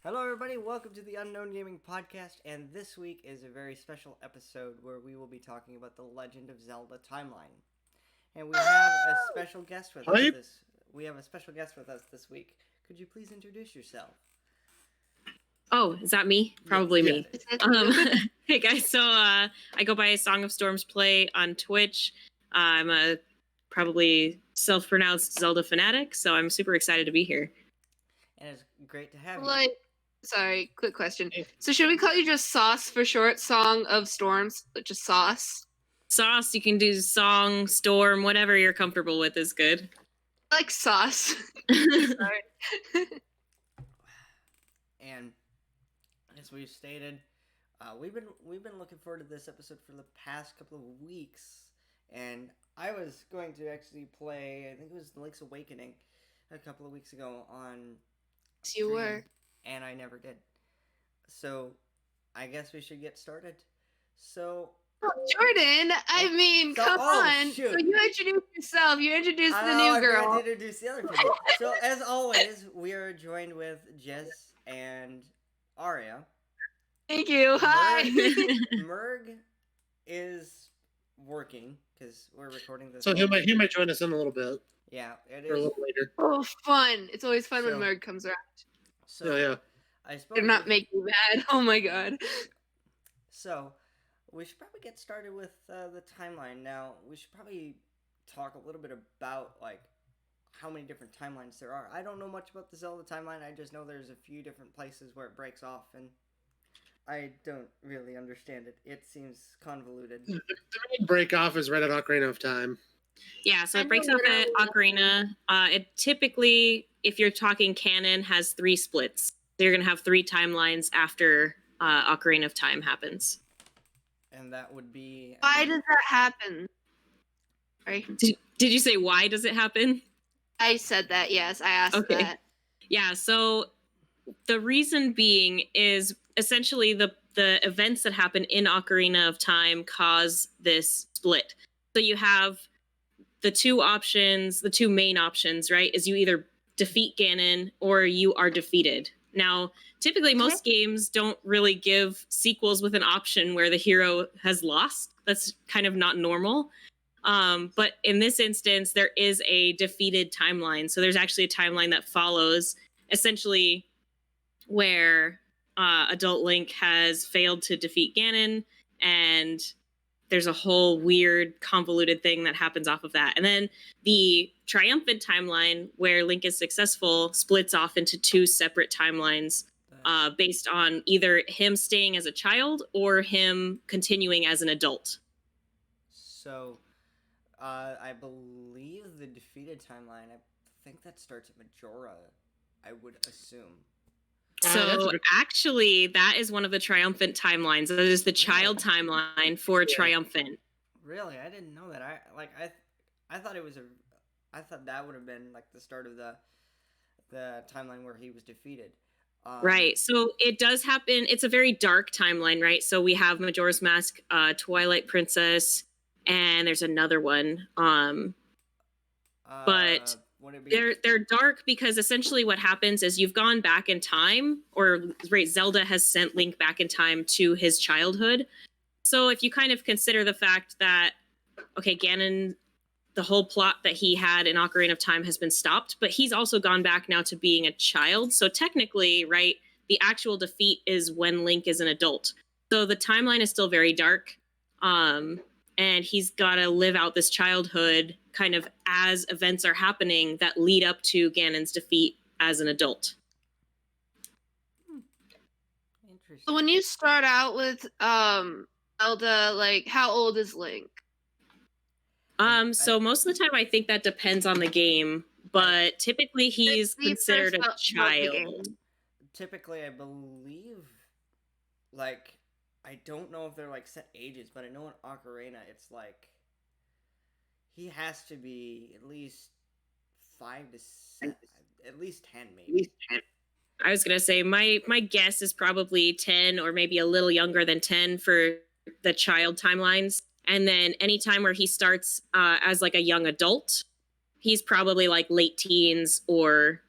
Hello, everybody. Welcome to the Unknown Gaming Podcast, and this week is a very special episode where we will be talking about the Legend of Zelda timeline. And we have a special guest with us Hype. this. We have a special guest with us this week. Could you please introduce yourself? Oh, is that me? Probably Yeah, me. it is. Hey guys, so I go by Song of Storms Play on Twitch. I'm a probably self-pronounced Zelda fanatic, so I'm super excited to be here. And it's great to have you. Like, sorry, quick question. So should we call you just Sauce for short? Song of Storms, just Sauce. Sauce, you can do song, storm, whatever you're comfortable with is good. I like Sauce. Sorry. And as we've stated, we've been looking forward to this episode for the past couple of weeks, and I was going to actually play. I think it was Link's Awakening a couple of weeks ago on. You were. And I never did. So, I guess we should get started. So. Jordan, I mean, come on. Shoot. So you introduced yourself. You introduced the I new girl. forgot to introduce the other people. So, as always, we are joined with Jess and Aria. Thank you. Hi. Merg is working because we're recording this. So he might join us in a little bit. Yeah, it Or a is. little later. Oh, fun. It's always fun So- when Merg comes around. So, Yeah. I spoke. They're not with- making me mad. Oh my god. So, we should probably get started with the timeline. Now, we should probably talk a little bit about, like, how many different timelines there are. I don't know much about the Zelda timeline. I just know there's a few different places where it breaks off, and I don't really understand it. It seems convoluted. The main break off is right at Ocarina of Time. Yeah, so I it breaks know off at literally Ocarina. It typically, if you're talking canon, has 3 splits. So you're going to have 3 timelines after Ocarina of Time happens. And that would be. Why does that happen? Sorry. Did you say why does it happen? I said that, yes. I asked Okay. that. Yeah, so the reason being is essentially the events that happen in Ocarina of Time cause this split. So you have the two options, the two main options, right? Is you either defeat Ganon or you are defeated. Now, typically most games don't really give sequels with an option where the hero has lost. That's kind of not normal. But in this instance, there is a defeated timeline. So there's actually a timeline that follows essentially where adult Link has failed to defeat Ganon, and there's a whole weird convoluted thing that happens off of that. And then the triumphant timeline where Link is successful splits off into 2 separate timelines based on either him staying as a child or him continuing as an adult. So, I believe the defeated timeline, I think that starts at Majora, I would assume. That's So a good- actually, that is one of the triumphant timelines. That is the child timeline for Yeah. triumphant. Really, I didn't know that. I thought it was I thought that would have been like the start of the timeline where he was defeated. Right. So it does happen. It's a very dark timeline, right? So we have Majora's Mask, Twilight Princess, and there's another one. But would it be? they're dark because essentially what happens is you've gone back in time, or right, Zelda has sent Link back in time to his childhood. So if you kind of consider the fact that, okay, Ganon, the whole plot that he had in Ocarina of Time has been stopped, but he's also gone back now to being a child. So technically, right, the actual defeat is when Link is an adult. So the timeline is still very dark. And he's got to live out this childhood kind of as events are happening that lead up to Ganon's defeat as an adult. Interesting. So when you start out with Zelda, like, how old is Link? So most of the time I think that depends on the game, but typically he's The considered first a of the game. child. Typically, I believe, like, I don't know if they're like set ages, but I know in Ocarina it's like he has to be at least 5 to 7, at least 10 maybe. I was gonna say my guess is probably 10 or maybe a little younger than 10 for the child timelines. And then anytime where he starts as like a young adult, he's probably like late teens or,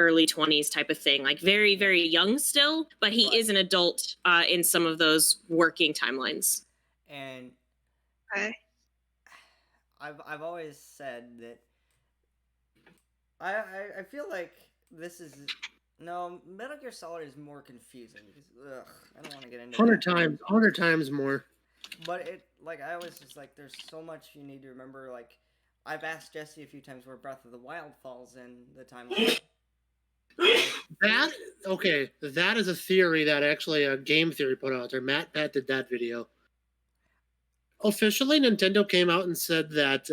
early 20s type of thing, like very, very young still, but he is an adult in some of those working timelines. And Okay. I've always said that I feel like this is no Metal Gear Solid is more confusing because I don't want to get into 100 times more. But it like I always just like there's so much you need to remember. Like I've asked Jesse a few times where Breath of the Wild falls in the timeline. That is a theory that actually a game theory put out there. Matt Pat did that video. Officially, Nintendo came out and said that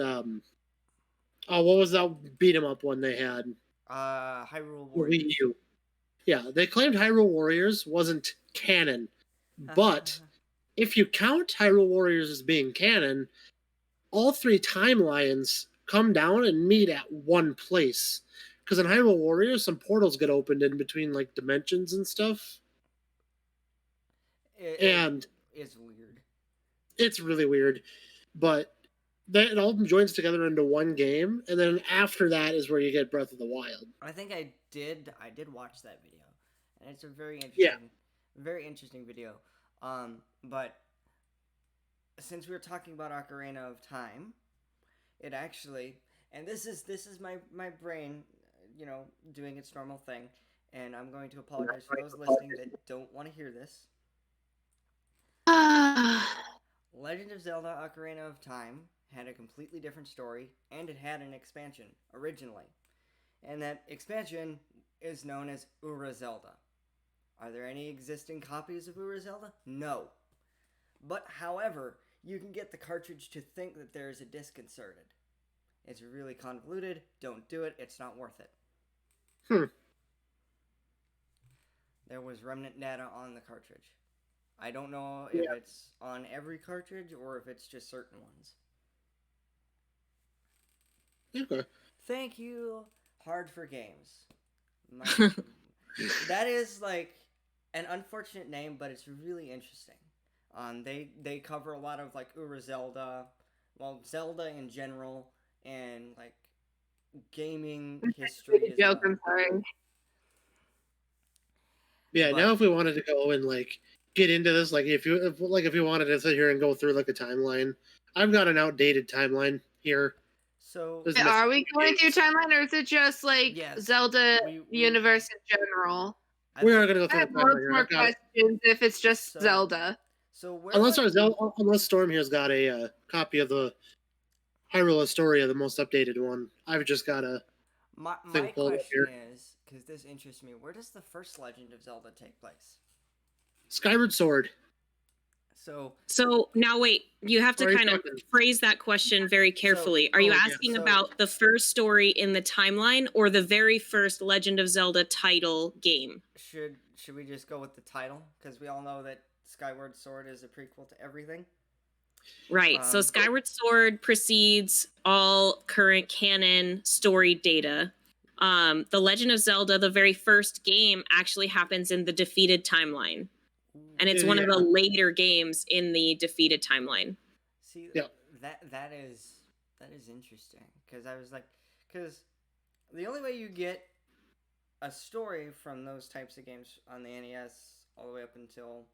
what was that beat 'em up one they had? Hyrule Warriors. Wii U. Yeah, they claimed Hyrule Warriors wasn't canon, but if you count Hyrule Warriors as being canon, all three timelines come down and meet at one place. Because in Hyrule Warriors, some portals get opened in between like dimensions and stuff. It's weird. It's really weird, but it all joins together into one game, and then after that is where you get Breath of the Wild. I think I did watch that video, and it's a very interesting video. But since we were talking about Ocarina of Time, it actually, and this is my brain, doing its normal thing, and I'm going to apologize for those listening that don't want to hear this. Legend of Zelda Ocarina of Time had a completely different story, and it had an expansion originally. And that expansion is known as Ura Zelda. Are there any existing copies of Ura Zelda? No. But, however, you can get the cartridge to think that there is a disc inserted. It's really convoluted. Don't do it. It's not worth it. There was remnant data on the cartridge. I don't know if it's on every cartridge or if it's just certain ones. Okay. Thank you, Hard for Games. That is like an unfortunate name, but it's really interesting. They cover a lot of like Ura Zelda, Zelda in general, and like gaming history. Joke, I'm sorry. Yeah, now if we wanted to go and like get into this, like if you wanted to sit here and go through like a timeline, I've got an outdated timeline here. So are we going through timeline, or is it just like Zelda universe in general? We are going to go through I have loads more questions if it's just Zelda. So unless Storm here's got a copy of the Hyrule Historia, the most updated one. I've just got a my question is, because this interests me, where does the first Legend of Zelda take place? Skyward Sword. So now wait, you have to kind of phrase that question very carefully. Are you asking about the first story in the timeline or the very first Legend of Zelda title game? Should we just go with the title? Because we all know that Skyward Sword is a prequel to everything. Right. So Skyward Sword precedes all current canon story data. The Legend of Zelda, the very first game, actually happens in the Defeated timeline. And it's one of the later games in the Defeated timeline. See, that is interesting. Because the only way you get a story from those types of games on the NES all the way up until,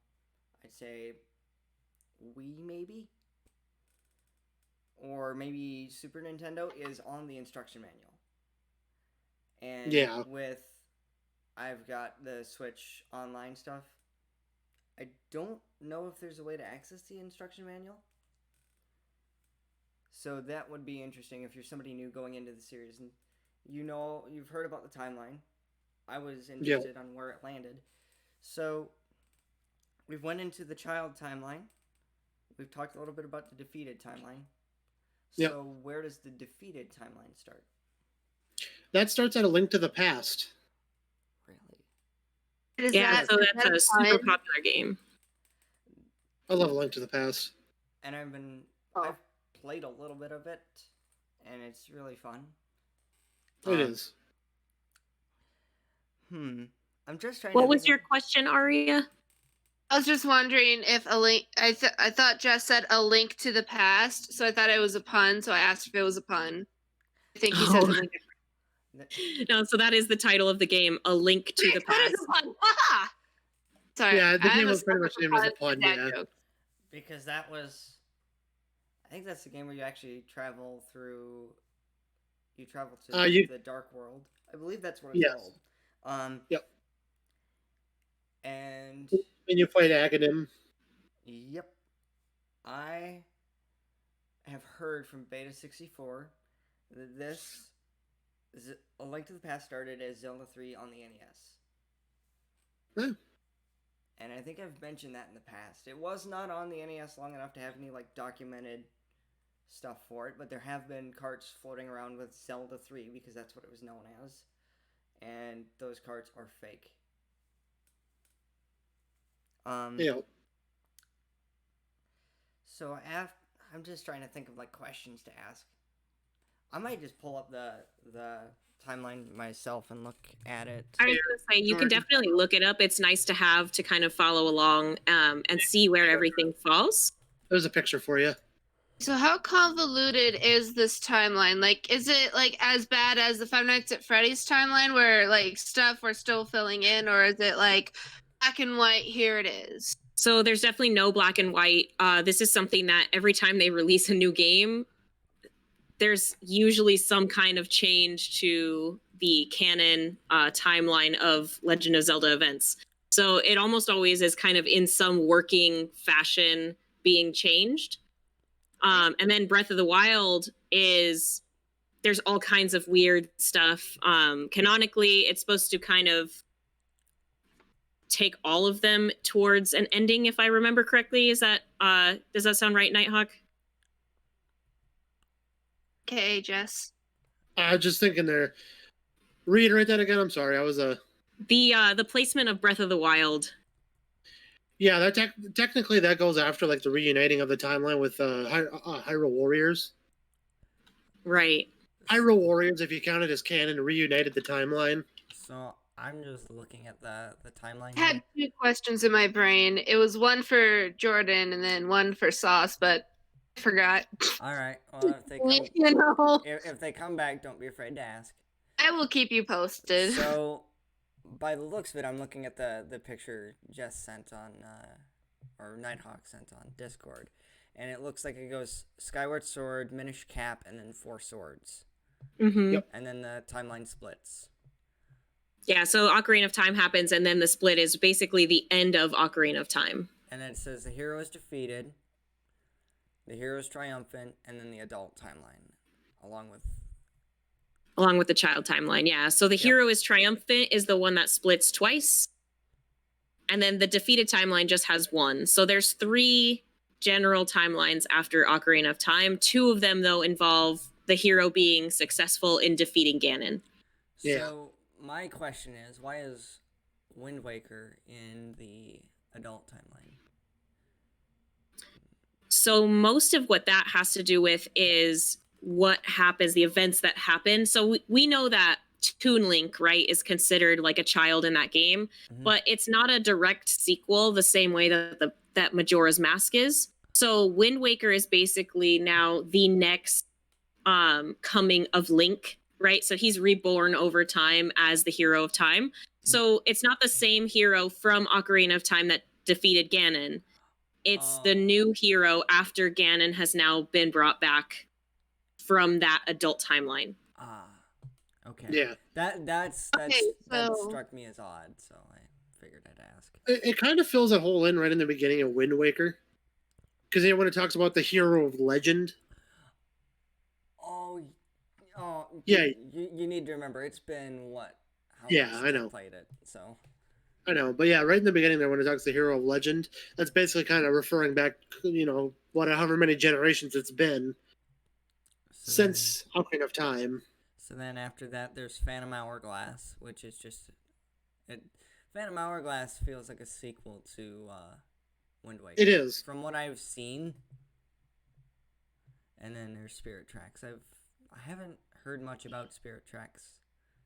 I'd say, Wii maybe? Or maybe Super Nintendo is on the instruction manual. And I've got the Switch online stuff. I don't know if there's a way to access the instruction manual. So that would be interesting if you're somebody new going into the series and you've heard about the timeline. I was interested on where it landed. So we've went into the child timeline. We've talked a little bit about the defeated timeline. So where does the defeated timeline start? That starts at A Link to the Past. Really? So that's a super popular game. I love A Link to the Past. And I've played a little bit of it, and it's really fun. It is. I'm just trying. What was your question, Aria? I was just wondering if a link. I thought Jess said A Link to the Past, so I thought it was a pun. So I asked if it was a pun. I think he said something different. No, so that is the title of the game, A Link to the What is Past. a pun? Ha! Sorry. Yeah, the I'm game a was pretty much sucker named as a for pun, dad yeah. jokes. because that was, I think that's the game where you actually travel through. You travel to the dark world. I believe that's what it's Yes. called. Yep. And And you fight Aghanim. yep, I have heard from Beta 64 that this A Link to the Past started as Zelda 3 on the NES. Huh. And I think I've mentioned that in the past. It was not on the NES long enough to have any like documented stuff for it, but there have been carts floating around with Zelda 3 because that's what it was known as. And those carts are fake. Yeah. So I'm just trying to think of like questions to ask. I might just pull up the timeline myself and look at it. I was going to say, you can definitely look it up. It's nice to have to kind of follow along and see where everything falls. There's a picture for you. So how convoluted is this timeline? Like, is it like as bad as the Five Nights at Freddy's timeline where like stuff we're still filling in, or is it like black and white, here it is? So there's definitely no black and white. This is something that every time they release a new game, there's usually some kind of change to the canon timeline of Legend of Zelda events. So it almost always is kind of in some working fashion being changed. And then Breath of the Wild there's all kinds of weird stuff. Canonically, it's supposed to kind of take all of them towards an ending, if I remember correctly. Does that sound right, Nighthawk? Okay, Jess. I was just thinking there. Reiterate that again. I'm sorry. I was The placement of Breath of the Wild. Yeah, that technically that goes after like the reuniting of the timeline with Hyrule Warriors. Right. Hyrule Warriors, if you count it as canon, reunited the timeline. So I'm just looking at the timeline. I had two questions in my brain. It was one for Jordan and then one for Sauce, but I forgot. All right. Well, if they come, You know, if they come back, don't be afraid to ask. I will keep you posted. So, by the looks of it, I'm looking at the picture Jess sent on, or Nighthawk sent on Discord, and it looks like it goes Skyward Sword, Minish Cap, and then 4 swords. Mm-hmm. Yep. And then the timeline splits. Yeah, so Ocarina of Time happens, and then the split is basically the end of Ocarina of Time. And then it says the hero is defeated, the hero is triumphant, and then the adult timeline, along with the child timeline, yeah. So the hero is triumphant is the one that splits twice. And then the defeated timeline just has one. So there's 3 general timelines after Ocarina of Time. 2 of them, though, involve the hero being successful in defeating Ganon. Yeah. So my question is, why is Wind Waker in the adult timeline? So most of what that has to do with is what happens, the events that happen. So we know that Toon Link, right, is considered like a child in that game, but it's not a direct sequel the same way that that Majora's Mask is. So Wind Waker is basically now the next coming of Link, right? So he's reborn over time as the hero of time. So it's not the same hero from Ocarina of Time that defeated Ganon. It's the new hero after Ganon has now been brought back from that adult timeline. Ah, okay. Yeah. That struck me as odd, so I figured I'd ask. It kind of fills a hole in right in the beginning of Wind Waker, because when it talks about the hero of legend. Oh, yeah. You need to remember, it's been what? How Yeah, long I since know. played it, so. I know, but yeah, right in the beginning there, when it talks the hero of legend, that's basically kind of referring back, however many generations it's been since Ocarina of Time. So then after that, there's Phantom Hourglass, which is just Phantom Hourglass feels like a sequel to Wind Waker. It is, from what I've seen. And then there's Spirit Tracks. I haven't heard much about Spirit Tracks,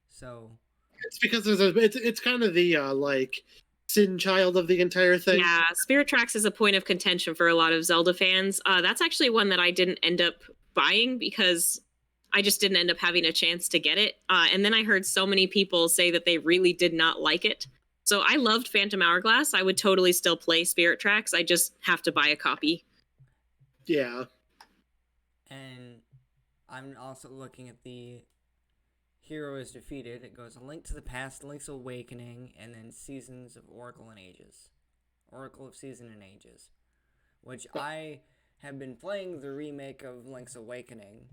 so. It's because it's kind of the sin child of the entire thing. Yeah, Spirit Tracks is a point of contention for a lot of Zelda fans. That's actually one that I didn't end up buying because I just didn't end up having a chance to get it. And then I heard so many people say that they really did not like it. So I loved Phantom Hourglass. I would totally still play Spirit Tracks. I just have to buy a copy. Yeah. And I'm also looking at the Hero is Defeated. It goes A Link to the Past, Link's Awakening, and then Seasons of Oracle and Ages. Oracle of Season and Ages. Which I have been playing the remake of Link's Awakening.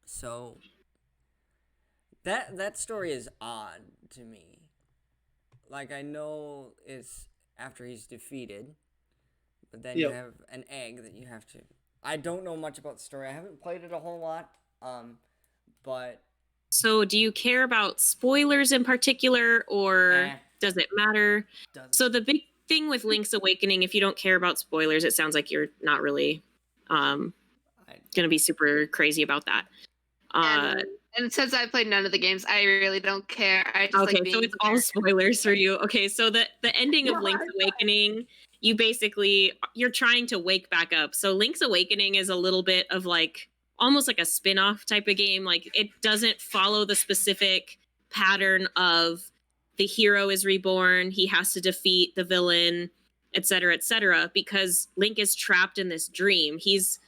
So that story is odd to me. Like, I know it's after he's defeated, but then you have an egg that you have to... I don't know much about the story. I haven't played it a whole lot, but... So do you care about spoilers in particular, or does it matter? Doesn't. So the big thing with Link's Awakening, if you don't care about spoilers, it sounds like you're not really going to be super crazy about that. And since I played none of the games, I really don't care. I just okay, like being so it's all spoilers for you. Okay, so the ending of Link's Awakening, you're trying to wake back up. So Link's Awakening is a little bit of like almost like a spin-off type of game. Like, it doesn't follow the specific pattern of the hero is reborn, he has to defeat the villain, etc., because Link is trapped in this dream. He's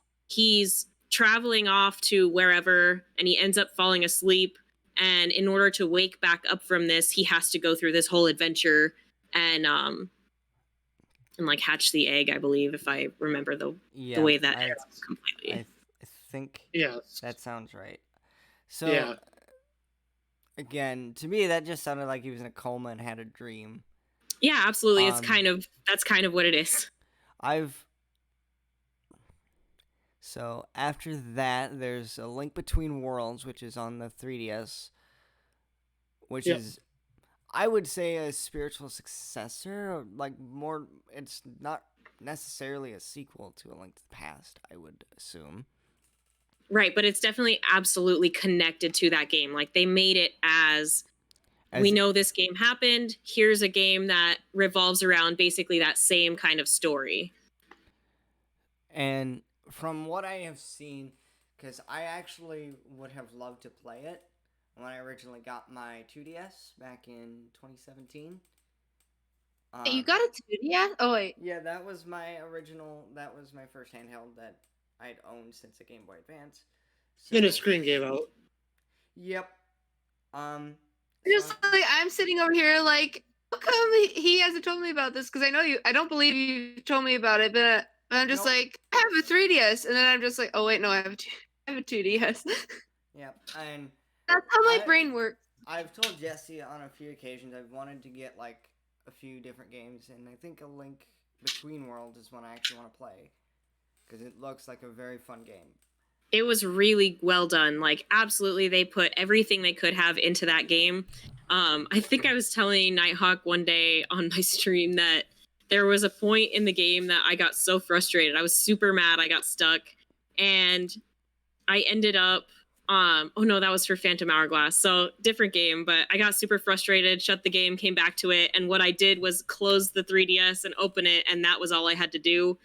traveling off to wherever, and he ends up falling asleep, and in order to wake back up from this, he has to go through this whole adventure and like hatch the egg, I believe, if I remember the way that ends completely. I think yes, that sounds right. So again, to me that just sounded like he was in a coma and had a dream. Yeah, absolutely. That's kind of what it is. So after that, there's A Link Between Worlds, which is on the 3DS, which is, I would say, a spiritual successor. Or like more, it's not necessarily a sequel to A Link to the Past, I would assume. Right, but it's definitely absolutely connected to that game. Like, they made it as we know this game happened. Here's a game that revolves around basically that same kind of story. And from what I have seen, because I actually would have loved to play it when I originally got my 2DS back in 2017. You got a 2DS? Oh, wait. Yeah, that was my first handheld that I'd owned since the Game Boy Advance. So, and a screen gave out. Yep. Just like, I'm sitting over here like, how come he hasn't told me about this? Because I don't believe you told me about it, but I'm just like, I have a 3DS, and then I'm just like, oh wait, no, I have a 2DS. Yep, and that's how my brain works. I've told Jesse on a few occasions I've wanted to get like a few different games, and I think A Link Between Worlds is one I actually want to play because it looks like a very fun game. It was really well done. Like, absolutely, they put everything they could have into that game. I think I was telling Nighthawk one day on my stream that there was a point in the game that I got so frustrated. I was super mad. I got stuck, and I ended up oh no, that was for Phantom Hourglass, so different game. But I got super frustrated, shut the game, came back to it, and what I did was close the 3DS and open it, and that was all I had to do.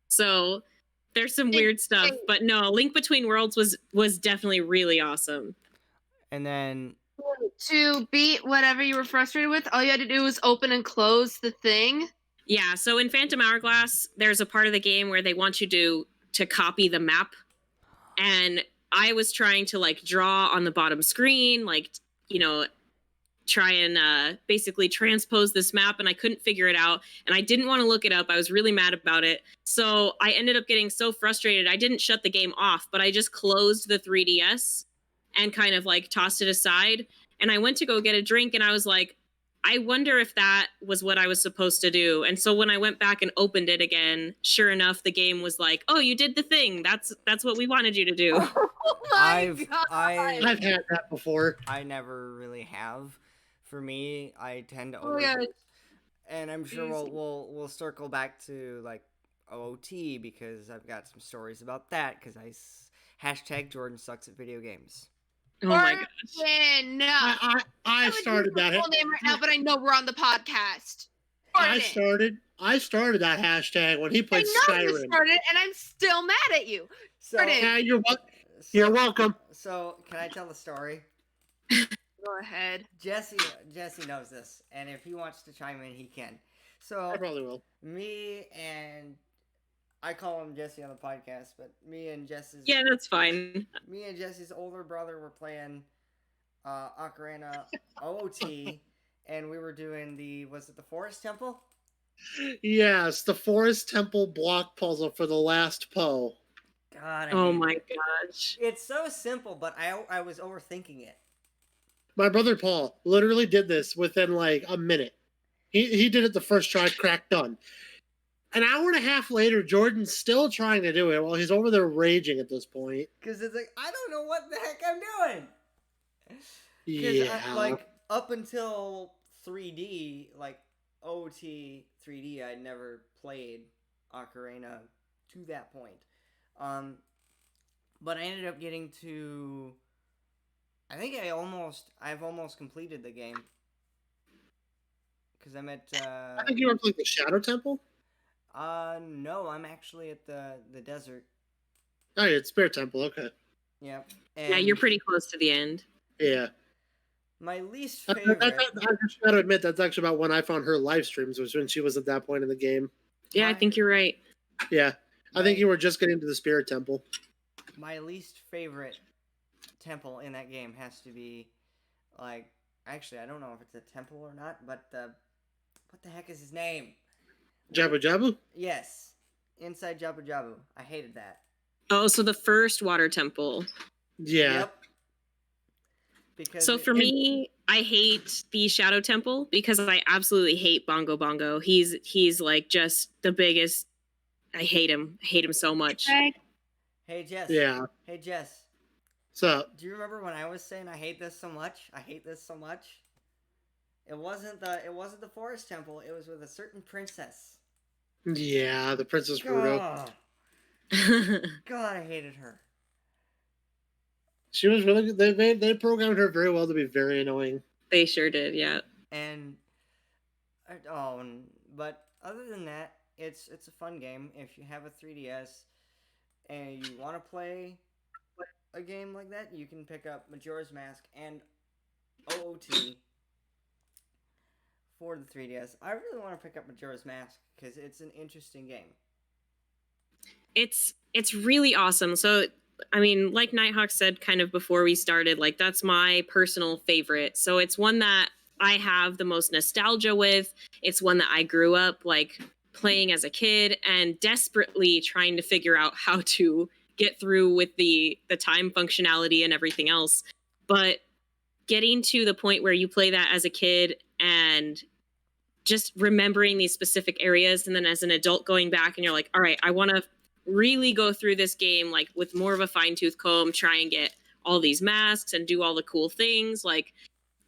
So there's some weird stuff, but no, Link Between Worlds was definitely really awesome. And then to beat whatever you were frustrated with, all you had to do was open and close the thing. Yeah, so in Phantom Hourglass, there's a part of the game where they want you to copy the map, and I was trying to like draw on the bottom screen, like, you know, try and basically transpose this map, and I couldn't figure it out, and I didn't want to look it up. I was really mad about it, so I ended up getting so frustrated. I didn't shut the game off, but I just closed the 3DS and kind of like tossed it aside, and I went to go get a drink, and I was like, I wonder if that was what I was supposed to do. And so when I went back and opened it again, sure enough, the game was like, oh, you did the thing. That's what we wanted you to do. Oh my God. I've had that before. I never really have. For me, I tend to and I'm sure we'll circle back to like OOT because I've got some stories about that because hashtag Jordan sucks at video games. Oh my gosh. No. I started that. Full name right now, but I know we're on the podcast. I started that hashtag when he played I know Skyrim. you started, and I'm still mad at you. So Yeah, you're what? You're welcome. So, can I tell the story? Go ahead. Jesse knows this, and if he wants to chime in, he can. So, I probably will. me and I call him Jesse on the podcast, but Yeah, that's fine. me and Jesse's older brother were playing Ocarina OOT, and we were doing was it the Forest Temple? Yes, the Forest Temple block puzzle for the last Poe. God, I Oh hate my it. gosh. It's so simple, but I was overthinking it. My brother Paul literally did this within like a minute. He did it the first try, crack, done. An hour and a half later, Jordan's still trying to do it while he's over there raging at this point. Because it's like, I don't know what the heck I'm doing. Yeah. Like, up until 3D, like OT 3D, I'd never played Ocarina to that point. But I ended up getting to. I think I've almost completed the game. Because I'm at. I think you were playing the Shadow Temple? No, I'm actually at the desert. Oh, yeah, it's Spirit Temple, okay. Yep. Yeah, you're pretty close to the end. Yeah. My least I favorite. just gotta admit, that's actually about when I found her live streams, was when she was at that point in the game. Yeah, I think you're right. Yeah. I think you were just getting to the Spirit Temple. My least favorite temple in that game has to be, like, actually, I don't know if it's a temple or not, but what the heck is his name? Jabu Jabu? Yes, inside Jabu Jabu. I hated that. Oh, so the first water temple. Yeah. Yep. Because So for me, I hate the Shadow Temple because I absolutely hate Bongo Bongo. He's like just the biggest. I hate him. I hate him so much. Hey Jess. Yeah. Hey Jess. So. Do you remember when I was saying I hate this so much? I hate this so much. It wasn't the Forest Temple. It was with a certain princess. Yeah, the Princess Ruto. God, I hated her. She was really good. They programmed her very well to be very annoying. They sure did, yeah. But other than that, it's a fun game. If you have a 3DS and you want to play a game like that, you can pick up Majora's Mask and OOT for the 3DS. I really want to pick up Majora's Mask because it's an interesting game. It's really awesome. So I mean, like Nighthawk said kind of before we started, like that's my personal favorite. So it's one that I have the most nostalgia with. It's one that I grew up like playing as a kid and desperately trying to figure out how to get through with the time functionality and everything else. But getting to the point where you play that as a kid and just remembering these specific areas, and then as an adult going back and you're like, all right, I want to really go through this game like with more of a fine-tooth comb, try and get all these masks and do all the cool things. Like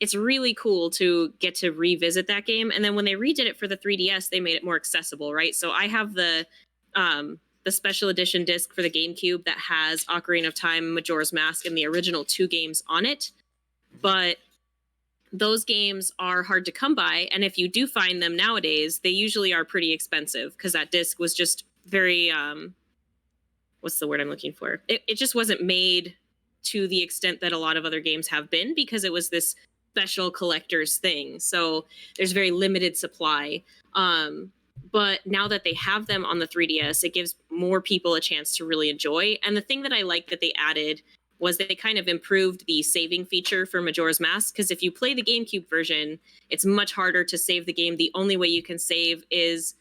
it's really cool to get to revisit that game. And then when they redid it for the 3DS, they made it more accessible, right? So I have the special edition disc for the GameCube that has Ocarina of Time, Majora's Mask, and the original 2 games on it. But those games are hard to come by, and if you do find them nowadays, they usually are pretty expensive because that disc was just very what's the word I'm looking for? It just wasn't made to the extent that a lot of other games have been because it was this special collector's thing. So there's very limited supply. But now that they have them on the 3DS, it gives more people a chance to really enjoy. And the thing that I like that they added was that they kind of improved the saving feature for Majora's Mask. Because if you play the GameCube version, it's much harder to save the game. The only way you can save is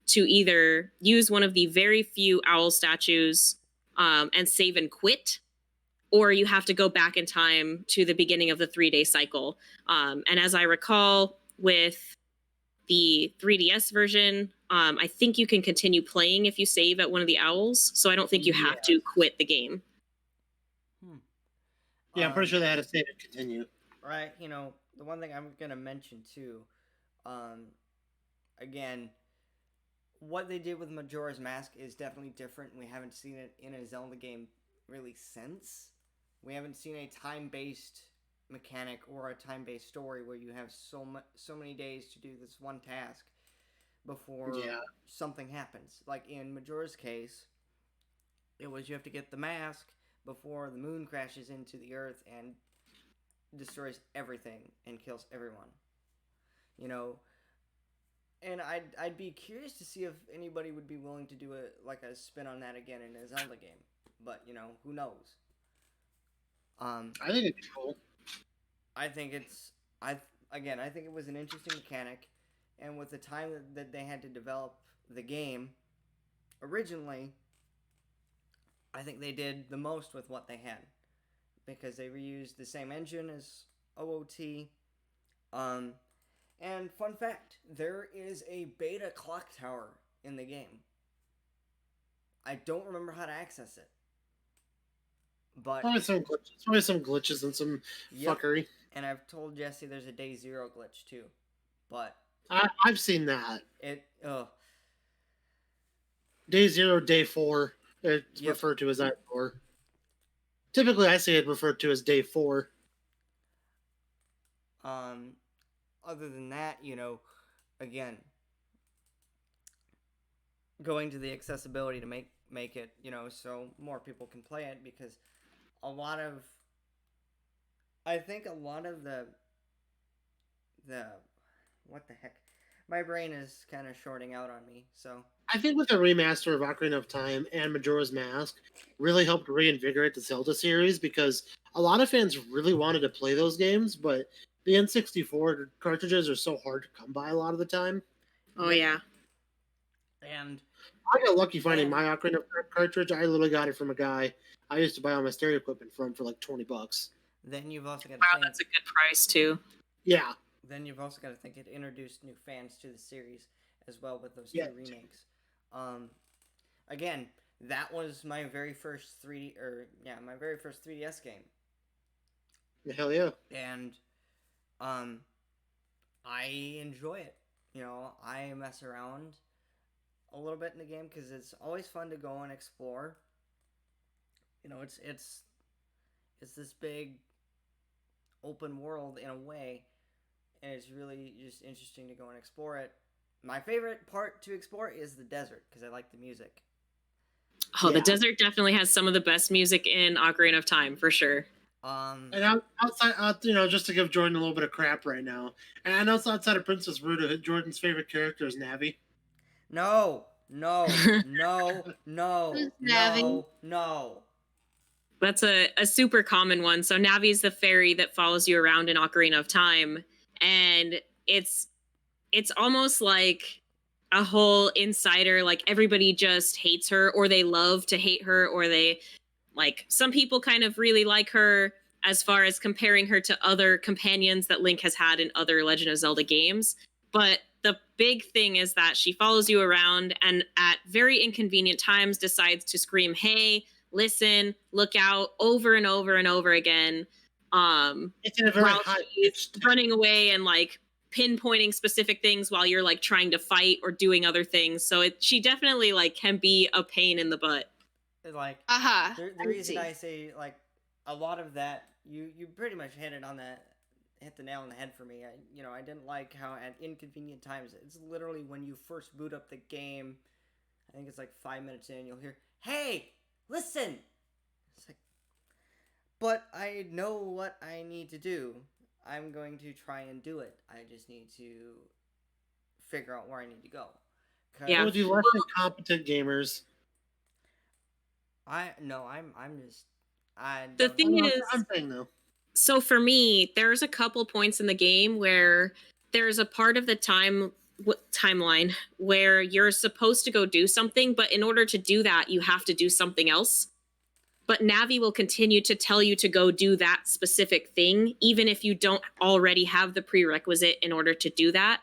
to either use one of the very few owl statues and save and quit, or you have to go back in time to the beginning of the 3-day cycle. And as I recall, with the 3DS version, I think you can continue playing if you save at one of the owls. So I don't think you have to quit the game. Yeah, I'm pretty sure they had to save and continue. Right, the one thing I'm going to mention too, again, what they did with Majora's Mask is definitely different. We haven't seen it in a Zelda game really since. We haven't seen a time-based mechanic or a time-based story where you have so many days to do this one task before something happens. Like in Majora's case, it was you have to get the mask, before the moon crashes into the Earth and destroys everything and kills everyone. You know, and I'd be curious to see if anybody would be willing to do a spin on that again in a Zelda game. But who knows? I think it'd be cool. I think it's I think it was an interesting mechanic, and with the time that they had to develop the game originally, I think they did the most with what they had because they reused the same engine as OOT. And fun fact, there is a beta clock tower in the game. I don't remember how to access it. But probably some glitches and some fuckery. And I've told Jesse there's a day 0 glitch too. But I've seen that. Day 0, day 4. It's referred to as that 4. Typically, I see it referred to as day 4. Other than that, again, going to the accessibility to make it, so more people can play it, because I think a lot of the what the heck, my brain is kind of shorting out on me. So I think with the remaster of Ocarina of Time and Majora's Mask really helped reinvigorate the Zelda series, because a lot of fans really wanted to play those games, but the N64 cartridges are so hard to come by a lot of the time. Oh, yeah. And I got lucky finding my Ocarina of Time cartridge. I literally got it from a guy I used to buy all my stereo equipment from for like $20. Then you've also got to think that's a good price too. Yeah. Then you've also got to think it introduced new fans to the series as well with those two remakes. Again, that was my very first 3DS game. Hell yeah. And I enjoy it. I mess around a little bit in the game because it's always fun to go and explore. It's this big open world in a way, and it's really just interesting to go and explore it. My favorite part to explore is the desert because I like the music. Oh, the desert definitely has some of the best music in Ocarina of Time, for sure. And outside, just to give Jordan a little bit of crap right now, and I know it's outside of Princess Ruta, Jordan's favorite character is Navi. No. Navi? No. That's a super common one. So Navi's the fairy that follows you around in Ocarina of Time, and it's almost like a whole insider, like everybody just hates her, or they love to hate her, or they some people kind of really like her as far as comparing her to other companions that Link has had in other Legend of Zelda games. But the big thing is that she follows you around and at very inconvenient times decides to scream, "Hey, listen, look out," over and over and over again. It's in a very high pitch, running away and pinpointing specific things while you're trying to fight or doing other things. So she definitely can be a pain in the butt. The reason I say a lot of that, you pretty much hit the nail on the head for me. I didn't like how at inconvenient times, it's literally when you first boot up the game, I think it's 5 minutes in, you'll hear, "Hey, listen!" It's but I know what I need to do. I'm going to try and do it. I just need to figure out where I need to go. Yeah. Would you less incompetent gamers? The thing is, I'm saying though. So for me, there's a couple points in the game where there's a part of the timeline where you're supposed to go do something, but in order to do that, you have to do something else. But Navi will continue to tell you to go do that specific thing, even if you don't already have the prerequisite in order to do that.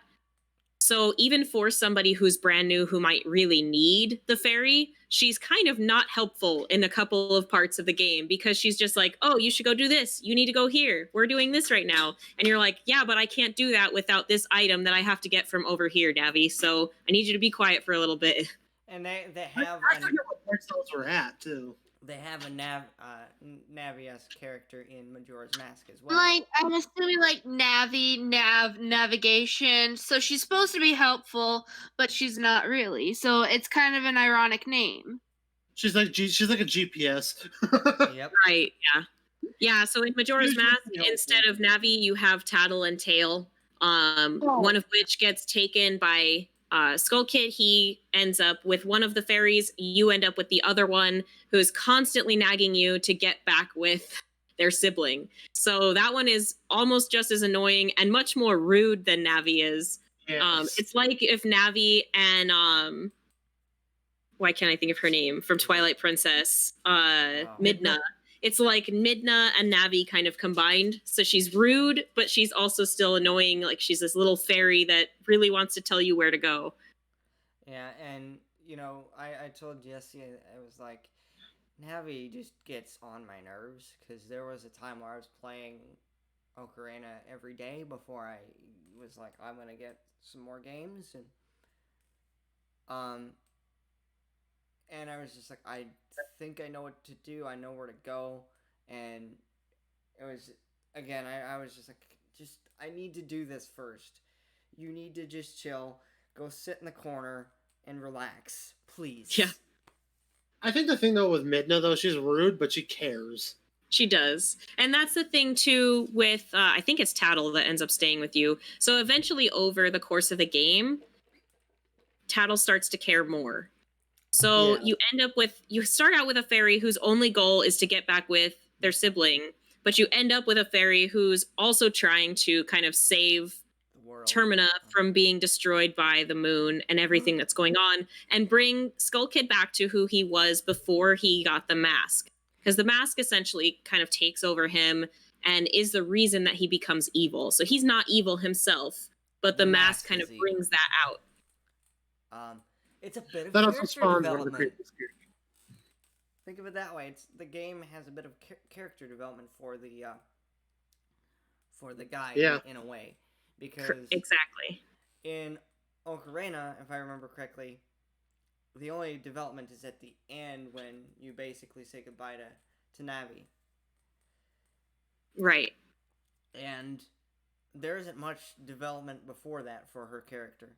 So even for somebody who's brand new who might really need the fairy, she's kind of not helpful in a couple of parts of the game because she's just like, "Oh, you should go do this. You need to go here. We're doing this right now." And you're like, "Yeah, but I can't do that without this item that I have to get from over here, Navi. So I need you to be quiet for a little bit." And they have... I forget what parts those were at, too. They have a Navi-esque character in Majora's Mask as well. I'm assuming navigation. So she's supposed to be helpful, but she's not really. So it's kind of an ironic name. She's like a GPS. Yep. Right, yeah. Yeah, so in Majora's Usually Mask, pretty helpful. instead of Navi, you have Tattle and Tail. One of which gets taken by Skull Kid. He ends up with one of the fairies. You end up with the other one, who's constantly nagging you to get back with their sibling. So that one is almost just as annoying and much more rude than Navi is. Yes. It's like if Navi and why can't I think of her name from Twilight Princess? Midna. It's like Midna and Navi kind of combined. So she's rude, but she's also still annoying. Like she's this little fairy that really wants to tell you where to go. Yeah, and I told Jesse, I was like, Navi just gets on my nerves because there was a time where I was playing Ocarina every day before I was like, I'm gonna get some more games, and I was just like, I think I know what to do. I know where to go, and it was again. I was just like, I need to do this first. You need to just chill, go sit in the corner and relax, please. Yeah. I think the thing though with Midna though, she's rude, but she cares. She does. And that's the thing too with, I think it's Tattle that ends up staying with you. So eventually over the course of the game, Tattle starts to care more. So you start out with a fairy whose only goal is to get back with their sibling, but you end up with a fairy who's also trying to kind of save Termina from being destroyed by the moon and everything that's going on, and bring Skull Kid back to who he was before he got the mask. Because the mask essentially kind of takes over him and is the reason that he becomes evil. So he's not evil himself, but the mask kind of brings that out. It's a bit of that also character spawns development. Think of it that way. The game has a bit of character development for the guy in a way, because exactly in Ocarina, if I remember correctly, the only development is at the end when you basically say goodbye to Navi. Right. And there isn't much development before that for her character.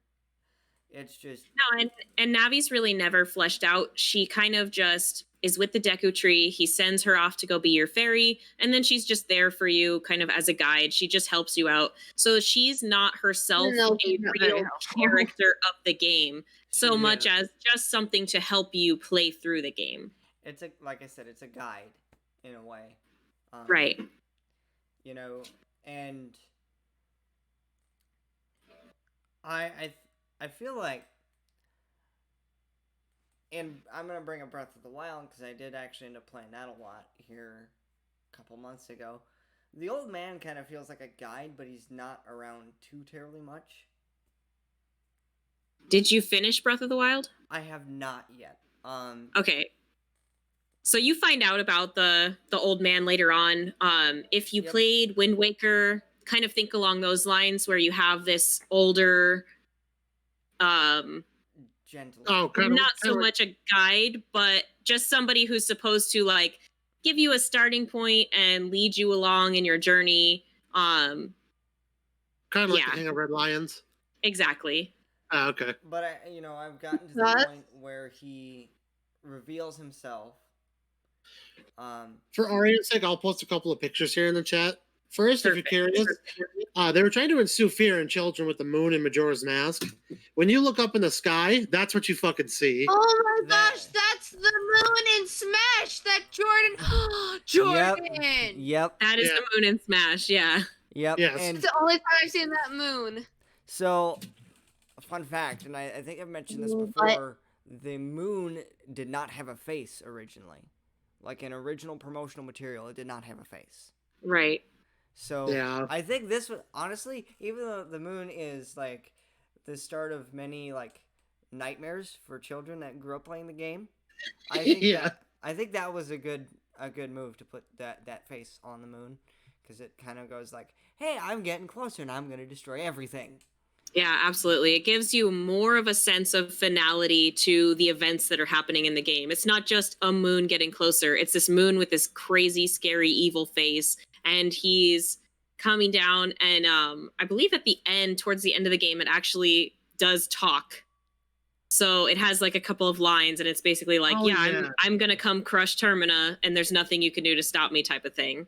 It's just... No, and Navi's really never fleshed out. She kind of just is with the Deku Tree. He sends her off to go be your fairy, and then she's just there for you kind of as a guide. She just helps you out. So she's not herself a real character of the game so much as just something to help you play through the game. It's like I said, it's a guide in a way. Right. And I feel like, and I'm going to bring up Breath of the Wild because I did actually end up playing that a lot here a couple months ago. The old man kind of feels like a guide, but he's not around too terribly much. Did you finish Breath of the Wild? I have not yet. Okay. So you find out about the old man later on. If you played Wind Waker, kind of think along those lines where you have this older... gentle. Not so much a guide, but just somebody who's supposed to like give you a starting point and lead you along in your journey. Kind of like the King of Red Lions. Exactly. Okay. But I've gotten to the point where he reveals himself. For Arian's sake, I'll post a couple of pictures here in the chat. First, if you're curious, they were trying to instill fear in children with the moon in Majora's Mask. When you look up in the sky, that's what you fucking see. Oh my gosh, that's the moon in Smash! That Jordan! Yep. That is the moon in Smash, yeah. Yep. Yes. And it's the only time I've seen that moon. So, a fun fact, and I think I've mentioned this before, the moon did not have a face originally. Like in original promotional material, it did not have a face. Right. So I think this was, honestly, even though the moon is like the start of many like nightmares for children that grew up playing the game, I think that was a good move to put that face on the moon, because it kind of goes like, hey, I'm getting closer and I'm gonna destroy everything. Yeah, absolutely. It gives you more of a sense of finality to the events that are happening in the game. It's not just a moon getting closer. It's this moon with this crazy, scary, evil face. And he's coming down. And I believe at the end, towards the end of the game, it actually does talk. So it has like a couple of lines, and it's basically like, Oh, yeah. I'm gonna come crush Termina, and there's nothing you can do to stop me, type of thing.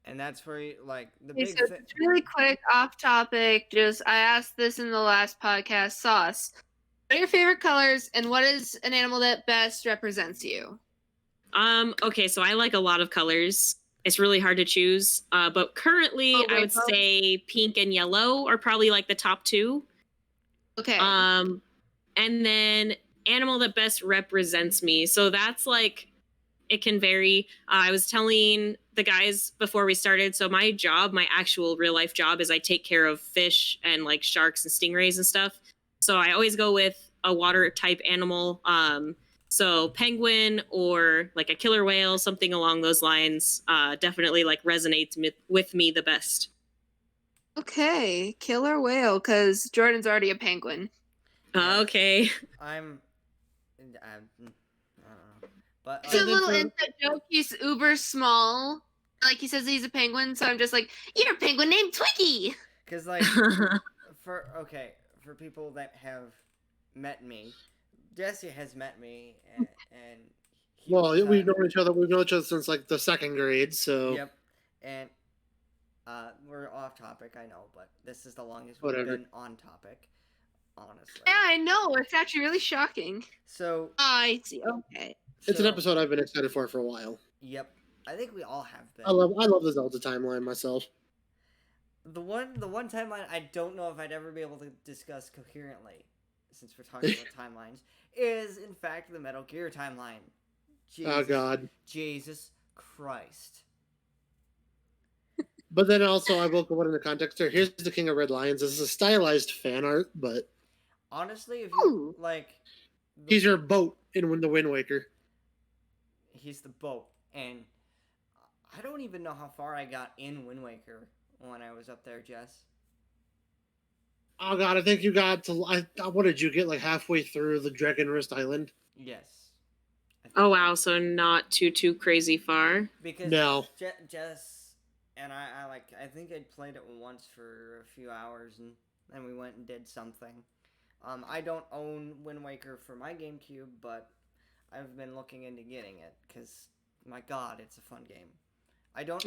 And that's where like the Okay, big so thing. it's really quick, off topic. Just I asked this in the last podcast. Sauce. What are your favorite colors, and what is an animal that best represents you? Okay, so I like a lot of colors. It's really hard to choose. But currently I would rainbow? say pink and yellow are probably like the top two. Okay. And then animal that best represents me. So that's like, it can vary. I was telling the guys before we started. So my job, my actual real life job, is I take care of fish and like sharks and stingrays and stuff. So I always go with a water type animal. So penguin or like a killer whale, something along those lines, definitely like resonates with me the best. Okay, killer whale, because Jordan's already a penguin. Yes. Okay. I'm I don't know. But It's a then little for- inside joke. He's uber small. Like he says he's a penguin, so I'm just like, you're a penguin named Twiggy. because like for people that have met me, Jesse has met me, and he Well, was, we've known each other. We've known each other since like the second grade. So Yep, and we're off topic, I know, but this is the longest Whatever. we've been on topic, honestly. Yeah, I know. It's actually really shocking. So I see. Okay. it's an so- episode I've been excited for a while. Yep, I think we all have been. I love the Zelda timeline myself. The one timeline I don't know if I'd ever be able to discuss coherently, since we're talking about timelines, is in fact the Metal Gear timeline. Oh God! Jesus Christ! But then also, I will go in the context here. Here's the King of Red Lions. This is a stylized fan art, but Honestly, if you like, he's your boat in the Wind Waker. he's the boat, and I don't even know how far I got in Wind Waker when I was up there, Jess. Oh God! I think you got to. What did you get? Like halfway through the Dragon Wrist Island? Yes. Oh wow, so not too crazy far. Because No. Jess and I think I'd played it once for a few hours, and then we went and did something. I don't own Wind Waker for my GameCube, but I've been looking into getting it because, my God, it's a fun game. I don't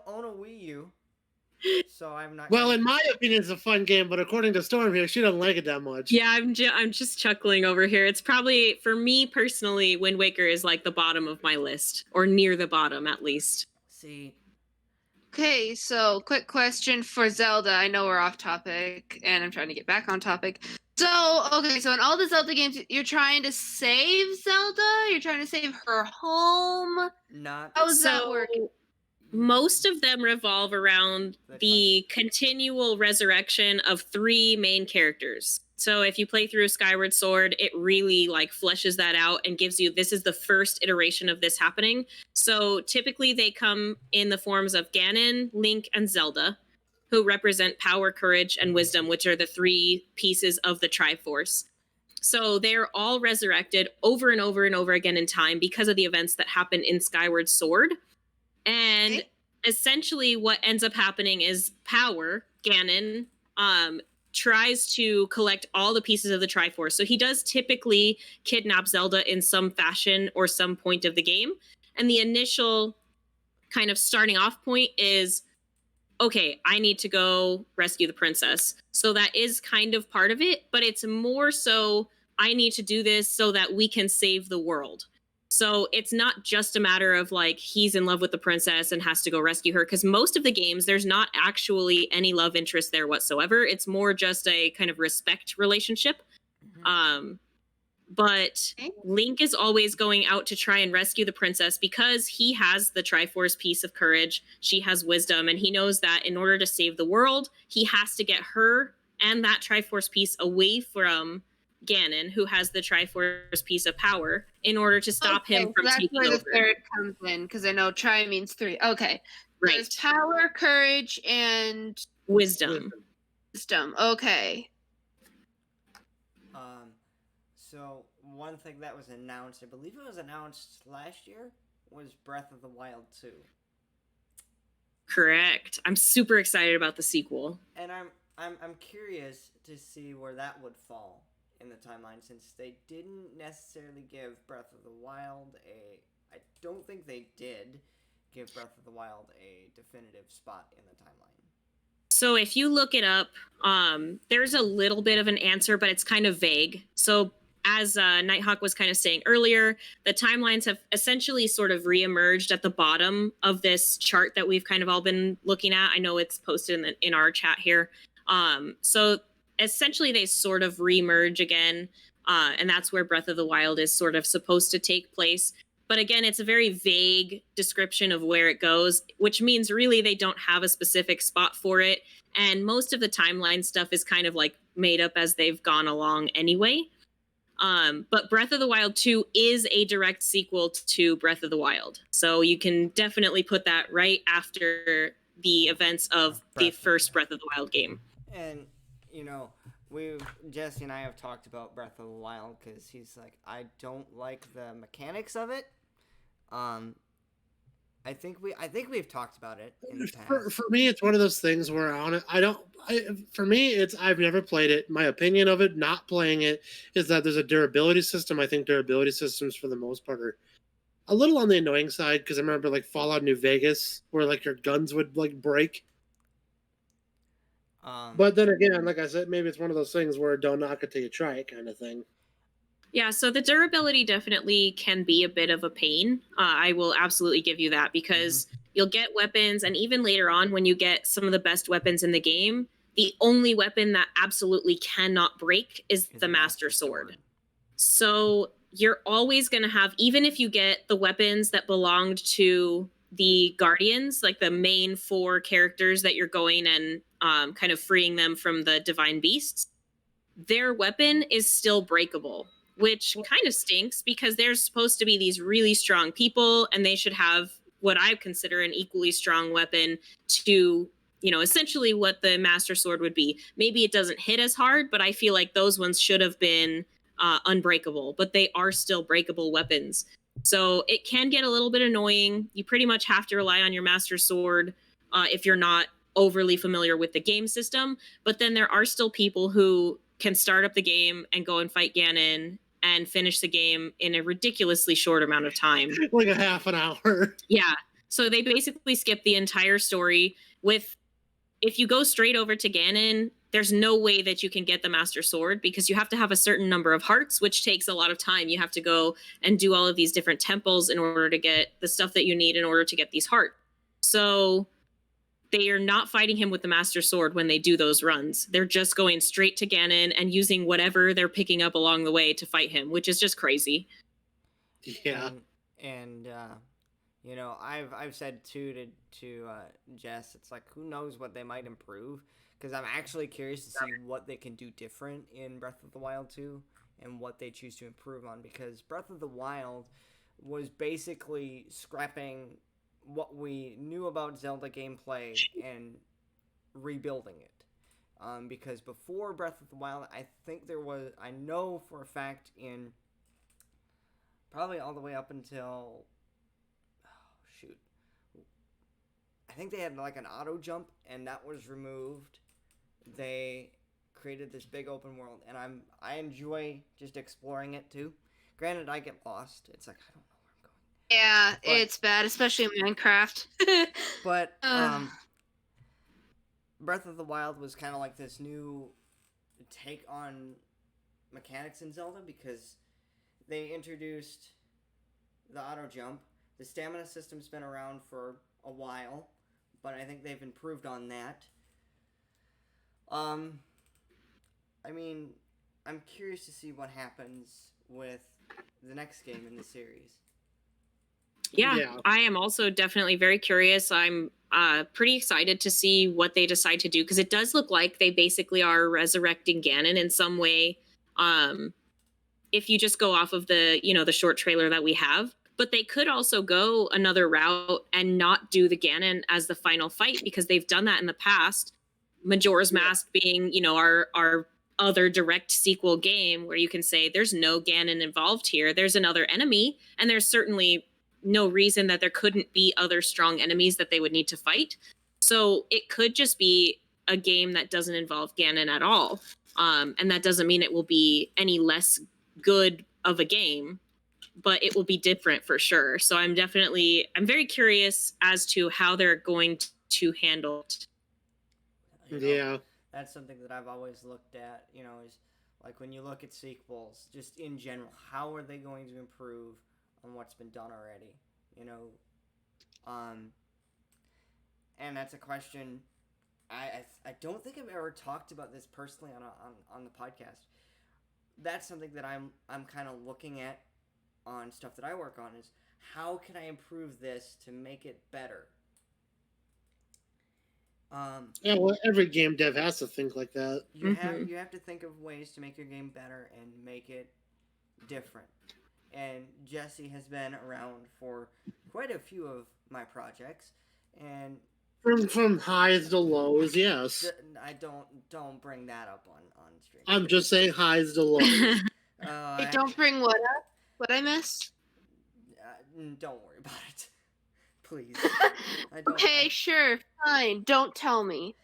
own a Wii U, so I'm not. Well, in my opinion, it's a fun game, but according to Storm here, she doesn't like it that much. Yeah, I'm just chuckling over here. It's probably, for me personally, Wind Waker is like the bottom of my list, or near the bottom at least. See. Okay, so quick question for Zelda. I know we're off topic, and I'm trying to get back on topic. So, okay, so in all the Zelda games, you're trying to save Zelda? You're trying to save her home? Not. How does that work? Most of them revolve around the continual resurrection of three main characters. So if you play through Skyward Sword, it really like fleshes that out and gives you, this is the first iteration of this happening. So typically they come in the forms of Ganon, Link, and Zelda, who represent power, courage, and wisdom, which are the three pieces of the Triforce. So they're all resurrected over and over and over again in time because of the events that happen in Skyward Sword. And essentially what ends up happening is Power, Ganon, tries to collect all the pieces of the Triforce. So he does typically kidnap Zelda in some fashion or some point of the game. And the initial kind of starting off point is, okay, I need to go rescue the princess. So that is kind of part of it, but it's more so I need to do this so that we can save the world. So it's not just a matter of like he's in love with the princess and has to go rescue her, because most of the games there's not actually any love interest there whatsoever. It's more just a kind of respect relationship. But Link is always going out to try and rescue the princess because he has the Triforce piece of courage. She has wisdom, and he knows that in order to save the world, he has to get her and that Triforce piece away from Ganon, who has the Triforce piece of power, in order to stop him from taking over. That's where the third comes in, because I know tri means three. Okay. Right. There's power, courage, and wisdom. Wisdom. Okay. So one thing that was announced, I believe it was announced last year, was Breath of the Wild 2. Correct. I'm super excited about the sequel. And I'm curious to see where that would fall in the timeline, since they didn't necessarily give Breath of the Wild a. I don't think they did give Breath of the Wild a definitive spot in the timeline. So if you look it up, there's a little bit of an answer, but it's kind of vague. So as Nighthawk was kind of saying earlier, the timelines have essentially sort of reemerged at the bottom of this chart that we've kind of all been looking at. I know it's posted in our chat here. So essentially they sort of reemerge again, and that's where Breath of the Wild is sort of supposed to take place. But again, it's a very vague description of where it goes, which means really they don't have a specific spot for it. And most of the timeline stuff is kind of like made up as they've gone along anyway. But Breath of the Wild 2 is a direct sequel to Breath of the Wild. So you can definitely put that right after the events of the first Breath of the Wild game. And, Jesse and I have talked about Breath of the Wild because he's like, I don't like the mechanics of it. I think we've talked about it in the past. For me, it's one of those things where for me, it's I've never played it. My opinion of it, not playing it, is that there's a durability system. I think durability systems, for the most part, are a little on the annoying side because I remember like Fallout New Vegas, where like your guns would like break. But then again, like I said, maybe it's one of those things where don't knock it till you try it, kind of thing. Yeah, so the durability definitely can be a bit of a pain. I will absolutely give you that because you'll get weapons, and even later on when you get some of the best weapons in the game, the only weapon that absolutely cannot break is the Master Sword. So you're always going to have, even if you get the weapons that belonged to the Guardians, like the main 4 characters that you're going and kind of freeing them from the Divine Beasts, their weapon is still breakable, which kind of stinks because they're supposed to be these really strong people and they should have what I consider an equally strong weapon to, essentially what the Master Sword would be. Maybe it doesn't hit as hard, but I feel like those ones should have been unbreakable, but they are still breakable weapons. So it can get a little bit annoying. You pretty much have to rely on your Master Sword if you're not overly familiar with the game system. But then there are still people who can start up the game and go and fight Ganon and finish the game in a ridiculously short amount of time. Like a half an hour. Yeah. So they basically skip the entire story if you go straight over to Ganon, there's no way that you can get the Master Sword because you have to have a certain number of hearts, which takes a lot of time. You have to go and do all of these different temples in order to get the stuff that you need in order to get these hearts. So they are not fighting him with the Master Sword when they do those runs. They're just going straight to Ganon and using whatever they're picking up along the way to fight him, which is just crazy. Yeah. And I've said too to Jess, it's like, who knows what they might improve, because I'm actually curious to see what they can do different in Breath of the Wild 2 and what they choose to improve on, because Breath of the Wild was basically scrapping what we knew about Zelda gameplay and rebuilding it. Because before Breath of the Wild, I know for a fact in probably all the way up until, I think they had like an auto jump and that was removed. They created this big open world and I enjoy just exploring it too. Granted, I get lost. It's like, I don't know where I'm going. Yeah, it's bad, especially in Minecraft. But Breath of the Wild was kind of like this new take on mechanics in Zelda because they introduced the auto jump. The stamina system's been around for a while, but I think they've improved on that. I mean, I'm curious to see what happens with the next game in the series. Yeah, I am also definitely very curious. I'm pretty excited to see what they decide to do because it does look like they basically are resurrecting Ganon in some way. If you just go off of the short trailer that we have, but they could also go another route and not do the Ganon as the final fight because they've done that in the past. Majora's Mask being, our other direct sequel game where you can say there's no Ganon involved here. There's another enemy, and there's certainly no reason that there couldn't be other strong enemies that they would need to fight. So it could just be a game that doesn't involve Ganon at all. And that doesn't mean it will be any less good of a game, but it will be different for sure. So I'm very curious as to how they're going to handle it. Yeah. That's something that I've always looked at, is like when you look at sequels, just in general, how are they going to improve on what's been done already? Um, and that's a question. I don't think I've ever talked about this personally on the podcast. That's something that I'm kind of looking at on stuff that I work on, is how can I improve this to make it better? Yeah, well, every game dev has to think like that. You have to think of ways to make your game better and make it different. And Jesse has been around for quite a few of my projects, and From highs to lows, yes. I don't bring that up on stream. I'm just saying highs to lows. Hey, don't bring what up? What I miss? Don't worry about it, please. Okay, sure, fine. Don't tell me.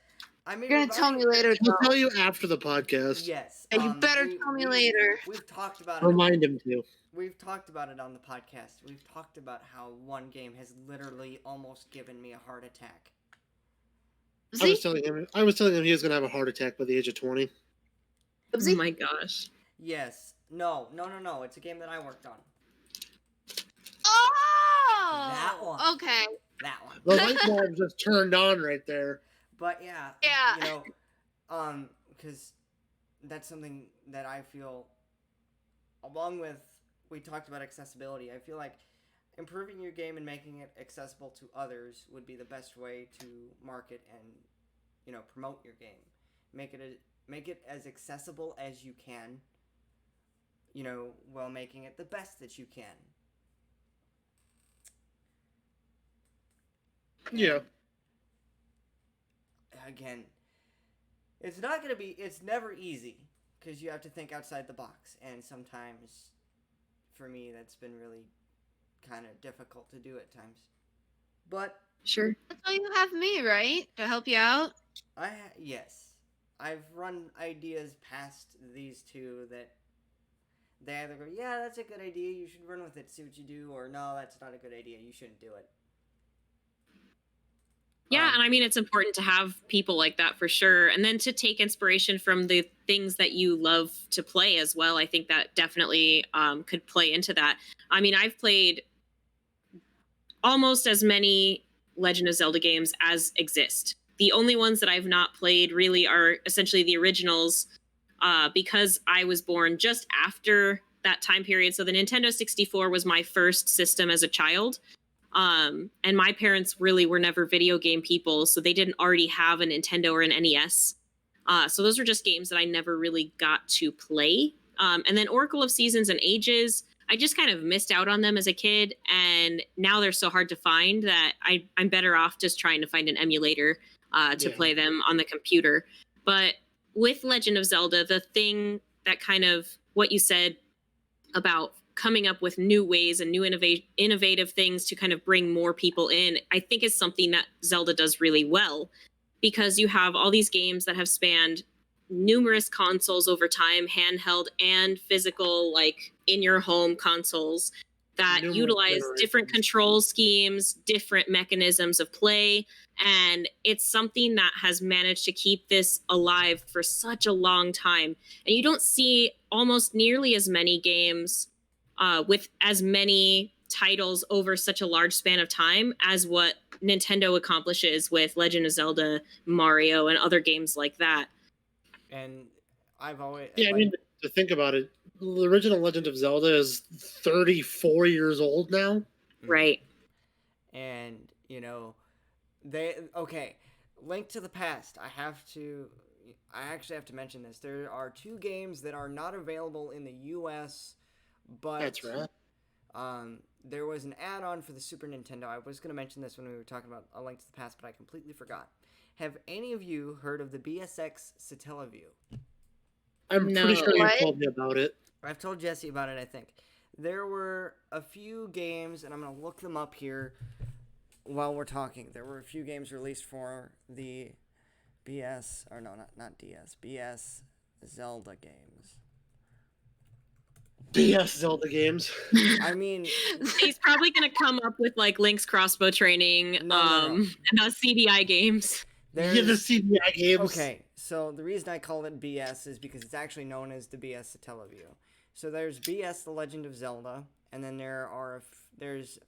I mean, you're gonna tell me later. I'll tell you after the podcast. Yes. You better tell me later. We've talked about it. Remind him to. We've talked about it on the podcast. We've talked about how one game has literally almost given me a heart attack. I was telling him he was gonna have a heart attack by the age of 20. Oh my gosh. Yes. No. It's a game that I worked on. Oh! That one. Okay. That one. The light bulb just turned on right there. But yeah. Yeah. Because that's something that I feel, along with, we talked about accessibility, I feel like improving your game and making it accessible to others would be the best way to market and, promote your game. Make it as accessible as you can, while making it the best that you can. Yeah. Again, it's never easy, because you have to think outside the box, and sometimes, for me, that's been really kind of difficult to do at times. But sure, that's why you have me, right, to help you out. Yes, I've run ideas past these two that they either go, yeah, that's a good idea, you should run with it, see what you do, or no, that's not a good idea, you shouldn't do it. Yeah, and I mean, it's important to have people like that for sure. And then to take inspiration from the things that you love to play as well. I think that definitely could play into that. I mean, I've played almost as many Legend of Zelda games as exist. The only ones that I've not played really are essentially the originals, because I was born just after that time period. So the Nintendo 64 was my first system as a child. And my parents really were never video game people, so they didn't already have a Nintendo or an NES. So those were just games that I never really got to play. And then Oracle of Seasons and Ages, I just kind of missed out on them as a kid, and now they're so hard to find that I'm better off just trying to find an emulator to play them on the computer. But with Legend of Zelda, the thing that kind of what you said about coming up with new ways and new innovative things to kind of bring more people in, I think is something that Zelda does really well, because you have all these games that have spanned numerous consoles over time, handheld and physical, like in your home consoles, that utilize different control schemes, different mechanisms of play. And it's something that has managed to keep this alive for such a long time. And you don't see almost nearly as many games with as many titles over such a large span of time as what Nintendo accomplishes with Legend of Zelda, Mario, and other games like that. And I've always... Yeah, I mean, to think about it, the original Legend of Zelda is 34 years old now. Right. And, Link to the Past, I actually have to mention this. There are 2 games that are not available in the US, but that's right. There was an add-on for the Super Nintendo. I was going to mention this when we were talking about A Link to the Past, but I completely forgot. Have any of you heard of the BSX Satellaview? I'm pretty sure you told me about it. I've told Jesse about it, I think. There were a few games, and I'm going to look them up here while we're talking. There were a few games released for the BS, or no, not DS, BS Zelda games. BS Zelda games. I mean, He's probably gonna come up with like Link's crossbow training, No. and the CDI games. Yeah, the there's CDI games. okay. So the reason I call it BS is because it's actually known as the BS Satellaview. So there's BS The Legend of Zelda, and then there's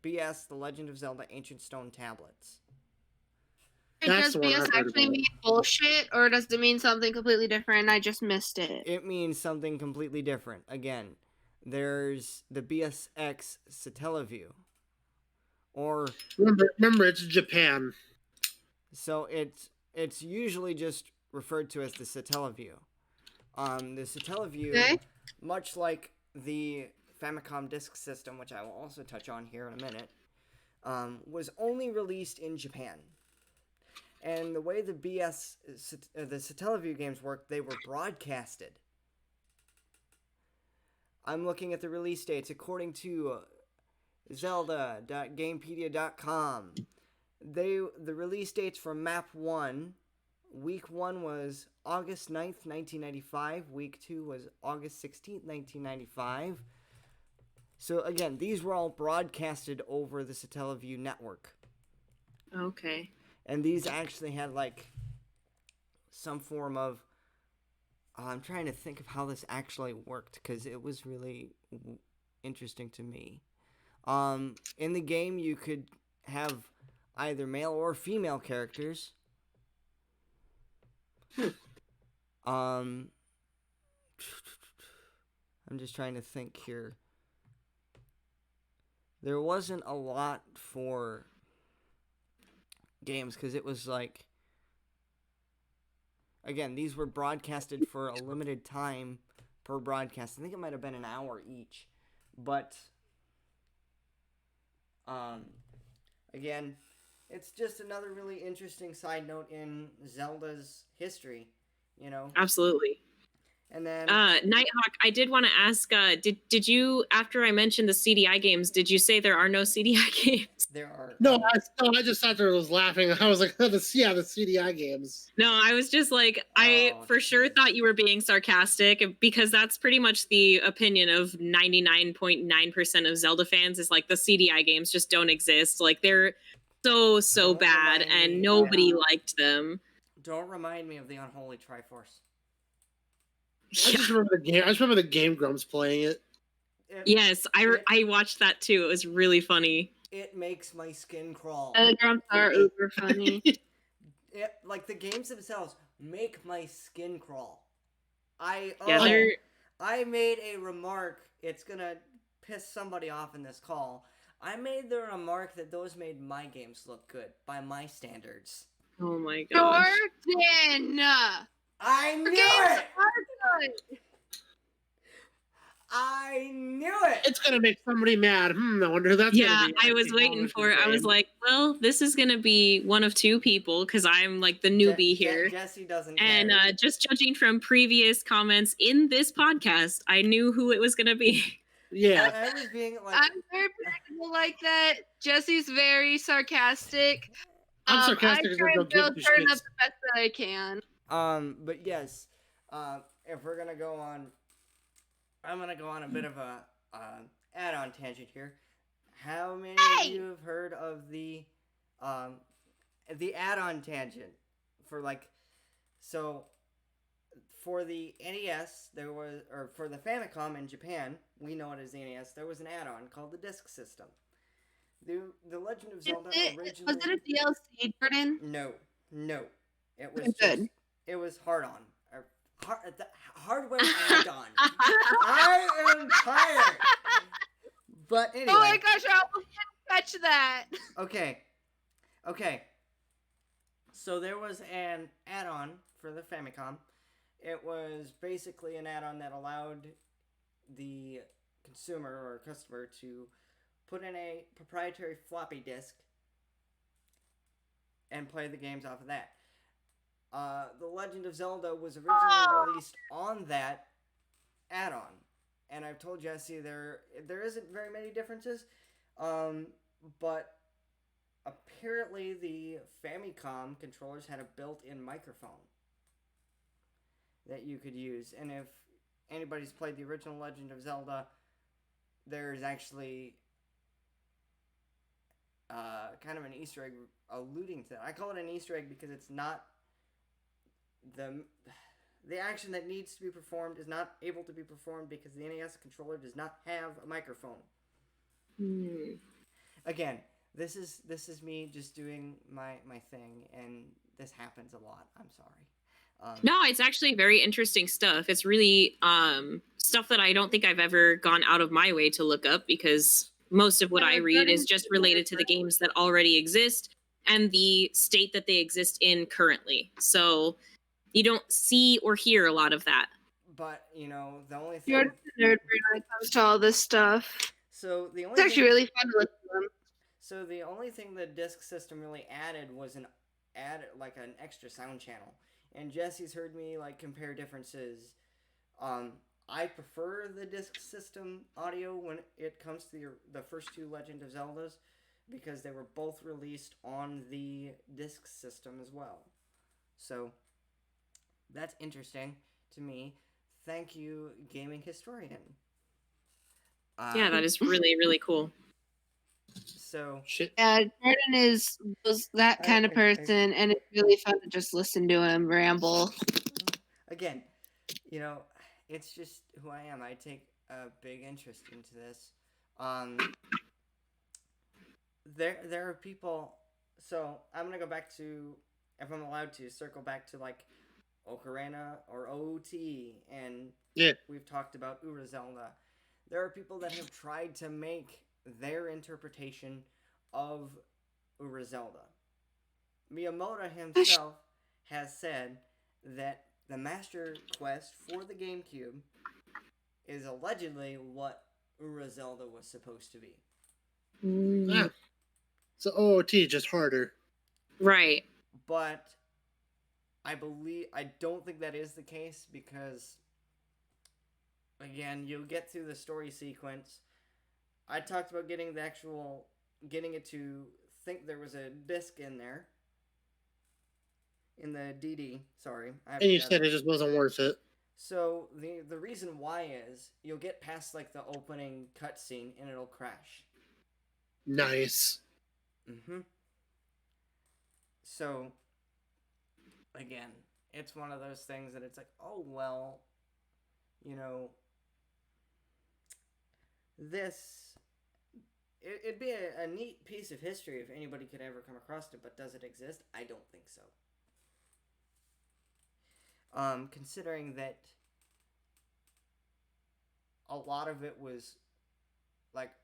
BS The Legend of Zelda Ancient Stone Tablets. That's Does the one BS I've heard actually about. mean bullshit, or does it mean something completely different and I just missed it? It means something completely different. Again, there's the BSX Satellaview, or Remember, it's Japan. so it's usually just referred to as the Satellaview. The Satellaview, Okay. much like the Famicom Disk System, which I will also touch on here in a minute, was only released in Japan. And the way the the Satellaview games worked, they were broadcasted. I'm looking at the release dates according to Zelda.Gamepedia.com. The release dates for Map 1, Week 1 was August 9th, 1995. Week 2 was August 16th, 1995. So again, these were all broadcasted over the Satellaview network. Okay. And these actually had like some form of I'm trying to think of how this actually worked because it was really interesting to me. In the game, you could have either male or female characters. I'm just trying to think here. There wasn't a lot for games because it was like, again, these were broadcasted for a limited time per broadcast. I think it might have been an hour each, but again, it's just another really interesting side note in Zelda's history, you know. Absolutely. And then Nighthawk, I did want to ask, did you, after I mentioned the CDI games, did you say there are no CDI games? there are No, I just thought I was laughing. I was like, the CDI games. No, I was just like, I Oh, for sure jeez. thought you were being sarcastic because that's pretty much the opinion of 99.9% of Zelda fans is like the CDI games just don't exist. Like they're so Don't bad remind me and nobody of- liked them. Don't remind me of the unholy Triforce. I just remember the game. I just remember the Game Grumps playing it. Yes, I watched that too. It was really funny. It makes my skin crawl. The grumps are uber funny. Like the games themselves make my skin crawl. Yeah, I made a remark. It's gonna piss somebody off in this call. I made the remark that those made my games look good by my standards. oh my gosh. Jordan! I Your knew games it. are good. I knew it. It's gonna make somebody mad. I wonder who that's Yeah, gonna be. I was waiting for it. I was like, well, this is gonna be one of two people because I'm like the newbie here. Jesse doesn't care. And just judging from previous comments in this podcast, I knew who it was gonna be. Yeah. I was being like, I'm very predictable like that. Jesse's very sarcastic. I'm sarcastic I as try I and don't give build two turn up shits. the best that I can. But yes, if we're gonna go on, I'm gonna go on a bit of a add-on tangent here. How many of you have heard of the add-on tangent for like, so for the NES there was, or for the Famicom in Japan, we know it as the NES. There was an add-on called the Disk System. The Legend of Zelda originally Was it a DLC, Jordan? no, it was Good. just it was hard on. The hardware add-on. I am tired. But anyway. Oh my gosh, I almost didn't catch that. Okay. So there was an add-on for the Famicom. It was basically an add-on that allowed the consumer or customer to put in a proprietary floppy disk and play the games off of that. The Legend of Zelda was originally released on that add-on, and I've told Jesse there isn't very many differences, but apparently the Famicom controllers had a built-in microphone. that you could use. And if anybody's played the original Legend of Zelda, there's actually kind of an Easter egg alluding to that. I call it an Easter egg because it's not the action that needs to be performed is not able to be performed because the NES controller does not have a microphone. Again, this is me just doing my thing, and this happens a lot. I'm sorry. No, it's actually very interesting stuff. It's really stuff that I don't think I've ever gone out of my way to look up, because most of what I read is just related to the games that already exist and the state that they exist in currently. So you don't see or hear a lot of that. But the only thing You're a nerd when it comes to all this stuff. So the only It's actually really fun to listen to them. So the only thing the disc system really added was an extra sound channel. And Jesse's heard me compare differences. I prefer the disc system audio when it comes to the first two Legend of Zeldas, because they were both released on the disc system as well. So that's interesting to me. Thank you, gaming historian. Yeah, that is really, really cool. So Shit. Yeah, Jordan was that kind of person, and it's really fun to just listen to him ramble. Again, it's just who I am. I take a big interest into this. There are people. So I'm gonna go back to, if I'm allowed to, circle back to Ocarina or OT, and we've talked about Ura Zelda. There are people that have tried to make their interpretation of Ura Zelda. Miyamoto himself has said that the Master Quest for the GameCube is allegedly what Ura Zelda was supposed to be. Yeah. So OOT, just harder. Right. But I don't think that is the case, because again, you'll get through the story sequence. I talked about getting it to think there was a disc in there. In the DD, sorry. And you said it just wasn't worth it. So the reason why is you'll get past the opening cutscene and it'll crash. Nice. So again, it's one of those things that it's oh well, it'd be a neat piece of history if anybody could ever come across it, but does it exist? I don't think so. Considering that a lot of it was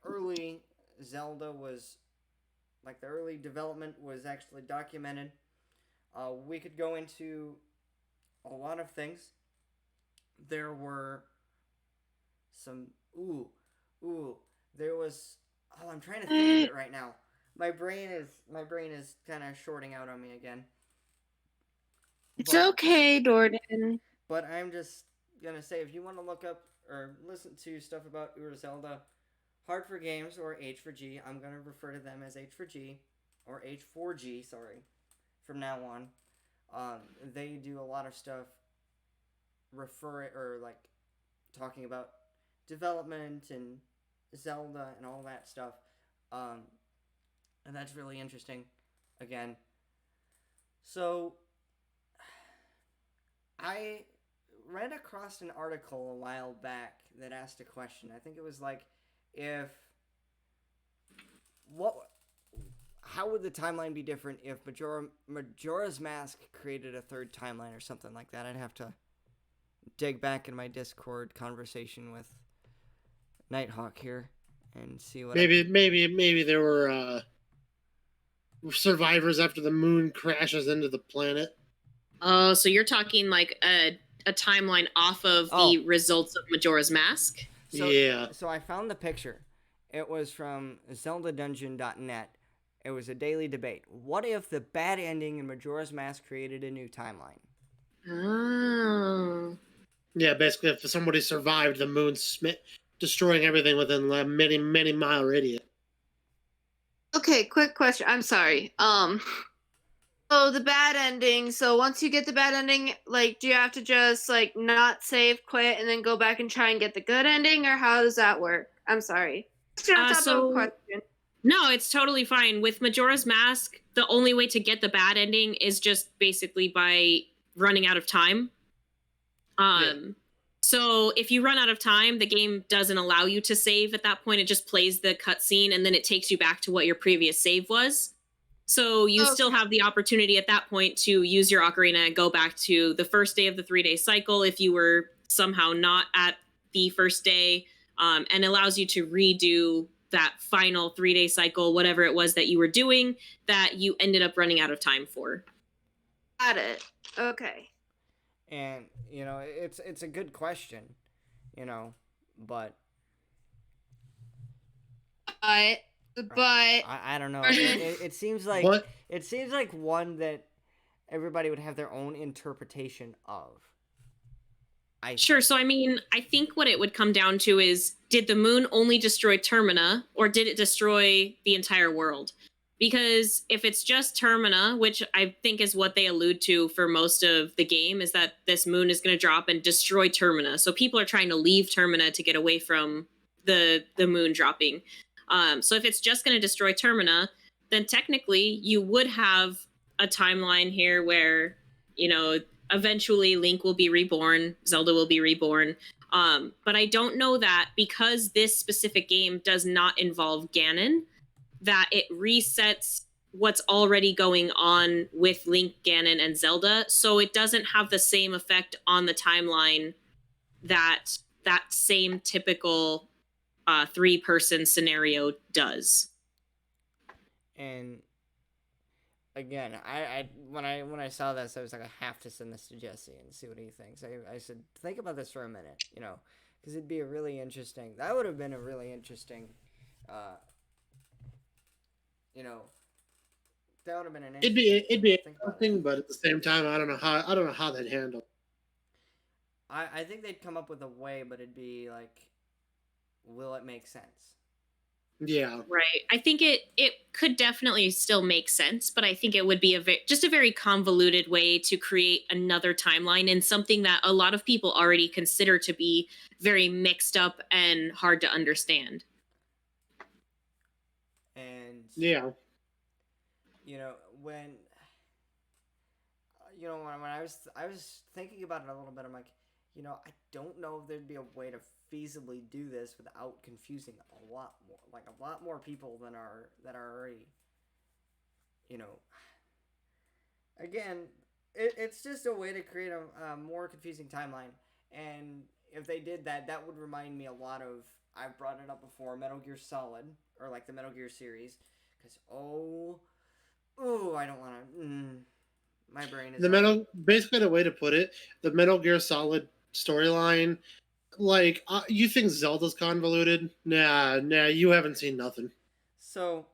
early Zelda was the early development was actually documented. We could go into a lot of things. There were some there was I'm trying to think of it right now. My brain is kind of shorting out on me again. It's okay, Jordan. But I'm just gonna say, if you want to look up or listen to stuff about Ura Zelda, Hard for Games, or H for G, I'm gonna refer to them as H for G, or H4G, sorry, from now on. They do a lot of stuff talking about development and Zelda and all that stuff. And that's really interesting. Again. So I read across an article a while back that asked a question. I think it was how would the timeline be different if Majora's Mask created a third timeline or something like that? I'd have to dig back in my Discord conversation with Nighthawk here and see what. Maybe there were survivors after the moon crashes into the planet. Oh, so you're talking a timeline off of the results of Majora's Mask? So I found the picture. It was from zeldadungeon.net. It was a daily debate. What if the bad ending in Majora's Mask created a new timeline? Oh. Yeah, basically, if somebody survived the moon destroying everything within a many, many mile radius. Okay, quick question. I'm sorry. Oh, the bad ending. So once you get the bad ending, like, do you have to just like not save, quit, and then go back and try and get the good ending, or how does that work? I'm sorry. Question on top of a So question. no, it's totally fine. With Majora's Mask, the only way to get the bad ending is just basically by running out of time. So if you run out of time, the game doesn't allow you to save at that point. It just plays the cutscene and then it takes you back to what your previous save was. So you still Okay. have the opportunity at that point to use your ocarina and go back to the first day of the 3-day cycle if you were somehow not at the first day, and allows you to redo that final 3-day cycle, whatever it was that you were doing that you ended up running out of time for. Got it. Okay. And it's a good question, but But I don't know. It seems like What? one that everybody would have their own interpretation of. Sure. So, I mean, I think what it would come down to is, did the moon only destroy Termina, or did it destroy the entire world? Because if it's just Termina, which I think is what they allude to for most of the game, is that this moon is going to drop and destroy Termina. So people are trying to leave Termina to get away from the moon dropping. So if it's just going to destroy Termina, then technically you would have a timeline here where, eventually Link will be reborn, Zelda will be reborn. But I don't know that because this specific game does not involve Ganon, that it resets what's already going on with Link, Ganon, and Zelda. So it doesn't have the same effect on the timeline that that same typical 3-person scenario does. And again, I when I saw this, I was like, I have to send this to Jesse and see what he thinks. I said, think about this for a minute, because it'd be a really interesting. That would have been a really interesting, that would have been an interesting. It'd be Think about it. interesting, but at the same time, I don't know how they'd handle. I think they'd come up with a way, but it'd be like, will it make sense? Yeah. Right. I think it could definitely still make sense, but I think it would be just a very convoluted way to create another timeline in something that a lot of people already consider to be very mixed up and hard to understand. And Yeah. When when I was thinking about it a little bit, I'm like, I don't know if there'd be a way to feasibly do this without confusing a lot more people than are already, you know. Again, it's just a way to create a more confusing timeline, and if they did that, that would remind me a lot of. I've brought it up before, Metal Gear Solid, or like the Metal Gear series, because I don't want to. My brain is Basically the way to put it, the Metal Gear Solid storyline, like you think Zelda's convoluted? Nah, you haven't seen nothing. So,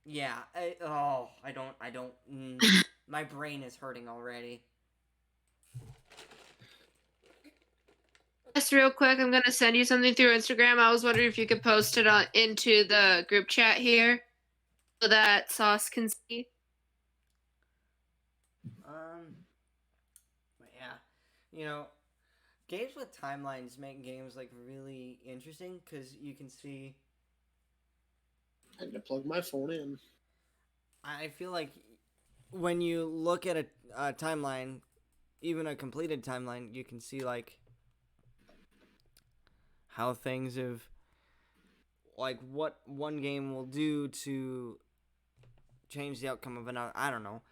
yeah, I don't. My brain is hurting already. Just real quick, I'm gonna send you something through Instagram. I was wondering if you could post it into the group chat here, so that Sauce can see. But yeah, games with timelines make games like really interesting because you can see. I had to plug my phone in. I feel like when you look at a timeline, even a completed timeline, you can see like how things have, like what one game will do to change the outcome of another. I don't know.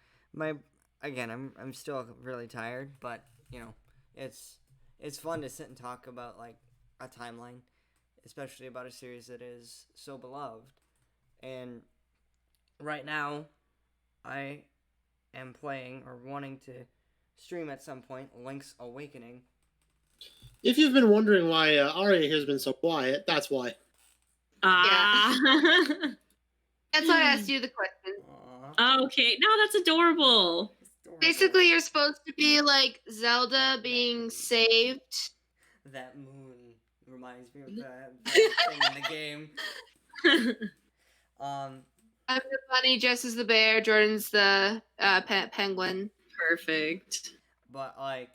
I'm still really tired, but it's fun to sit and talk about like a timeline, especially about a series that is so beloved. And right now, I am playing or wanting to stream at some point Link's Awakening. If you've been wondering why Arya has been so quiet, that's why. Ah. That's why I asked you the question. Okay. No, that's adorable. Basically, you're supposed to be like Zelda being saved. That moon reminds me of that thing in the game. I'm the bunny, Jess is the bear, Jordan's the penguin. Perfect. But like,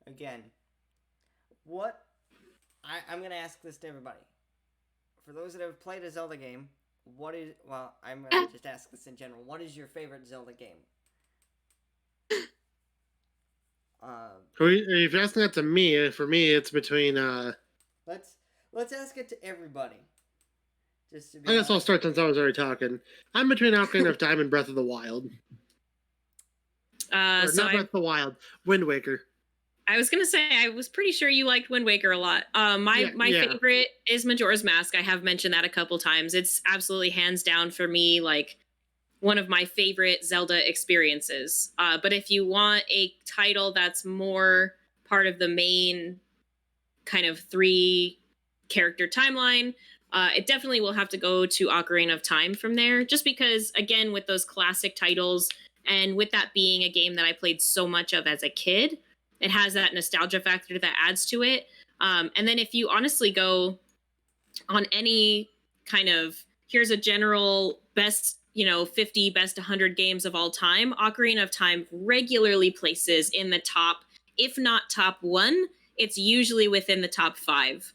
again, what I'm gonna ask this to everybody. For those that have played a Zelda game, what is I'm gonna just ask this in general. What is your favorite Zelda game? If you're asking that to me, for me, it's between. Let's ask it to everybody. Just to be I guess I'll honest. start since I was already talking. I'm between Ocarina of Time and Breath of the Wild. Or So not Breath of the Wild, Wind Waker. I was gonna say I was pretty sure you liked Wind Waker a lot. My favorite is Majora's Mask. I have mentioned that a couple times. It's absolutely hands down for me, like one of my favorite Zelda experiences. But if you want a title that's more part of the main kind of 3-character timeline, it definitely will have to go to Ocarina of Time from there. Just because, again, with those classic titles, and with that being a game that I played so much of as a kid, it has that nostalgia factor that adds to it. And then if you honestly go on any kind of, here's a general best, 50 best 100 games of all time, Ocarina of Time regularly places in the top, if not top 1, it's usually within the top 5.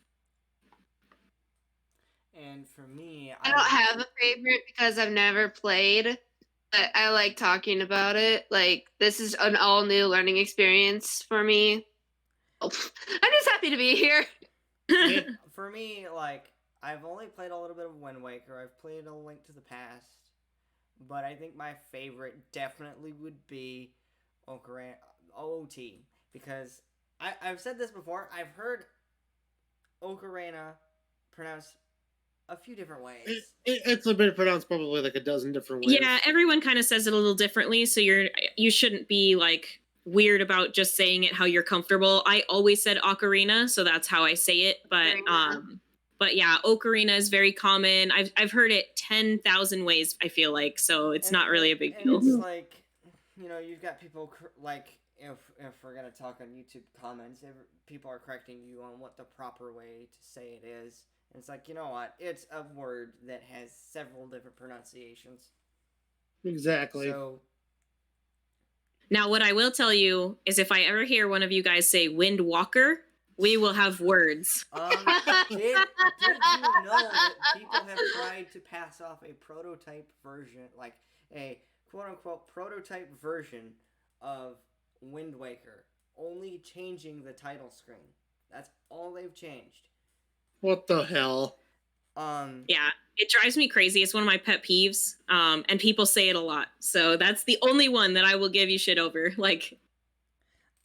And for me, I don't have a favorite because I've never played, but I like talking about it. Like, this is an all new learning experience for me. I'm just happy to be here. For me, like, I've only played a little bit of Wind Waker. I've played A Link to the Past, but I think my favorite definitely would be Ocarina OOT, because I've said this before. I've heard Ocarina pronounced a few different ways. It's been pronounced probably like a dozen different ways. Yeah, everyone kind of says it a little differently, so you shouldn't be like weird about just saying it how you're comfortable. I always said Ocarina, so that's how I say it. But yeah, Ocarina is very common. I've heard it 10,000 ways. I feel like, so it's not really a big deal. It's like, you've got people like, if we're gonna talk on YouTube comments, people are correcting you on what the proper way to say it is. And it's like, you know what? It's a word that has several different pronunciations. Exactly. So now, what I will tell you is, if I ever hear one of you guys say Wind Walker, we will have words. did you know that people have tried to pass off a prototype version, like a quote-unquote prototype version of Wind Waker, only changing the title screen? That's all they've changed. What the hell? Yeah, it drives me crazy. It's one of my pet peeves, and people say it a lot. So that's the only one that I will give you shit over. Like,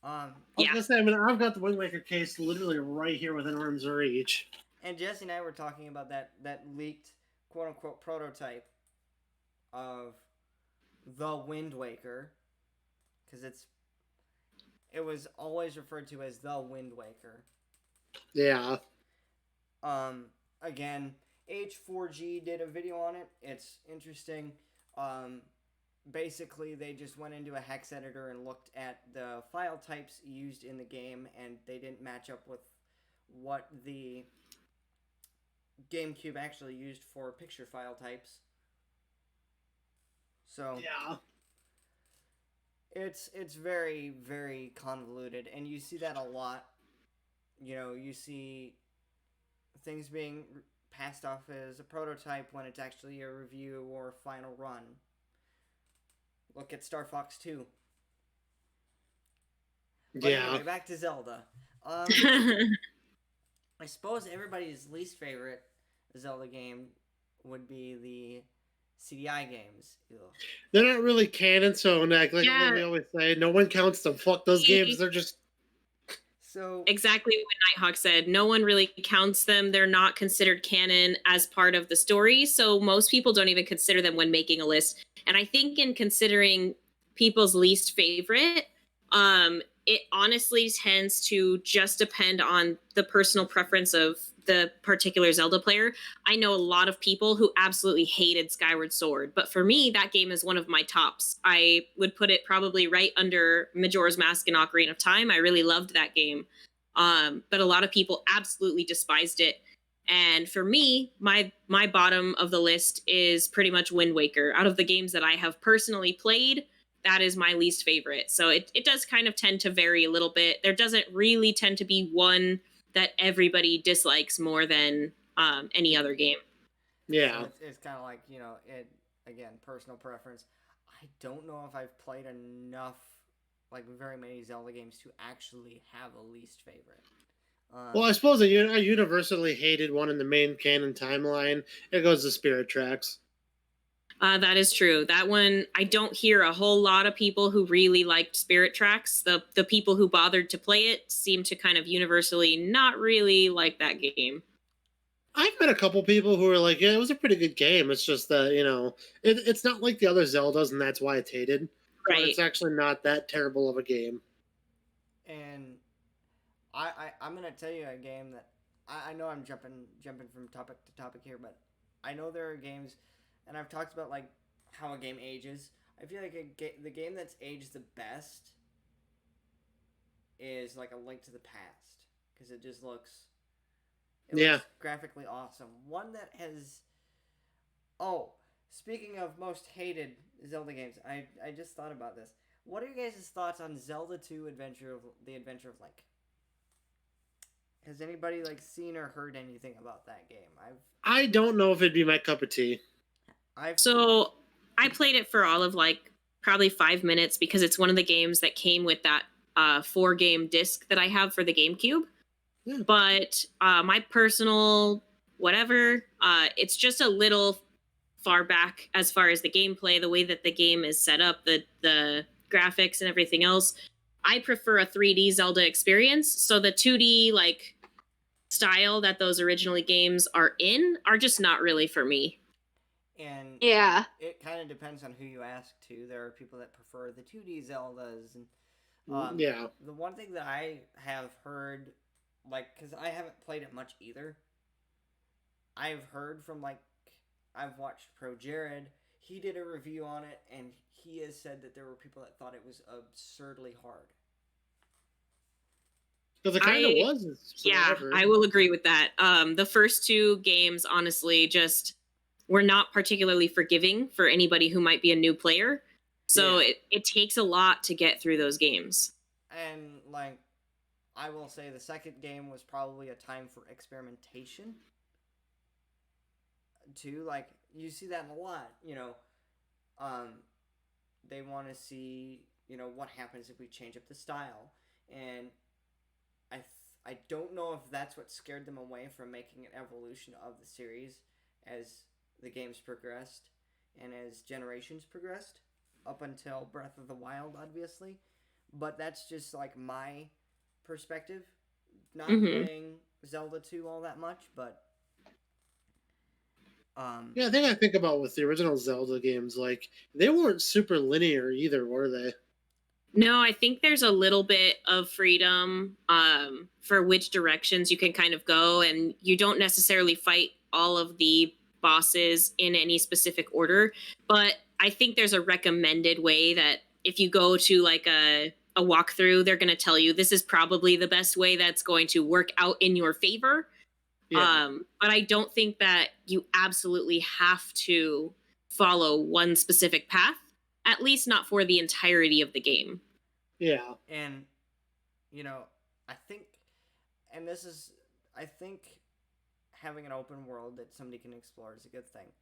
I was gonna say, I've got the Wind Waker case literally right here within arm's reach. And Jesse and I were talking about that leaked quote-unquote prototype of the Wind Waker, because it was always referred to as the Wind Waker. Yeah. Again, H4G did a video on it. It's interesting. Basically, they just went into a hex editor and looked at the file types used in the game, and they didn't match up with what the GameCube actually used for picture file types. So yeah, it's very, very convoluted, and you see that a lot. You see things being passed off as a prototype when it's actually a review or a final run. Look at Star Fox 2. But anyway, back to Zelda. I suppose everybody's least favorite Zelda game would be the CDI games. Ugh. They're not really canon, so like we always say, no one counts them. Fuck those games. They're just... So exactly what Nighthawk said. No one really counts them. They're not considered canon as part of the story, so most people don't even consider them when making a list. And I think in considering people's least favorite, it honestly tends to just depend on the personal preference of the particular Zelda player. I know a lot of people who absolutely hated Skyward Sword, but for me, that game is one of my tops. I would put it probably right under Majora's Mask and Ocarina of Time. I really loved that game. But a lot of people absolutely despised it. And for me, my bottom of the list is pretty much Wind Waker. Out of the games that I have personally played, that is my least favorite. So it does kind of tend to vary a little bit. There doesn't really tend to be one that everybody dislikes more than any other game. Yeah. So it's kind of like, it, again, personal preference. I don't know if I've played enough, like very many Zelda games to actually have a least favorite. Well, I suppose a universally hated one in the main canon timeline, it goes to Spirit Tracks. That is true. That one, I don't hear a whole lot of people who really liked Spirit Tracks. The people who bothered to play it seem to kind of universally not really like that game. I've met a couple people who are like, yeah, it was a pretty good game. It's just that, it's not like the other Zeldas, and that's why it's hated. But Right. it's actually not that terrible of a game. And I'm gonna tell you a game that I know I'm jumping from topic to topic here, but I know there are games, and I've talked about like how a game ages. I feel like the game that's aged the best is like A Link to the Past because it just looks looks graphically awesome. One that has speaking of most hated Zelda games, I just thought about this. What are you guys' thoughts on Zelda 2 The Adventure of Link? Has anybody like seen or heard anything about that game? I don't know if it'd be my cup of tea. So I played it for all of like probably 5 minutes because it's one of the games that came with that 4-game disc that I have for the GameCube. Yeah. But my personal whatever, it's just a little far back as far as the gameplay, the way that the game is set up, the graphics and everything else. I prefer a 3D Zelda experience. So the 2D like style that those originally games are in are just not really for me. And Yeah, it kind of depends on who you ask too. There are people that prefer the 2D Zeldas, and yeah. The one thing that I have heard, like, because I haven't played it much either. I've heard from I've watched Pro Jared. He did a review on it, and he has said that there were people that thought it was absurdly hard. Because it kind of was. Yeah, I will agree with that. The first 2 games, honestly, just were not particularly forgiving for anybody who might be a new player. So it takes a lot to get through those games. And, like, I will say the second game was probably a time for experimentation. Too, like, you see that a lot, they want to see, what happens if we change up the style. And I don't know if that's what scared them away from making an evolution of the series as the games progressed and as generations progressed up until Breath of the Wild, obviously. But that's just like my perspective. Not playing Zelda 2 all that much, but yeah, I think about with the original Zelda games, like they weren't super linear either, were they? No, I think there's a little bit of freedom for which directions you can kind of go, and you don't necessarily fight all of the bosses in any specific order. But I think there's a recommended way that if you go to like a walkthrough, they're going to tell you this is probably the best way that's going to work out in your favor. Yeah. But I don't think that you absolutely have to follow one specific path, at least not for the entirety of the game. Yeah. And, I think, and this is, I think having an open world that somebody can explore is a good thing.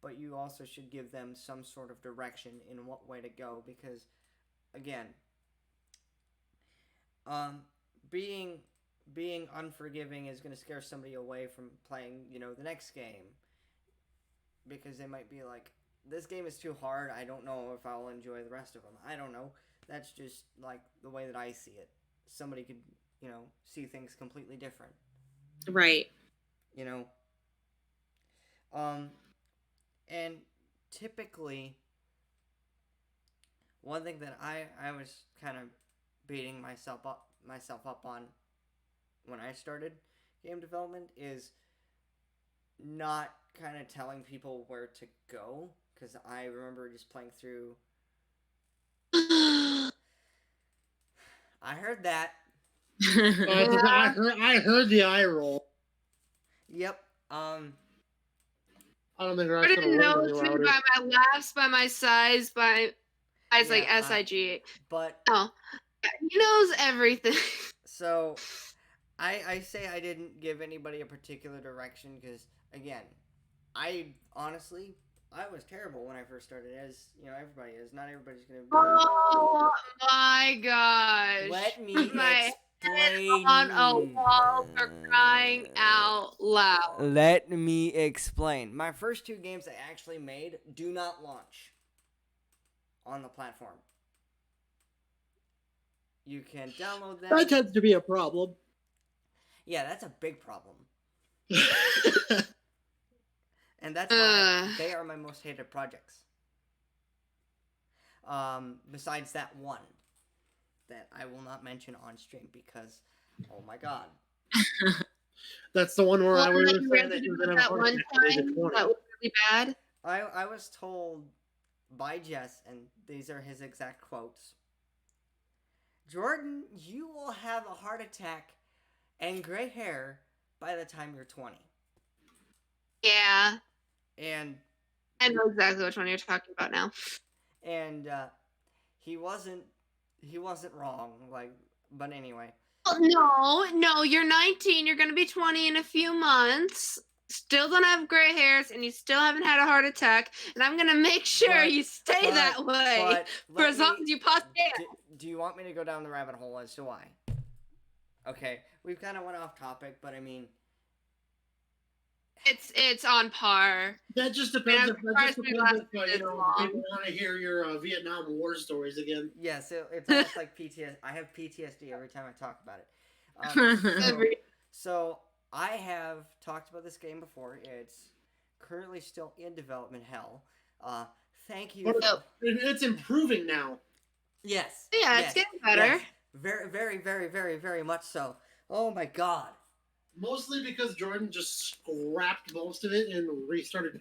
But you also should give them some sort of direction in what way to go because, again, being unforgiving is going to scare somebody away from playing, the next game. Because they might be like, this game is too hard. I don't know if I'll enjoy the rest of them. I don't know. That's just like the way that I see it. Somebody could, see things completely different. Right. And typically, one thing that I was kind of beating myself up on when I started game development is not kind of telling people where to go because I remember just playing through. I heard that. I heard the eye roll. Yep. I don't think we're Jordan actually going to learn knows any me louder. by my laughs, by my size, by eyes like Yeah, SIG. but Oh, he knows everything. so I say I didn't give anybody a particular direction because again, I honestly I was terrible when I first started, as you know everybody is. Not everybody's gonna be. Oh my gosh. Let me My explain. on a wall for crying out loud. Let me explain. My first two games I actually made do not launch on the platform. You can download them. That tends to be a problem. Yeah, that's a big problem. And that's why they are my most hated projects. Besides that one that I will not mention on stream because, oh my god. That's the one where I was you saying that you're going to have a that heart one attack at the age of time 20. that was really bad. I was told by Jess, and these are his exact quotes. Jordan, you will have a heart attack and gray hair by the time you're 20. Yeah. And I know exactly which one you're talking about now. and he wasn't wrong, like, but anyway. Oh, no, you're 19, you're gonna be 20 in a few months. Still don't have gray hairs, and you still haven't had a heart attack, and I'm gonna make sure you stay that way for as long as you possibly can. Do you want me to go down the rabbit hole as to why? Okay, we've kind of went off topic, but I mean, it's on par. That just depends. I'm That just surprised we depends lasted if this people long. want to hear your Vietnam War stories again. yes, it's almost like PTSD. I have PTSD every time I talk about it. So I have talked about this game before. It's currently still in development hell. Thank you. But it's improving now. Yes. Yeah, yes, it's getting better. Yes. Very, very, very, very, very much so. Oh my god. Mostly because Jordan just scrapped most of it and restarted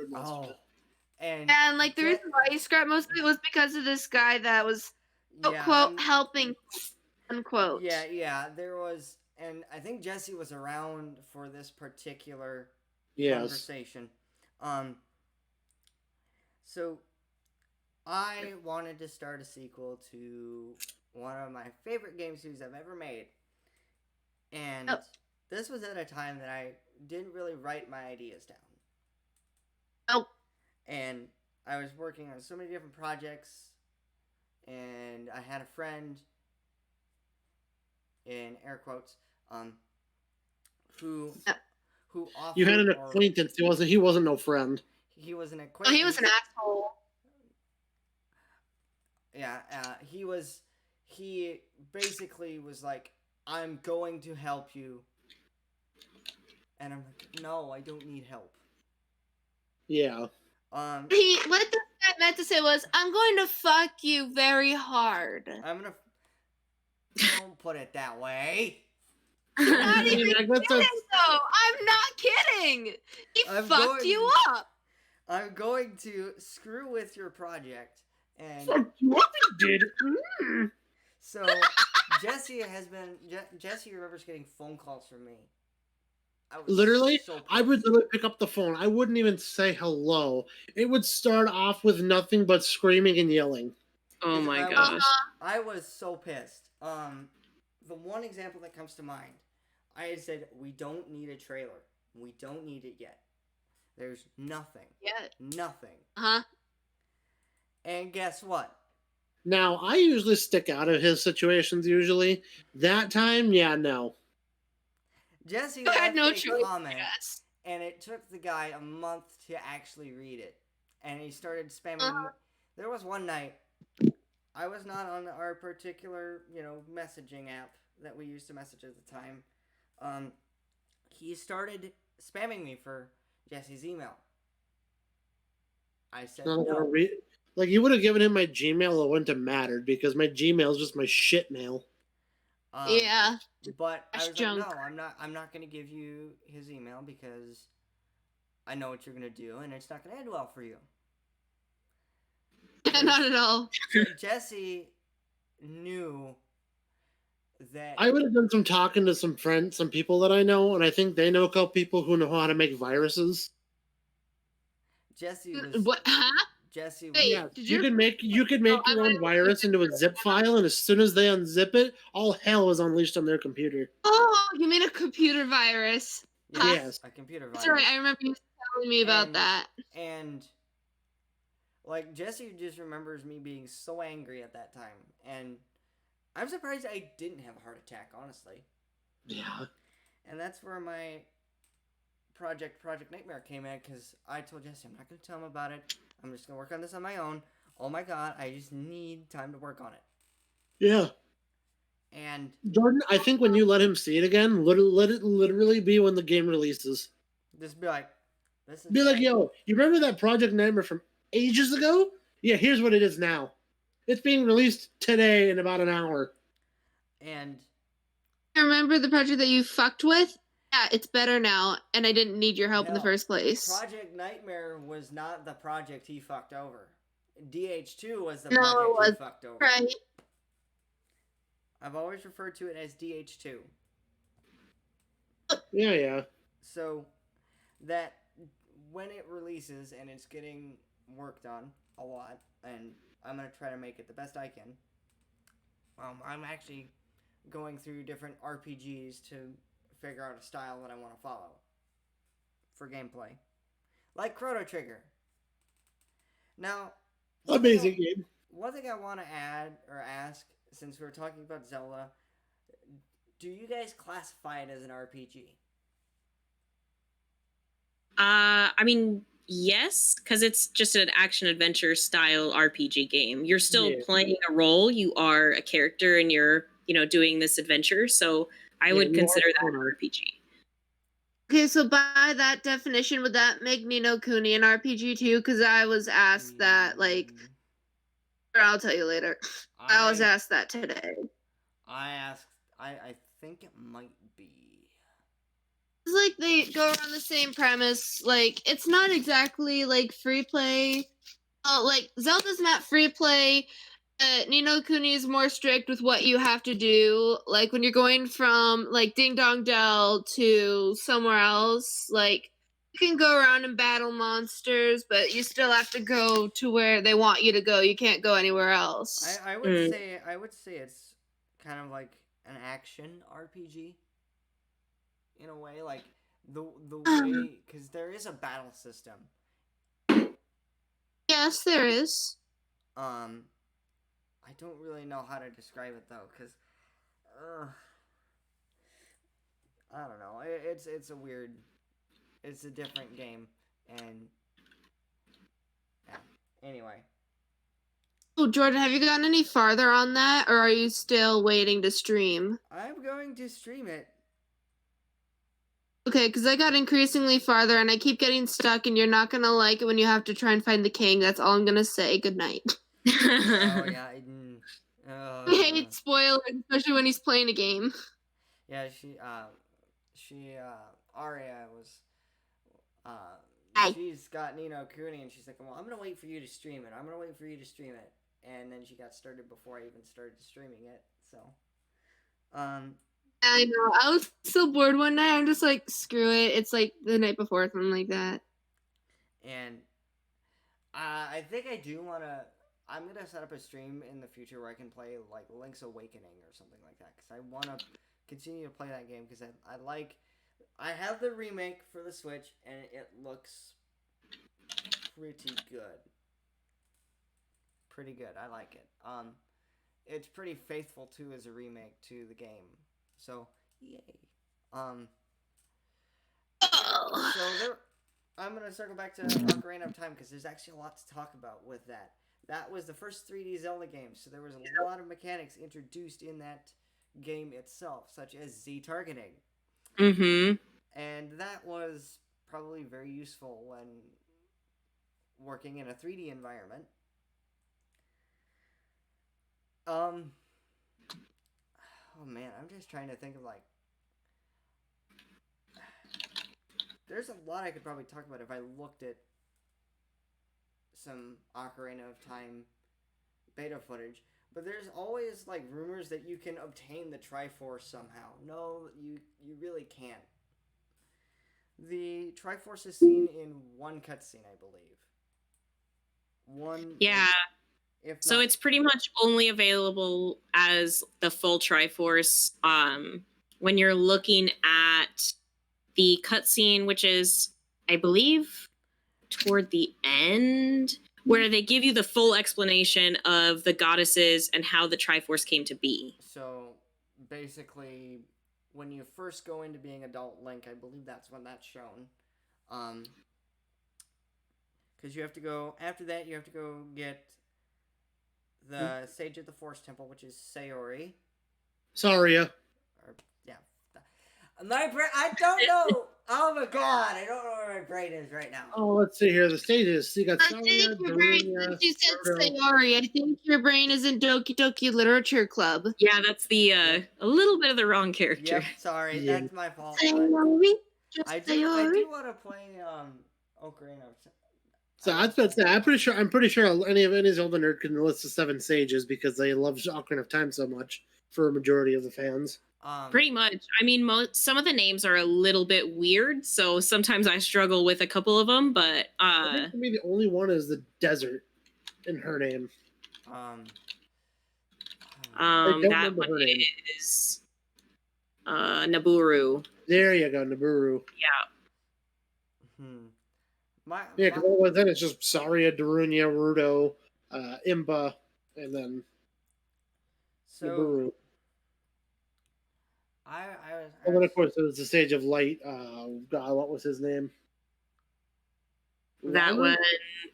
most of it. And like the reason why he scrapped most of it was because of this guy that was quote helping unquote. Yeah. There was, and I think Jesse was around for this particular conversation. So I wanted to start a sequel to one of my favorite game series I've ever made. And this was at a time that I didn't really write my ideas down. Oh. And I was working on so many different projects, and I had a friend, in air quotes, who offered. You had an acquaintance. He wasn't no friend. He was an acquaintance. Oh, he was an asshole. Yeah, he basically was like, I'm going to help you. And I'm like, no, I don't need help. Yeah. What this guy meant to say was, I'm going to fuck you very hard. Don't put it that way. Not even kidding, though. I'm not kidding. He fucked you up. I'm going to screw with your project. And what he did. So Jesse remembers getting phone calls from me. I would literally pick up the phone. I wouldn't even say hello. It would start off with nothing but screaming and yelling. Oh my gosh. I was so pissed. The one example that comes to mind, I had said, we don't need a trailer. We don't need it yet. There's nothing. Nothing. And guess what? Now, I usually stick out of his situations usually. That time, no. Jesse had no choice, comment, and it took the guy a month to actually read it. And he started spamming. There was one night, I was not on our particular, messaging app that we used to message at the time. He started spamming me for Jesse's email. I said no. Like, you would have given him my Gmail, it wouldn't have mattered because my Gmail is just my shit mail. Yeah. But I was like, no, I'm not going to give you his email because I know what you're going to do and it's not going to end well for you. Not at all. Jesse knew that I would have done some talking to some friends, some people that I know, and I think they know a couple people who know how to make viruses. Jesse was What? Huh? Jesse was Wait, Yeah, did you you? could make Oh, I your own virus into a zip file, and as soon as they unzip it, all hell is unleashed on their computer. Oh, you mean a computer virus? yes, Yes. a computer That's virus. right. I remember you telling me about And- that. And like Jesse just remembers me being so angry at that time, and I'm surprised I didn't have a heart attack, honestly. Yeah. And that's where my Project Nightmare came in, because I told Jesse I'm not going to tell him about it. I'm just going to work on this on my own. Oh my god, I just need time to work on it. Yeah. And Jordan, I think when you let him see it again, let it literally be when the game releases. just be like, this is Be like, bad. yo, you remember that Project Nightmare from ages ago? Yeah, here's what it is now. It's being released today in about an hour. And Remember the project that you fucked with? Yeah, it's better now, and I didn't need your help in the hell, first place. Project Nightmare was not the project he fucked over. DH2 was the No, it project he wasn't. fucked over. Right. I've always referred to it as DH2. Yeah. So that when it releases and it's getting worked on a lot, and I'm gonna try to make it the best I can. I'm actually going through different RPGs to figure out a style that I want to follow for gameplay, like Chrono Trigger. Now, Amazing game. one thing I want to add or ask, since we're talking about Zelda, do you guys classify it as an RPG? I mean, yes, because it's just an action adventure style RPG game. You're still Yeah. playing a role. You are a character, and you're doing this adventure. So I Yeah, would you consider are that an Connor. RPG. Okay, so by that definition, would that make Ni no Kuni an RPG too? Because I was asked that, like, or I'll tell you later. I was asked that today. I asked. I think it might be. It's like they go around the same premise. Like, it's not exactly like free play. Like Zelda's not free play. Ni no Kuni is more strict with what you have to do. Like when you're going from like Ding Dong Dell to somewhere else, like you can go around and battle monsters, but you still have to go to where they want you to go. You can't go anywhere else. I would say it's kind of like an action RPG in a way, like the way, because there is a battle system. Yes, there is. I don't really know how to describe it though, because I don't know. It's a weird. It's a different game, and yeah. Anyway. Oh, Jordan, have you gotten any farther on that, or are you still waiting to stream? I'm going to stream it. Okay, because I got increasingly farther, and I keep getting stuck, and you're not gonna like it when you have to try and find the king. That's all I'm gonna say. Good night. Oh yeah. I hate spoilers, especially when he's playing a game. Yeah, Aria was, she's got Ni no Kuni, and she's like, well, I'm gonna wait for you to stream it. And then she got started before I even started streaming it. So, I know. I was so bored one night. I'm just like, screw it. It's like the night before, something like that. and I think I do wanna. I'm gonna set up a stream in the future where I can play like Link's Awakening or something like that, because I want to continue to play that game, because I like. I have the remake for the Switch, and it looks pretty good. Pretty good. I like it. It's pretty faithful too as a remake to the game. So yay. So there. I'm gonna circle back to Ocarina of Time, because there's actually a lot to talk about with that. That was the first 3D Zelda game, so there was a lot of mechanics introduced in that game itself, such as Z targeting. Mm-hmm. And that was probably very useful when working in a 3D environment. Oh man, I'm just trying to think of like. There's a lot I could probably talk about if I looked at some Ocarina of Time beta footage. But there's always like rumors that you can obtain the Triforce somehow. No, you really can't. The Triforce is seen in one cutscene, I believe. One. Yeah. If So not, it's pretty much only available as the full Triforce when you're looking at the cutscene, which is, I believe, toward the end, where they give you the full explanation of the goddesses and how the Triforce came to be. so basically, when you first go into being adult Link, I believe that's when that's shown. Because you have to go after that. You have to go get the Sage of the Force Temple, which is Sayori. Saria. Or yeah, my brain. I don't know. Oh my god, I don't know where my brain is right now. Oh, let's see here. The stages. So you got I Saria, think your brain, Darunia, since you said Birdo. Sayori, I think your brain is in Doki Doki Literature Club. Yeah, that's the a little bit of the wrong character. Yep, sorry, Yeah. that's my fault. Sayori, just I Sayori. do want to play Ocarina of So I'm pretty sure any Zelda nerd can list the 7 sages because they love Ocarina of Time so much for a majority of the fans. Pretty much. I mean, some of the names are a little bit weird, so sometimes I struggle with a couple of them. But I think for me, the only one is the desert in her name. don't that remember one her name. is Naburu. There you go, Naburu. Yeah. Yeah, because then it's just Saria, Darunia, Rudo, Imba, and then Naburu. And then, of course, there was the Sage of Light. God, what was his name? That Rauru? one.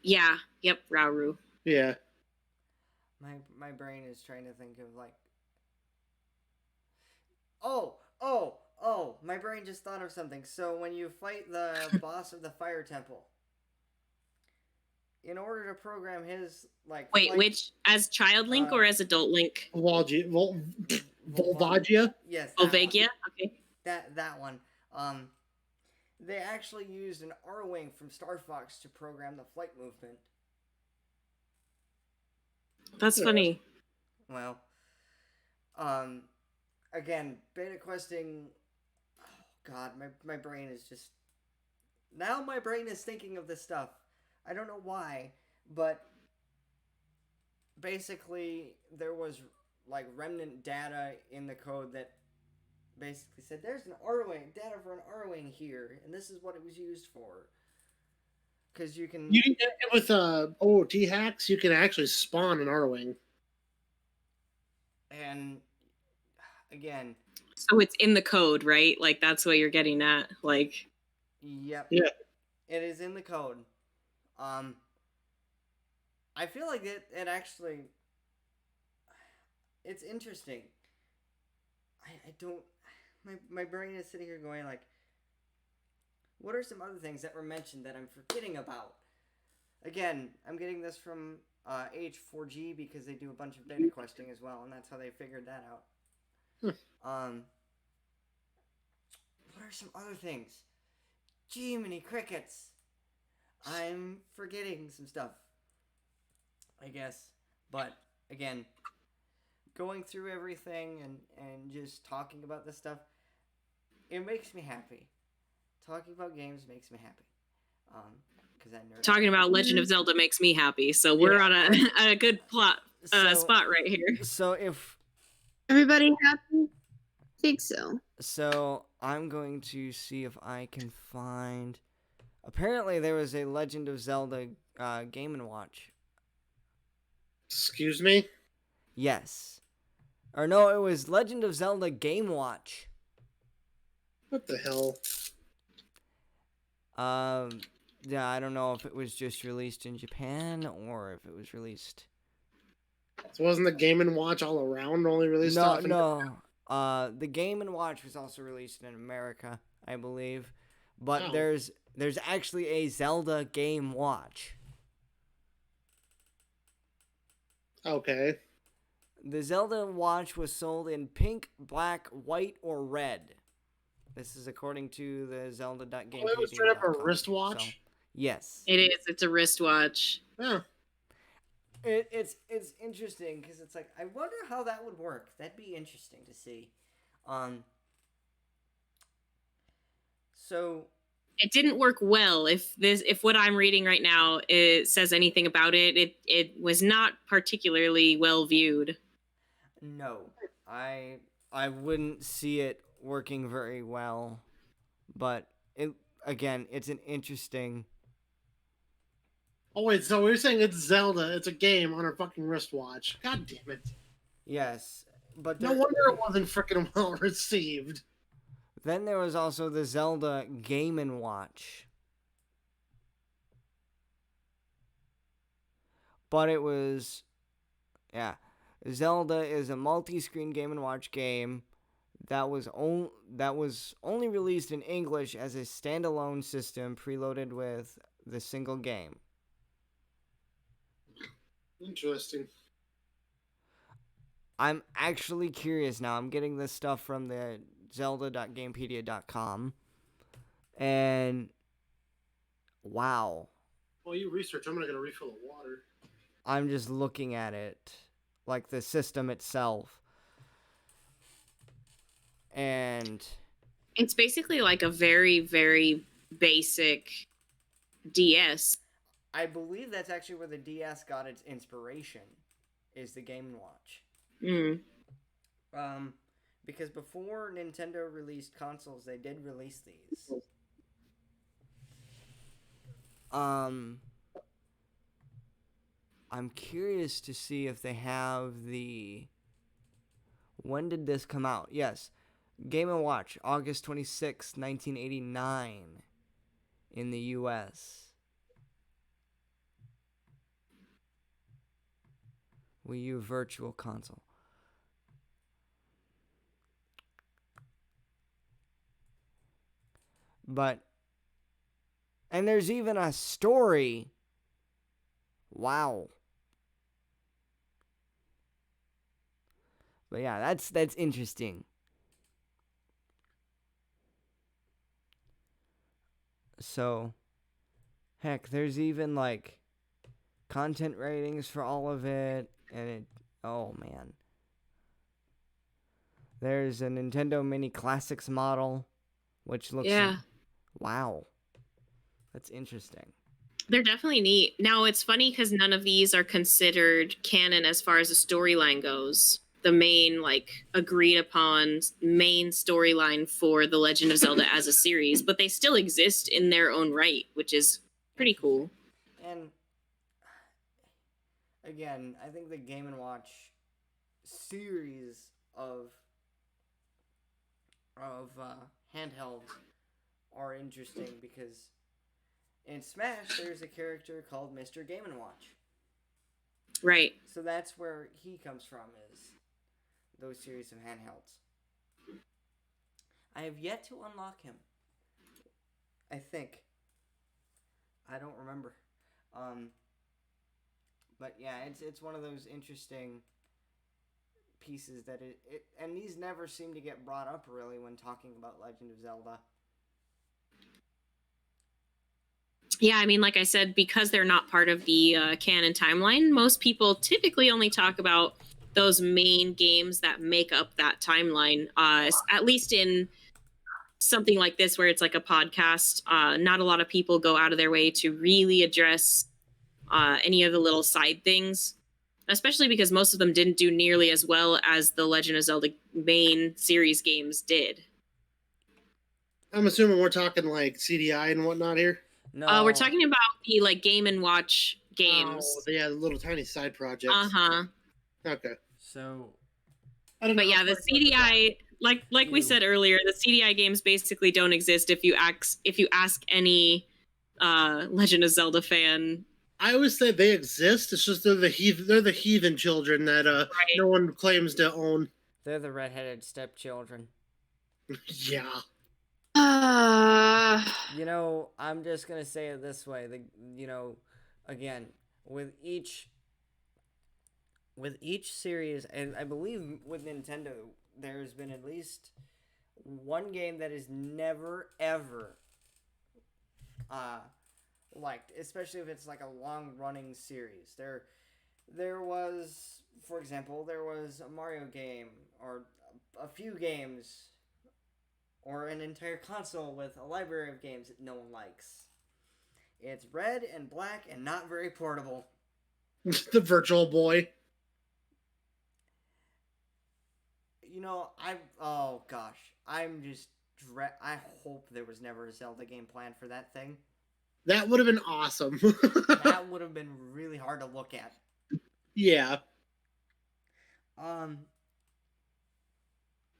Yeah. Yep. Rauru. Yeah. My brain is trying to think of like. Oh! My brain just thought of something. So when you fight the boss of the Fire Temple, in order to program his like. Wait, which as child Link or as adult Link? Volvagia? Yes. Volvagia. Okay. That one. They actually used an R-wing from Star Fox to program the flight movement. That's funny. Well, again, beta questing. Oh God, my brain is just. Now my brain is thinking of this stuff. I don't know why, but basically there was like remnant data in the code that basically said there's an R-wing data for an R-wing here, and this is what it was used for. Because you can with OOT hacks, you can actually spawn an R-wing. And again, so it's in the code, right? Like that's what you're getting at. Like, yep, yeah, it is in the code. I feel like it actually, it's interesting. I don't. My brain is sitting here going like, what are some other things that were mentioned that I'm forgetting about? Again, I'm getting this from H4G because they do a bunch of data questing as well, and that's how they figured that out. What are some other things? Jiminy crickets! I'm forgetting some stuff, I guess. But again, going through everything and just talking about this stuff, it makes me happy. Talking about games makes me happy. Talking about Legend of Zelda makes me happy. So we're on a good spot right here. So if everybody happy, I think so. So I'm going to see if I can find. Apparently, there was a Legend of Zelda Game & Watch. Excuse me? Yes. Or no, it was Legend of Zelda Game Watch. What the hell? Yeah, I don't know if it was just released in Japan or if it was released. So wasn't the Game & Watch all around only released? No. The Game & Watch was also released in America, I believe. But there's actually a Zelda Game Watch. Okay. The Zelda Watch was sold in pink, black, white, or red. This is according to the Zelda.game. It was straight up a wristwatch? So, yes. It is. It's a wristwatch. Yeah. It's interesting because it's like I wonder how that would work. That'd be interesting to see. Um. So It didn't work well. If what I'm reading right now it says anything about it, it was not particularly well viewed. no, I I wouldn't see it working very well. But it again, it's an interesting. Oh wait, so we're saying it's Zelda? It's a game on her fucking wristwatch. God damn it! Yes, but No wonder it wasn't freaking well received. then there was also the Zelda Game and Watch. But it was, yeah, Zelda is a multi-screen Game and Watch game that was only released in English as a standalone system preloaded with the single game. Interesting. I'm actually curious now. I'm getting this stuff from the zelda.gamepedia.com. And wow, Well, you research. I'm gonna get a refill of water. I'm just looking at it, like the system itself. And It's basically like a very, very basic DS. I believe that's actually where the DS got its inspiration, is the Game & Watch. Mm. Because before Nintendo released consoles, they did release these. I'm curious to see if they have the. When did this come out? Yes, Game & Watch, August 26, 1989, in the U.S. Wii U Virtual Console. But, and there's even a story. Wow. But yeah, that's interesting. So, heck, there's even like content ratings for all of it, and it. Oh man. There's a Nintendo Mini Classics model, which looks. Yeah. Wow. That's interesting. They're definitely neat. Now it's funny because none of these are considered canon as far as the storyline goes. The main, like, agreed upon main storyline for The Legend of Zelda as a series, but they still exist in their own right, which is pretty cool. And again, I think the Game and Watch series of handhelds are interesting because in Smash there's a character called Mr. Game and Watch. Right. So that's where he comes from, is those series of handhelds. I have yet to unlock him. I think. I don't remember. But yeah, it's one of those interesting pieces that it and these never seem to get brought up really when talking about Legend of Zelda. Yeah, I mean, like I said, because they're not part of the canon timeline, most people typically only talk about those main games that make up that timeline. At least in something like this, where it's like a podcast, not a lot of people go out of their way to really address any of the little side things, especially because most of them didn't do nearly as well as the Legend of Zelda main series games did. I'm assuming we're talking like CDI and whatnot here. No, We're talking about the like Game and Watch games. Oh, yeah, the little tiny side projects. Uh-huh. Okay. So, I don't know. But yeah, the CDI, like we said earlier, the CDI games basically don't exist if you ask any Legend of Zelda fan. I always say they exist. It's just they're the heathen children that Right. no one claims to own. they're the redheaded stepchildren. Yeah. You know, I'm just gonna say it this way. Again, with each series, and I believe with Nintendo, there's been at least one game that is never ever liked, especially if it's like a long running series. there was, for example, there was a Mario game or a few games or an entire console with a library of games that no one likes. It's red and black and not very portable. The Virtual Boy. You know, oh gosh, I'm just I hope there was never a Zelda game planned for that thing. That would have been awesome. That would have been really hard to look at. Yeah. Um,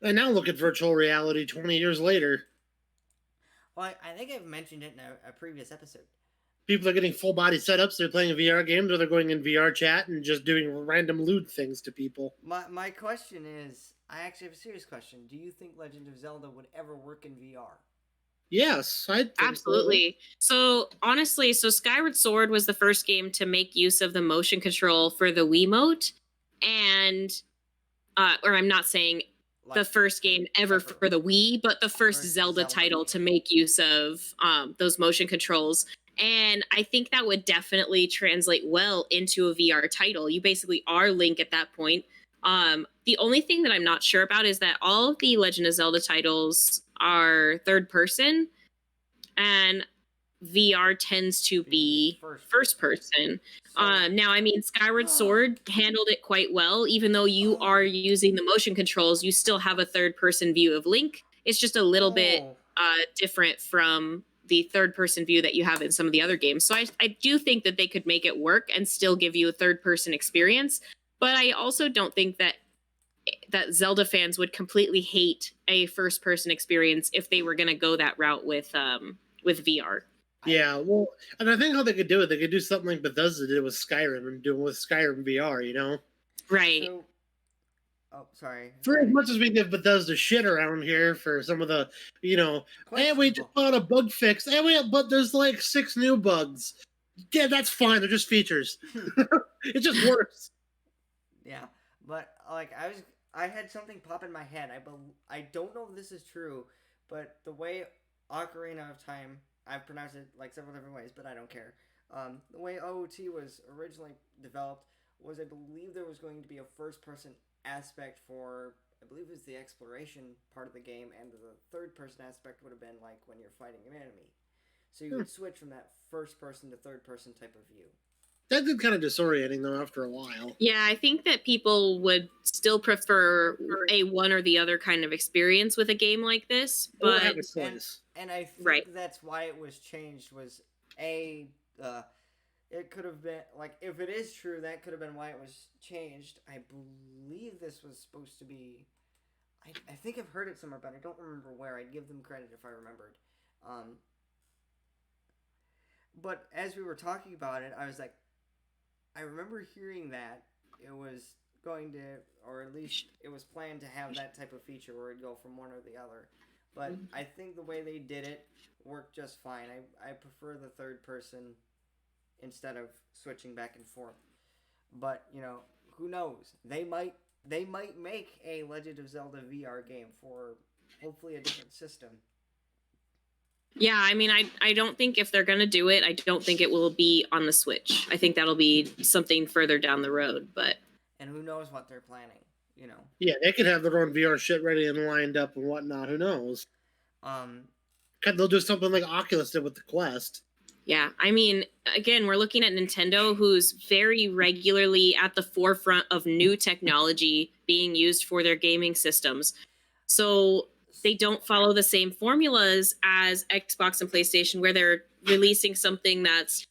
And now look at virtual reality 20 years later. well, I think I've mentioned it in a previous episode. People are getting full body setups. They're playing VR games, or they're going in VR chat and just doing random lewd things to people. My question is, I actually have a serious question. Do you think Legend of Zelda would ever work in VR? Yes, I think Absolutely. So honestly, Skyward Sword was the first game to make use of the motion control for the Wiimote, and or I'm not saying the first game ever for the Wii, but the first Zelda title to make use of those motion controls. And I think that would definitely translate well into a VR title. You basically are Link at that point. The only thing that I'm not sure about is that all of the Legend of Zelda titles are third person, and VR tends to be first person. Now, I mean, Skyward Sword handled it quite well. Even though you are using the motion controls, you still have a third person view of Link. It's just a little bit different from the third person view that you have in some of the other games. So I do think that they could make it work and still give you a third person experience. But I also don't think that Zelda fans would completely hate a first person experience if they were going to go that route with VR. Yeah, well, and I think how they could do it, they could do something like Bethesda did with Skyrim and do it with Skyrim VR, you know? Right. So, oh, sorry. For as much as we give Bethesda shit around here for some of the, you know, hey, we just found a bug fix. Hey, but there's like 6 new bugs. Yeah, that's fine. They're just features. It just works. Yeah, but like I had something pop in my head. I don't know if this is true, but the way Ocarina of Time, I've pronounced it like several different ways, but I don't care. The way OOT was originally developed was, I believe there was going to be a first-person aspect for, I believe it was the exploration part of the game, and the third-person aspect would have been like when you're fighting an enemy. So you would switch from that first-person to third-person type of view. That did kind of disorienting though after a while. Yeah, I think that people would still prefer a one or the other kind of experience with a game like this. But and I think that's why it was changed. Was it could have been like, if it is true, that could have been why it was changed. I believe this was supposed to be. I think I've heard it somewhere, but I don't remember where. I'd give them credit if I remembered. But as we were talking about it, I was like, I remember hearing that it was going to, or at least it was planned to have that type of feature where it'd go from one or the other. But I think the way they did it worked just fine. I prefer the third person instead of switching back and forth. But, you know, who knows? They might make a Legend of Zelda VR game for hopefully a different system. Yeah, I mean, I don't think if they're going to do it, I don't think it will be on the Switch. I think that'll be something further down the road, but... And who knows what they're planning, you know? Yeah, they could have their own VR shit ready and lined up and whatnot. Who knows? They'll do something like Oculus did with the Quest. Yeah, I mean, again, we're looking at Nintendo, who's very regularly at the forefront of new technology being used for their gaming systems. So they don't follow the same formulas as Xbox and PlayStation, where they're releasing something that's,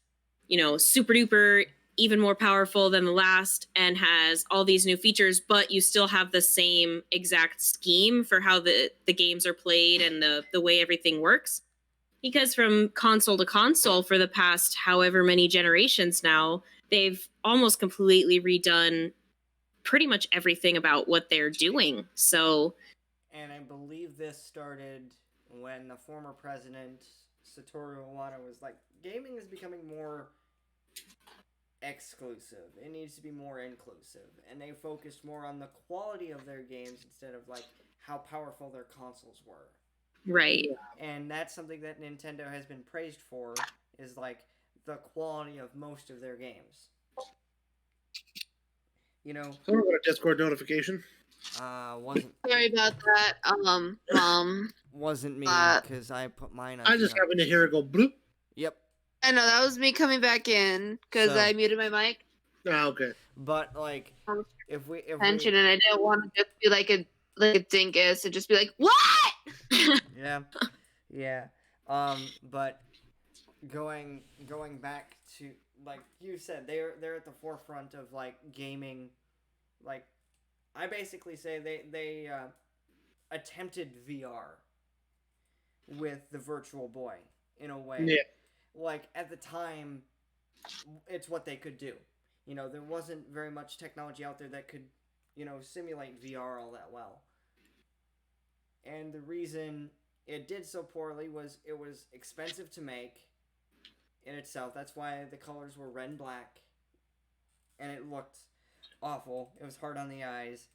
you know, super duper, even more powerful than the last and has all these new features, but you still have the same exact scheme for how the games are played and the way everything works. Because from console to console for the past however many generations now, they've almost completely redone pretty much everything about what they're doing. So... And I believe this started when the former president, Satoru Iwata, was like, gaming is becoming more exclusive. It needs to be more inclusive. And they focused more on the quality of their games instead of, like, how powerful their consoles were. Right. And that's something that Nintendo has been praised for, is, like, the quality of most of their games. You know, Someone got a Discord notification. wasn't Sorry about that, mom. wasn't me Uh, because I put mine on. I just Do not happened to hear it go bloop. Yep. I know that was me coming back in because So- I muted my mic. Ah, okay. But like, Um, if we Attention, and I didn't want to just be like a dingus and just be like, what? yeah. But going back to, like you said, they're at the forefront of like gaming. Like, I basically say they attempted VR with the Virtual Boy in a way. Yeah. Like, at the time, it's what they could do. You know, there wasn't very much technology out there that could, simulate VR all that well. And the reason it did so poorly was it was expensive to make in itself. That's why the colors were red and black. And it looked awful. It was hard on the eyes.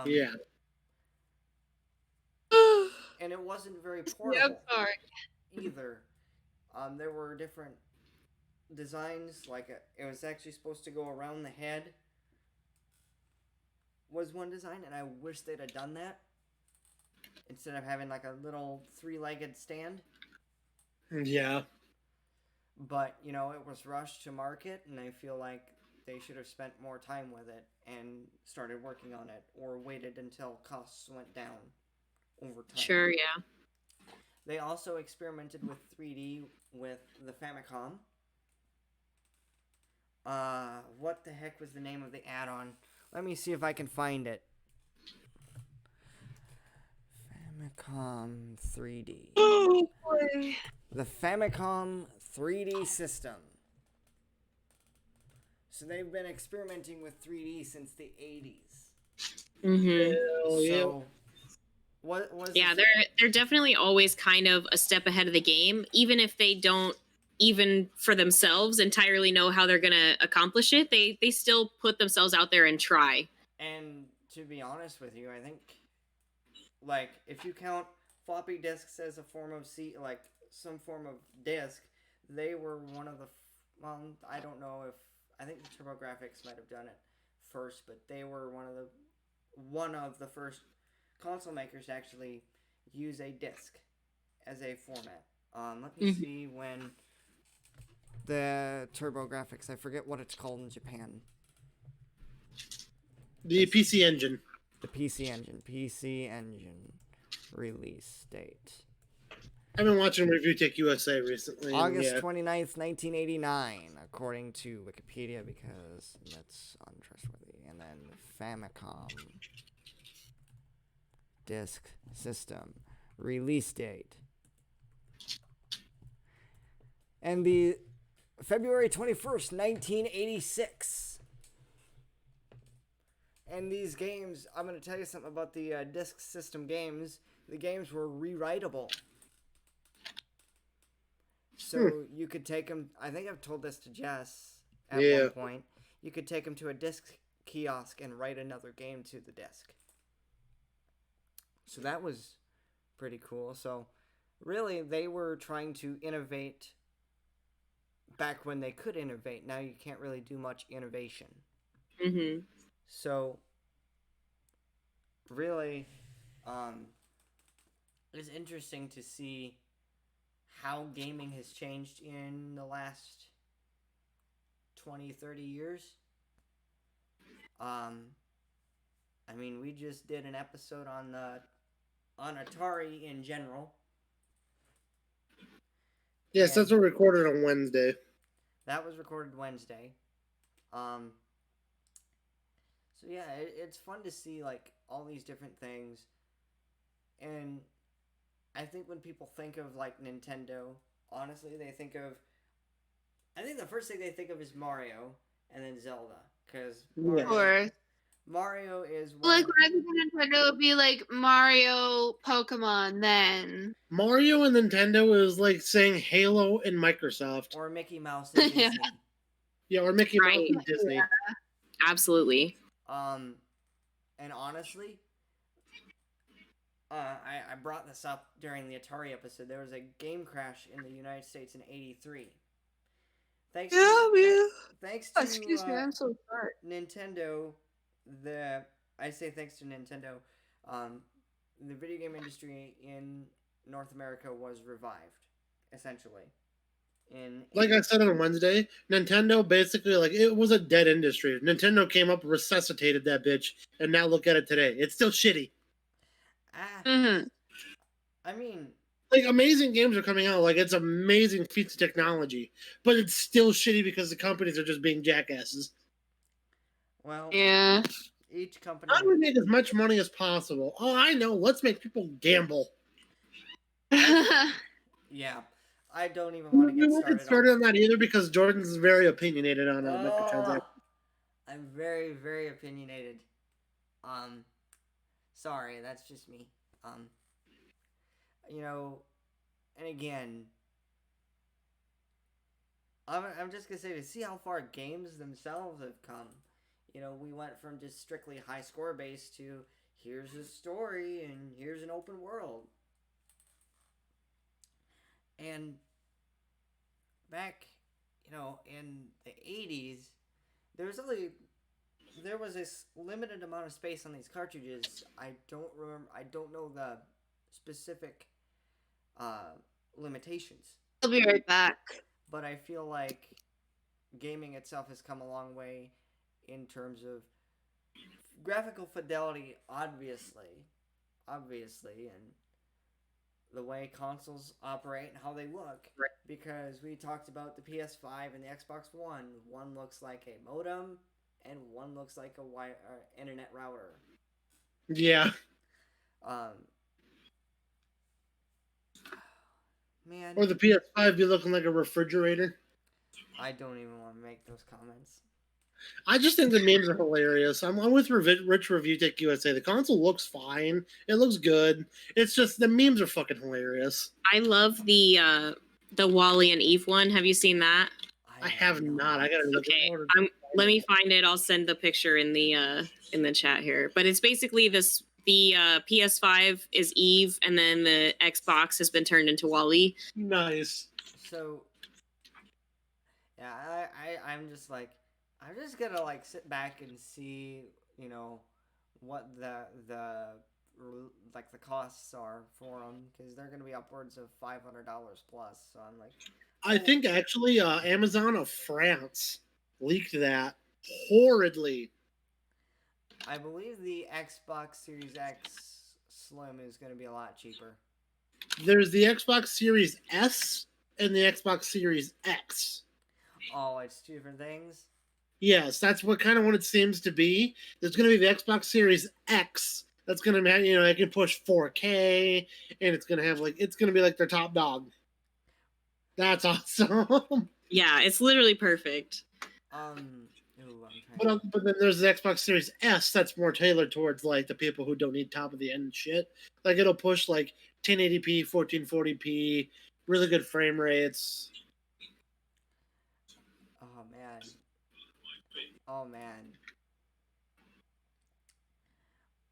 Yeah. And it wasn't very Yeah, portable I'm sorry. either. There were different designs. Like, it was actually supposed to go around the head. Was one design, and I wish they'd have done that instead of having like a little three-legged stand. Yeah. But it was rushed to market, and I feel like they should have spent more time with it and started working on it, or waited until costs went down over time. Sure, yeah. They also experimented with 3D with the Famicom. What the heck was the name of the add-on? Let me see if I can find it. Famicom 3D. Oh boy. The Famicom 3D system. So they've been experimenting with 3D since the 80s. Mm-hmm. Hell yeah. So, what was Yeah, they're definitely always kind of a step ahead of the game, even if they don't even for themselves entirely know how they're gonna accomplish it. They still put themselves out there and try. And to be honest with you, I think, like, if you count floppy disks as a form of like some form of disk, they were one of the. Well, I don't know if I think the TurboGrafx might have done it first, but they were one of the first console makers to actually use a disk as a format. Let me see when the TurboGrafx. I forget what it's called in Japan. The PC Engine. The PC Engine release date. I've been watching Review Tech USA recently. August yeah. 29th, 1989, according to Wikipedia, because that's untrustworthy. And then Famicom disk system release date. And the February 21st, 1986. And these games, I'm going to tell you something about the disk system games. The games were rewritable. So you could take them, I think I've told this to Jess at one point. You could take them to a disk kiosk and write another game to the disk. So that was pretty cool. So really, they were trying to innovate back when they could innovate. Now you can't really do much innovation. Mm-hmm. So really, it's interesting to see how gaming has changed in the last 20, 30 years. I mean, we just did an episode on Atari in general. Yes, that's what we recorded on Wednesday. That was recorded Wednesday. So yeah, it's fun to see like all these different things. And I think when people think of like Nintendo, honestly, I think the first thing they think of is Mario and then Zelda, because Mario is Like when I think of Nintendo, it would be like Mario, Pokemon, then Mario and Nintendo is like saying Halo and Microsoft. or Mickey Mouse and Disney. Yeah, or Mickey Mouse Right. and Disney. Yeah. Absolutely. And honestly, I brought this up during the Atari episode. There was a game crash in the United States in '83. thanks to Yeah, man. thanks Oh, to excuse me, I'm so sorry. Nintendo, the I say thanks to Nintendo, um, the video game industry in North America was revived, essentially. In Like I said on Wednesday, Nintendo basically like it was a dead industry. Nintendo came up, resuscitated that bitch, and now look at it today. It's still shitty. ah, Mm-hmm. I mean, Like amazing games are coming out, like it's amazing feats of technology, but it's still shitty because the companies are just being jackasses. well, Yeah. each How do company. we make as much money as possible? Oh, I know. Let's make people gamble. Yeah, I don't even want to We get won't get started on started it. on that either because Jordan's very opinionated on microtransactions. Oh, I'm very, very opinionated. Um, sorry, that's just me. Um, you know, and again, I'm just gonna say to see how far games themselves have come. We went from just strictly high score based to here's a story and here's an open world. And back, in the 80s, there was only there was this limited amount of space on these cartridges. I don't remember. I don't know the specific uh, limitations, I'll be right back. but I feel like gaming itself has come a long way in terms of graphical fidelity, obviously, and the way consoles operate and how they look. Right. Because we talked about the PS5 and the Xbox One. One looks like a modem, and one looks like a internet router. Yeah. Um, man, Or the PS5 be looking like a refrigerator. I don't even want to make those comments. I just think the memes are hilarious. I'm with Rich Review Tech USA. The console looks fine. It looks good. It's just the memes are fucking hilarious. I love the Wally and Eve one. Have you seen that? I have not. I gotta look Okay, at it. let me find it. I'll send the picture in the chat here. But it's basically this: the PS5 is Eve, and then the Xbox has been turned into Wally. Nice. So, yeah, I'm just like, I'm just gonna like sit back and see, what the costs are for them because they're gonna be upwards of $500 plus. So I'm like, I think actually Amazon of France leaked that horridly. I believe the Xbox Series X Slim is gonna be a lot cheaper. There's the Xbox Series S and the Xbox Series X. Oh, it's two different things. Yes, that's what it seems to be. There's going to be the Xbox Series X. That's going to have, it can push 4K, and it's going to have it's going to be like their top dog. That's awesome. Yeah, it's literally perfect. But then there's the Xbox Series S that's more tailored towards like the people who don't need top of the end shit. Like it'll push like 1080p, 1440p, really good frame rates. Oh man. Oh man.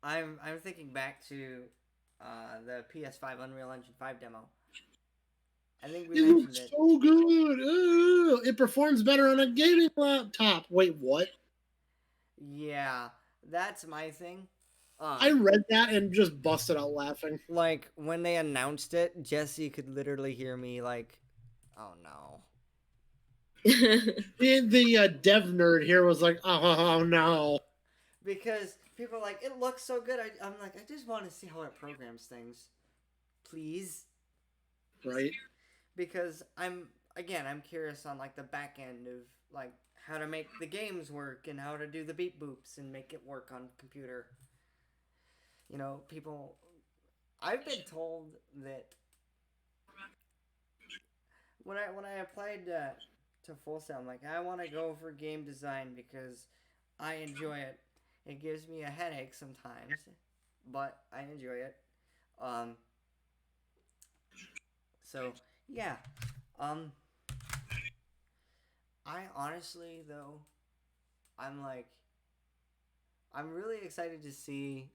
I'm thinking back to the PS5 Unreal Engine 5 demo. I think we It mentioned looks it. so good. It performs better on a gaming laptop. Wait, what? Yeah, that's my thing. I read that and just busted out laughing. Like when they announced it, Jesse could literally hear me like, "Oh no." The dev nerd here was like, oh no. Because people are like, it looks so good. I'm like, I just want to see how it programs things. Please. Right. Because I'm curious on like the back end of like how to make the games work and how to do the beep boops and make it work on computer. People I've been told that when I applied to Full Sail, I'm like, I want to go for game design because I enjoy it. It gives me a headache sometimes, but I enjoy it. So yeah. I honestly though, I'm like, I'm really excited to see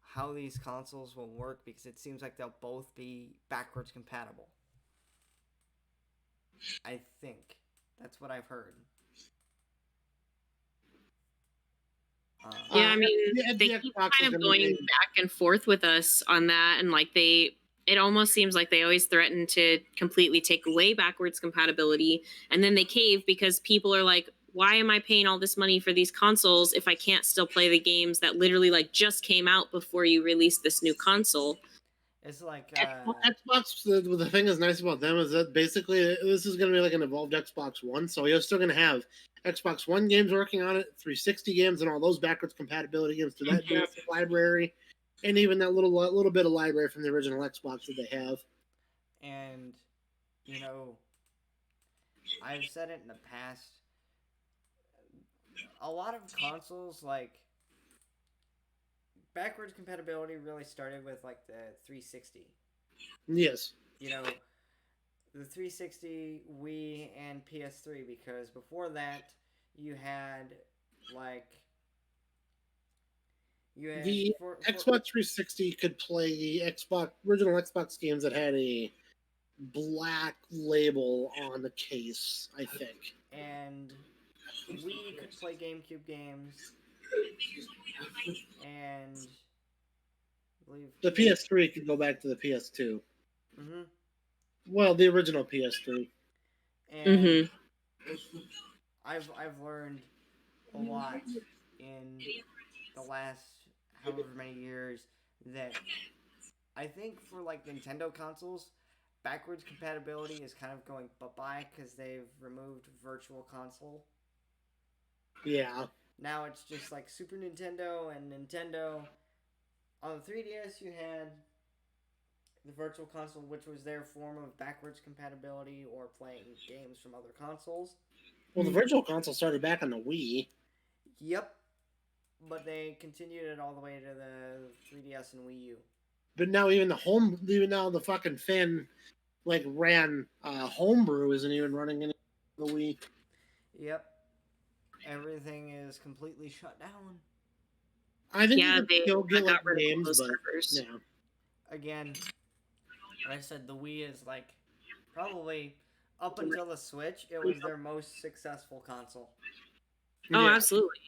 how these consoles will work because it seems like they'll both be backwards compatible. I think that's what I've heard. Yeah, I mean, they the keep Xbox is kind of gonna be going made. back and forth with us on that, and like it almost seems like they always threaten to completely take away backwards compatibility, and then they cave because people are like, why am I paying all this money for these consoles if I can't still play the games that literally like just came out before you released this new console? It's like Xbox. The thing that's nice about them is that basically this is going to be like an evolved Xbox One, so you're still going to have Xbox One games working on it, 360 games, and all those backwards compatibility games to that Mhm. massive library, and even that little bit of library from the original Xbox that they have. and you know, I've said it in the past. A lot of consoles like backwards compatibility really started with like the 360. Yes. You know, the 360, Wii, and PS3 because before that you had like you had The for Xbox 360 could play the original Xbox games that had a black label on the case, I think. and Wii could play GameCube games and I believe The PS3 could go back to the PS2. Mm-hmm. Well, the original PS3. And Mhm. I've learned a lot in the last however many years that I think for like Nintendo consoles, backwards compatibility is kind of going bye bye because they've removed Virtual Console. Yeah. Now it's just like Super Nintendo and Nintendo. On the 3DS, you had the Virtual Console, which was their form of backwards compatibility or playing games from other consoles. Well, the Virtual Console started back on the Wii. Yep, but they continued it all the way to the 3DS and Wii U. But now even now the fucking fan ran homebrew isn't even running any the Wii. Yep, everything is completely shut down. I think you Yeah, could they still get got rid of all games, those but servers. yeah. Again, like I said, the Wii is like probably up until the Switch, it was their most successful console. Oh, Yeah. absolutely.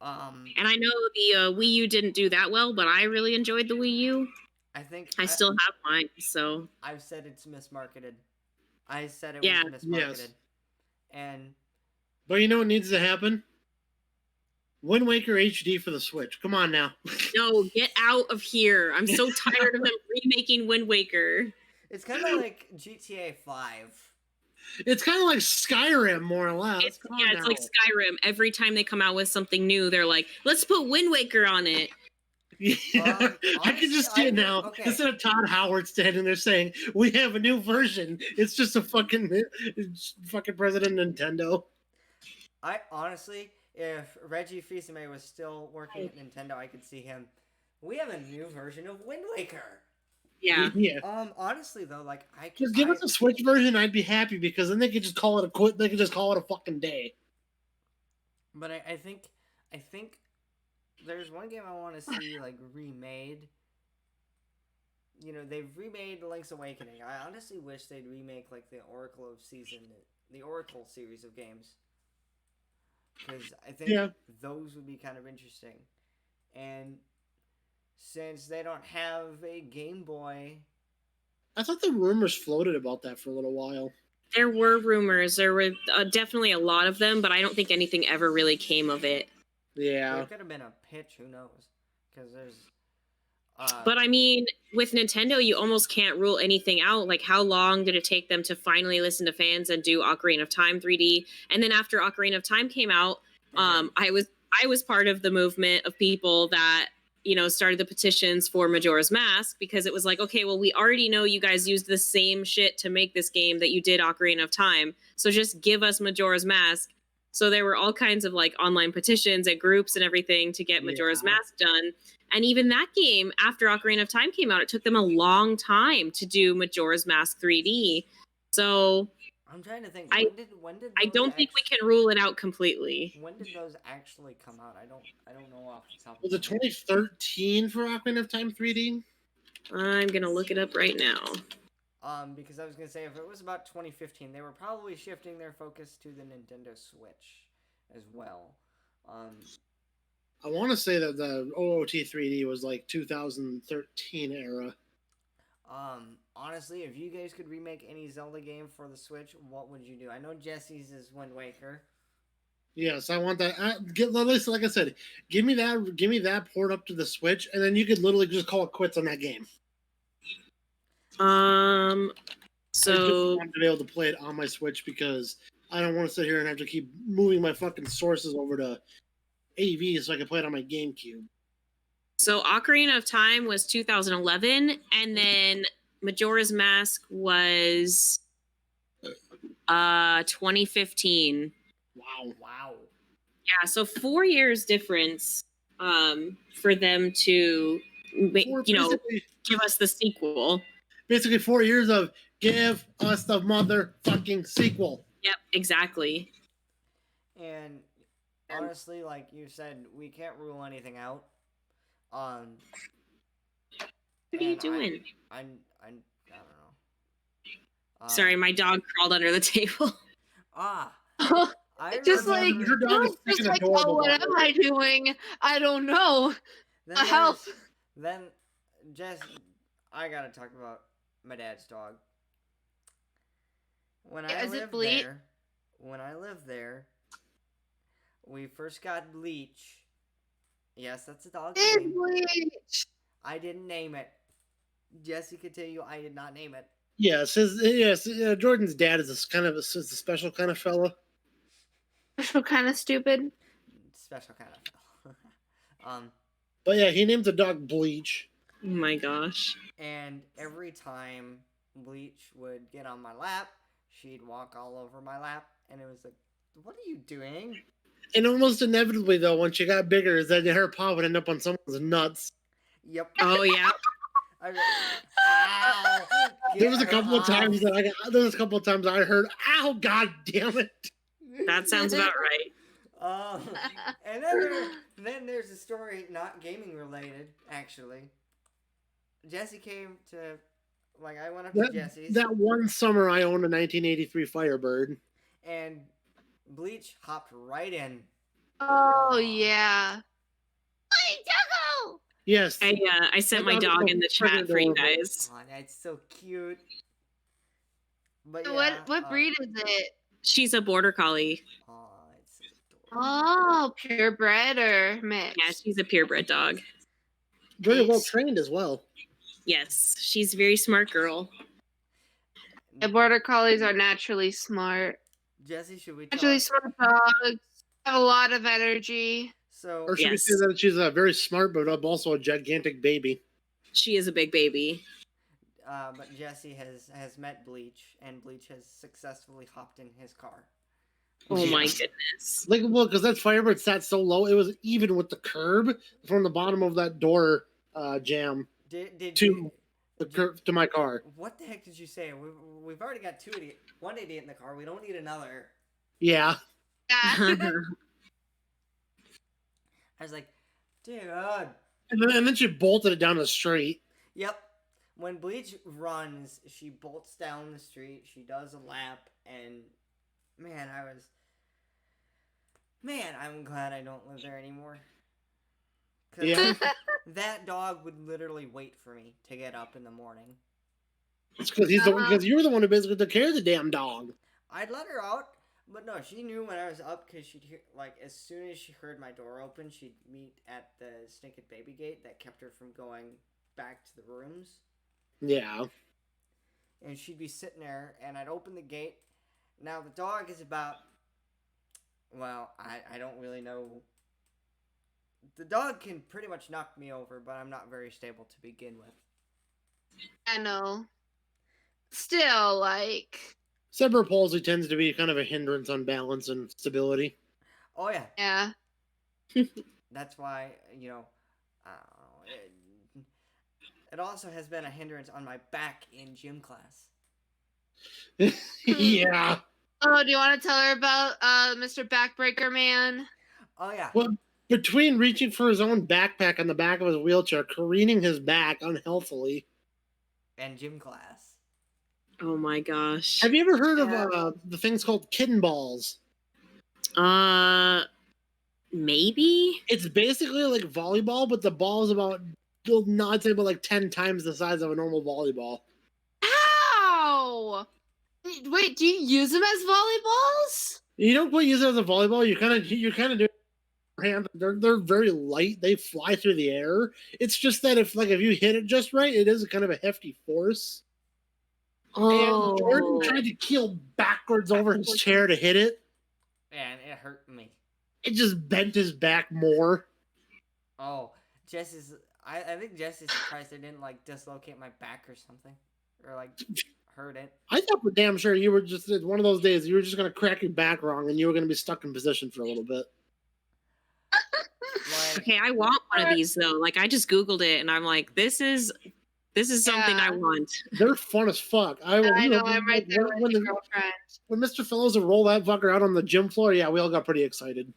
Um, And I know the Wii U didn't do that well, but I really enjoyed the Wii U. I think I still have mine, so I've said it's mismarketed. I said it yeah. was mismarketed, Yes. and But you know what needs to happen? Wind Waker HD for the Switch. Come on now. No, get out of here. I'm so tired of them remaking Wind Waker. it's kind of like GTA 5. It's kind of like Skyrim, more or less. It's like Skyrim. Every time they come out with something new, they're like, let's put Wind Waker on it. Yeah. I can just see it now. Okay. Instead of Todd Howard standing there saying, "We have a new version," it's just a fucking president of Nintendo. I honestly, if Reggie Fils-Aimé was still working at Nintendo, I could see him. We have a new version of Wind Waker. Yeah. Yeah. Honestly though, like Just give us a Switch version, I'd be happy because then they could just call it a quit. They could just call it a fucking day. But I think there's one game I want to see like remade. You know, they've remade Link's Awakening. I honestly wish they'd remake like the Oracle series of games. Because I think those would be kind of interesting. And since they don't have a Game Boy, I thought the rumors floated about that for a little while. There were rumors. There were definitely a lot of them, but I don't think anything ever really came of it. Yeah. there could have been a pitch. Who knows? Because there's. But I mean, with Nintendo, you almost can't rule anything out. Like, how long did it take them to finally listen to fans and do Ocarina of Time 3D? And then after Ocarina of Time came out, I was part of the movement of people that started the petitions for Majora's Mask because it was like, okay, well, we already know you guys used the same shit to make this game that you did Ocarina of Time, so just give us Majora's Mask. So there were all kinds of like online petitions and groups and everything to get Majora's Mask done. And even that game, after Ocarina of Time came out, it took them a long time to do Majora's Mask 3D. So I'm trying to think. When did I don't think we can rule it out completely. When did those actually come out? I don't know off the top. Was it 2013 for Ocarina of Time 3D? I'm gonna look it up right now. Because I was gonna say if it was about 2015, they were probably shifting their focus to the Nintendo Switch as well. Um, I want to say that the OOT 3D was like 2013 era. Honestly, if you guys could remake any Zelda game for the Switch, what would you do? I know Jesse's is Wind Waker. Yes, I want that. Like I said, give me that port up to the Switch, and then you could literally just call it quits on that game. I just So want to be able to play it on my Switch because I don't want to sit here and have to keep moving my fucking sources over to AV so I can play it on my GameCube. so Ocarina of Time was 2011, and then Majora's Mask was 2015. Wow. Wow. Yeah, so 4 years difference for them to give us the sequel. Basically 4 years of give us the motherfucking sequel. Yep, exactly. And honestly, like you said, we can't rule anything out. What are you doing? I don't know. Sorry, my dog crawled under the table. I Just like, remember- Your dog is just freaking like, adorable, oh, what by am the way. I doing? I don't know. then help. Then, Jess, I gotta talk about my dad's dog. When I Is it lived Bleach? there, we first got Bleach. Yes, that's a dog's name. Bleach. I didn't name it. Jesse could tell you I did not name it. Yes, Jordan's dad is a special kind of fella. So kind of stupid. Special kind of. But yeah, he named the dog Bleach. Oh my gosh. And every time Bleach would get on my lap, she'd walk all over my lap, and it was like, "What are you doing?" And almost inevitably, though, when she got bigger, is that her paw would end up on someone's nuts. Yep. Oh yeah. I was like, "Ow, There was a get her couple of times off." I heard, "Ow, god damn it!" That sounds about right. And then there's a story, not gaming related, actually. Jesse came to, like, I went up to Jesse's, That one summer, I owned a 1983 Firebird. and Bleach hopped right in. Oh yeah. Hey, Juggle! Yes. I sent my dog in the chat for you guys. Oh, that's so cute. But yeah, What breed is it? She's a border collie. Oh, it's adorable. Oh, purebred or mixed? Yeah, she's a purebred dog. Very well Nice. trained as well. Yes, she's a very smart girl. The border collies are naturally smart. Jesse, should we Naturally talk? smart dogs. Have a lot of energy. So, Or should we Yes. say that she's very smart, but also a gigantic baby? She is a big baby. but Jesse has met Bleach, and Bleach has successfully hopped in his car. Oh my Yeah. goodness. Like, well, because that Firebird sat so low, it was even with the curb from the bottom of that door jam Did to you, the curb to my car. what the heck did you say? We've already got one idiot in the car. We don't need another. Yeah. Yeah. I was like, dude. And then she bolted it down the street. Yep. When Bleach runs, she bolts down the street. She does a lap, and man, I'm glad I don't live there anymore. 'Cause Yeah. that dog would literally wait for me to get up in the morning. It's because because you were the one who basically took care of the damn dog. I'd let her out, but no, she knew when I was up because she'd hear, like, as soon as she heard my door open, she'd meet at the stinking baby gate that kept her from going back to the rooms. Yeah. And she'd be sitting there, and I'd open the gate. Now, the dog is about, well, I don't really know. The dog can pretty much knock me over, but I'm not very stable to begin with. I know. Still, like, Cerebral palsy tends to be kind of a hindrance on balance and stability. Oh, yeah. yeah. That's why, I don't know. It also has been a hindrance on my back in gym class. Yeah. Oh, do you want to tell her about Mr. Backbreaker Man? Oh, yeah. Well, between reaching for his own backpack on the back of his wheelchair, careening his back unhealthily, And gym class. Oh my gosh. Have you ever heard Yeah. of the things called kitten balls? Maybe? It's basically like volleyball, but the ball is about, I'd say about like 10 times the size of a normal volleyball. Ow! Wait, do you use them as volleyballs? You don't quite use it as a volleyball. You kind of do your hand. They're very light. They fly through the air. It's just that if you hit it just right, it is a kind of a hefty force. And Jordan tried to keel backwards over his chair to hit it. And it hurt me. It just bent his back more. Oh, Jesse's. I think Jesse's surprised I didn't like dislocate my back or something, or like hurt it. I thought for damn sure you were just one of those days. You were just gonna crack your back wrong, and you were gonna be stuck in position for a little bit. Like, Okay, I want one of these though. Like I just Googled it and I'm like, this is something I want. They're fun as fuck. I know, I'm right there with your girlfriend. When Mr. Fellows would roll that fucker out on the gym floor, yeah, we all got pretty excited.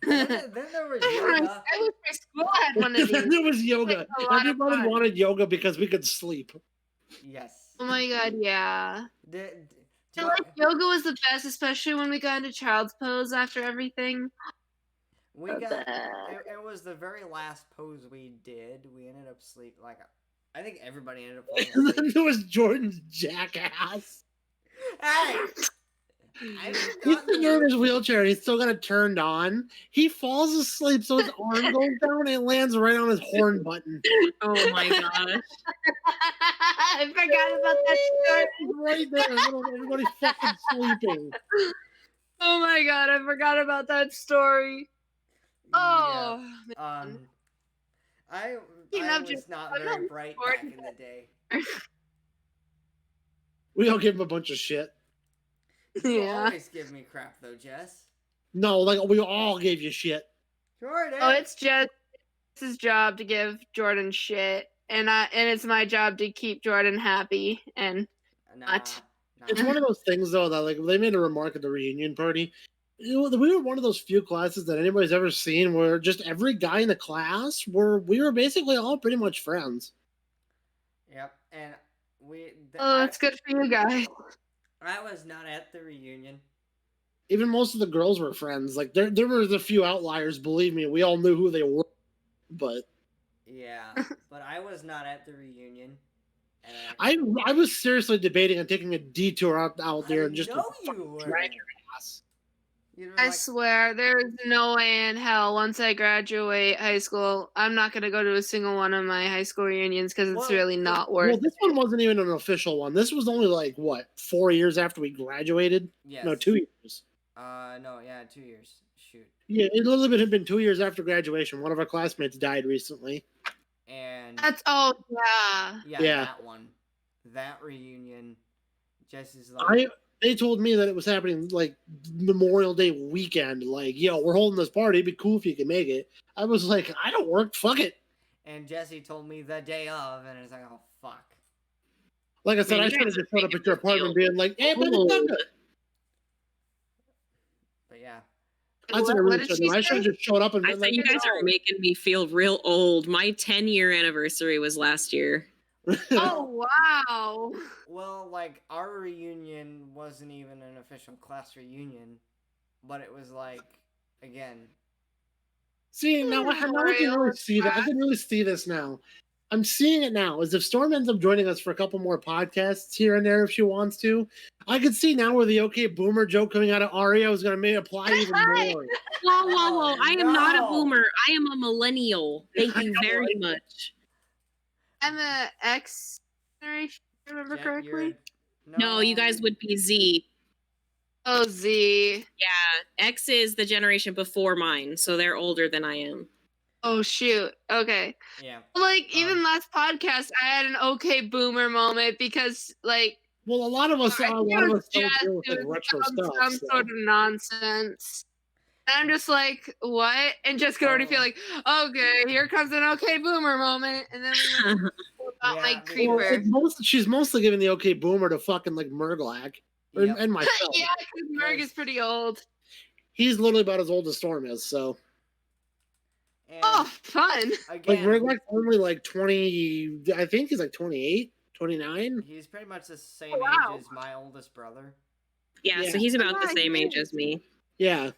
then there was yoga. I wish my school had one of Then these. there was yoga. It's a lot of Everybody fun. wanted yoga because we could sleep. Yes. Oh my god, yeah. Do I feel like yoga was the best, especially when we got into child's pose after everything. we So got bad. it was the very last pose we did. We ended up sleep like I think everybody ended up falling And asleep. then there was Jordan's jackass. Hey! He's sitting there in his wheelchair and he's still got it turned on. He falls asleep, so his arm goes down and it lands right on his horn button. Oh my gosh. I forgot about that story. He's right there in the middle of everybody fucking sleeping. Oh my god, I forgot about that story. Oh, Yeah. I Enough was just- not I'm very not bright bored. back in the day. We all gave him a bunch of shit. You yeah. always give me crap though, Jess. No, we all gave you shit. Jordan. Oh, it's Jess's job to give Jordan shit, and it's my job to keep Jordan happy. And Nah. It's one of those things though that they made a remark at the reunion party. We were one of those few classes that anybody's ever seen where just every guy in the class we were basically all pretty much friends. Yep, and it's good for you guys. I was not at the reunion. Even most of the girls were friends. Like there were a few outliers, believe me. We all knew who they were, but Yeah, but I was not at the reunion. And I was seriously debating on taking a detour out there and just know you were. drag your ass. You were I like, swear, there's no way in hell once I graduate high school, I'm not gonna go to a single one of my high school reunions because it's Well, really not Well, worth. this one wasn't even an official one. This was only 4 years after we graduated? yes. No, 2 years. No, yeah, 2 years. Shoot. Yeah, it literally had been 2 years after graduation. One of our classmates died recently. And Yeah. Yeah. that one, that reunion, Jesse's like, They told me that it was happening Memorial Day weekend. Yo, we're holding this party. It'd be cool if you could make it. I was like, I don't work. Fuck it. and Jesse told me the day of, and it's like, oh fuck. Like I said, Man, I you should have guys just are showed up at making your me feel apartment being like, hey, old. motherfucker. But yeah, That's what I What really did should she have. I should have say? just showed up and I been said like, you guys are making me feel real old. My 10-year anniversary was last year. Oh wow. well, our reunion wasn't even an official class reunion, but it was again. See, now I can really see that. I can really see this now. I'm seeing it now. As if Storm ends up joining us for a couple more podcasts here and there if she wants to, I could see now where the OK Boomer joke coming out of Aria is going to apply even more. Whoa. I am not a no. boomer. I am a millennial. Thank you very much. I'm a X generation, if I remember Jen, correctly. No, you guys would be Z. Oh, Z. Yeah, X is the generation before mine, so they're older than I am. Oh shoot. Okay. Yeah. Even last podcast, I had an okay boomer moment because Well, a lot of us I think it don't was deal just with doing retro some stuff. so. sort of nonsense. And I'm just like, what? And just could already feel like, okay, here comes an okay boomer moment. And then we went about my Yeah, creeper. She's mostly giving the OK Boomer to fucking Murglak Yep. and myself. Yeah, because Merg is pretty old. He's literally about as old as Storm is, so. And Oh, fun. again, Murglak's only 20, I think he's 28. 29? He's pretty much the same wow. age as my oldest brother. Yeah, Yeah. so he's about the my same age goodness. as me. Yeah.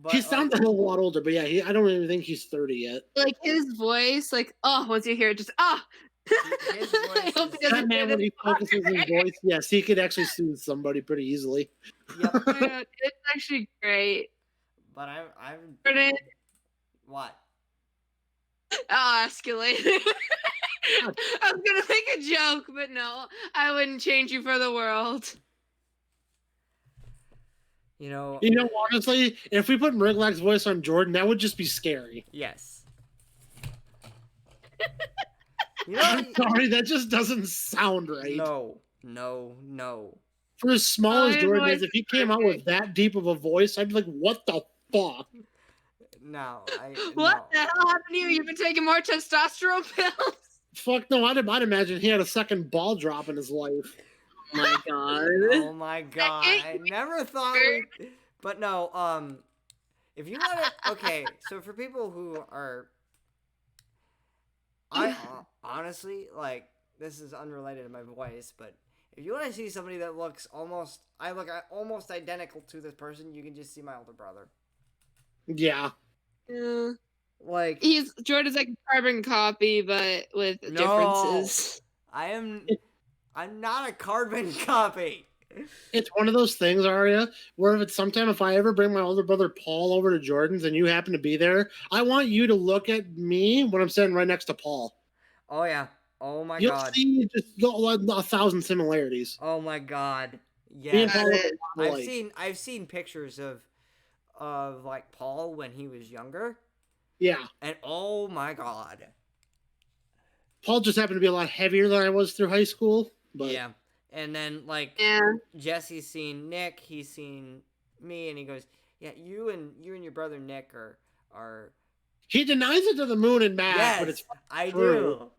But He sounds a hell of a lot older, but yeah, I don't even think he's 30 yet. Like his voice, like once you hear it, just His I voice hope is- he doesn't That man, hear when this he focuses his voice, yes, he could actually soothe somebody pretty easily. Yep. Dude, it's actually great. But I'm Jordan, what? escalator. I was gonna make a joke, but no, I wouldn't change you for the world. You know. You know, honestly, if we put Mriglak's voice on Jordan, that would just be scary. Yes. You know. I'm sorry, that just doesn't sound right. No. For as small as His Jordan voice is, if he came out with that deep of a voice, I'd be like, what the fuck? No. What the hell happened to you? You've been taking more testosterone pills? Fuck no, I'd imagine he had a second ball drop in his life. Oh my god. Oh my god! I never thought we. But no. If you want to, okay. So for people who are, I honestly like this is unrelated to my voice, but if you want to see somebody that looks almost, I look almost identical to this person, you can just see my older brother. Yeah. Yeah. Like Jordan's like a carbon copy, but with No. differences. I'm not a carbon copy. It's one of those things, Arya, where if I ever bring my older brother Paul over to Jordan's and you happen to be there, I want you to look at me when I'm sitting right next to Paul. Oh yeah. Oh my You'll god. see just 1,000 similarities. Oh my god. Me and Yeah. Paul look it. a lot I've alike. I've seen pictures of like Paul when he was younger, Yeah. and oh my god. Paul just happened to be a lot heavier than I was through high school. But Yeah. And then like Yeah. Jesse's seen Nick, he's seen me, and he goes, "Yeah, you and your brother Nick are he denies it to the moon and back, yes, but it's I true.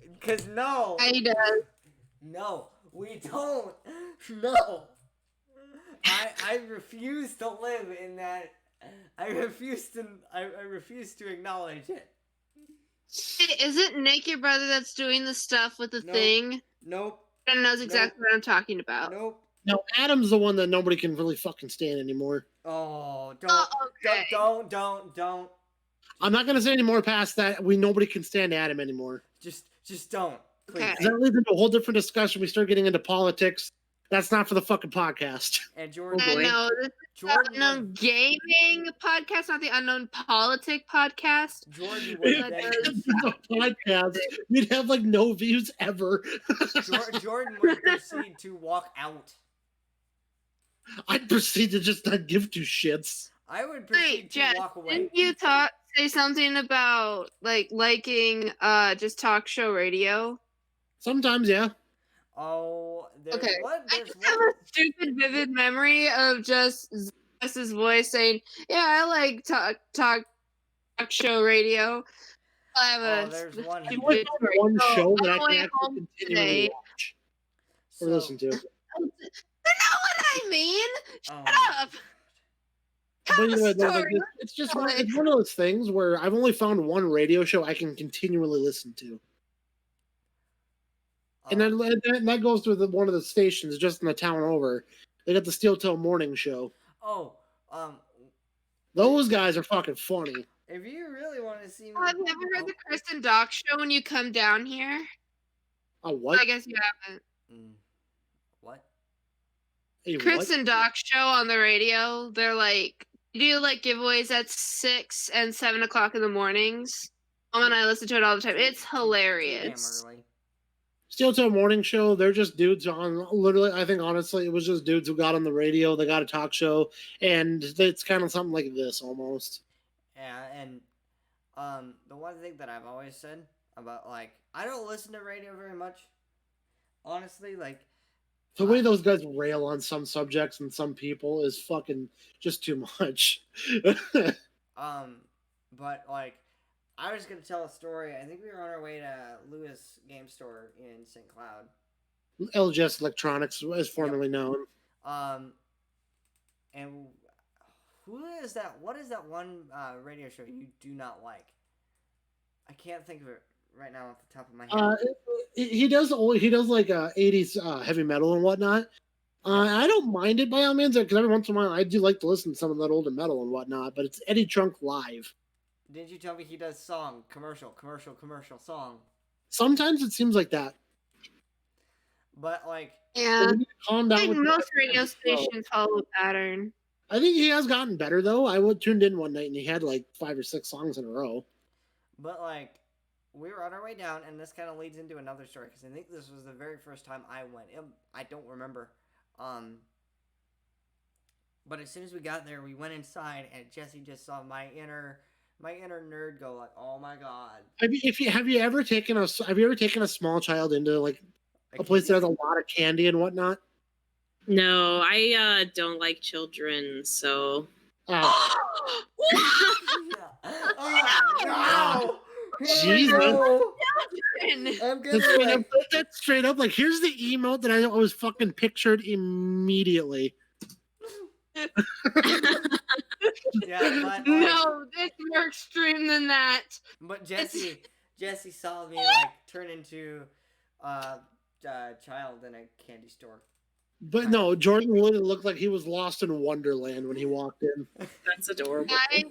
do." Cause no, He does. no, we don't. No, I refuse to live in that. I refuse to acknowledge it. Hey, isn't Nick your brother that's doing the stuff with the Nope. thing? Nope. Jordan knows exactly what I'm talking about. Nope. no, Adam's the one that nobody can really fucking stand anymore. Oh, Oh, okay. don't. I'm not gonna say any more past that. Nobody can stand Adam anymore. Just don't. Please. Okay. 'Cause that leads into a whole different discussion. We start getting into politics. That's not for the fucking podcast. And Jordan, Oh, boy. No, this is the Jordan Unknown Gaming podcast, not the Unknown Politic podcast. Jordan If would this then was a podcast, we'd have like no views ever. Jordan would proceed to walk out. I'd proceed to just not give two shits. I would proceed Wait, to Jess, walk away. didn't you say something about liking just talk show radio? Sometimes, yeah. Oh, there's Okay. one. I There's just have one. a stupid vivid memory of just Jess's voice saying, "Yeah, I like talk show radio." I have Oh, a there's one. I He went did. on one So, show that I'm I can going actually home continually today. watch So, or listen to. You know what I mean? oh, Shut up. But Tell the anyway, though, like, story. it's just Tell it. it's one of those things where I've only found one radio show I can continually listen to. And then that goes to one of the stations just in the town over. They got the Steel Toe Morning Show. oh, Those guys are fucking funny. if you really want to see me, Have you ever heard the Chris and Doc show when you come down here? A what? I guess you haven't. What? A Chris what? and Doc show on the radio. They're like, you do like giveaways at 6 and 7 o'clock in the mornings. Mom and I listen to it all the time. It's Too damn hilarious. early. Steel Toe Morning Show. They're just dudes on. Literally, I think honestly, it was just dudes who got on the radio. They got a talk show, and it's kind of something like this almost. Yeah, and the one thing that I've always said about like I don't listen to radio very much. Honestly, like The way those guys rail on some subjects and some people is fucking just too much. but like I was gonna tell a story. I think we were on our way to Lewis Game Store in St. Cloud. LGS Electronics, as formerly known. And who is that? What is that one radio show you do not like? I can't think of it right now off the top of my head. he does like 80s heavy metal and whatnot. I don't mind it by all means, because every once in a while I do like to listen to some of that older metal and whatnot. But it's Eddie Trunk live. Didn't you tell me he does song, commercial, song? Sometimes it seems like that. But like, Yeah. Calm I down. think With most radio stations follow the pattern. I think he has gotten better though. I tuned in one night and he had like 5 or 6 songs in a row. But like, we were on our way down, and this kind of leads into another story because I think this was the very first time I went. I don't remember. But as soon as we got there, we went inside, and Jesse just saw my inner nerd go like, "Oh my god!" Have you ever taken a small child into like a place that has a lot of candy and whatnot? No, I don't like children, so. Oh no! Jesus. No! I'm gonna That's straight up. Like, here's the emote that I was fucking pictured immediately. Yeah, but like, No, this is more extreme than that. But Jesse saw me like turn into a child in a candy store. But no, Jordan really looked like he was lost in Wonderland when he walked in. That's adorable. If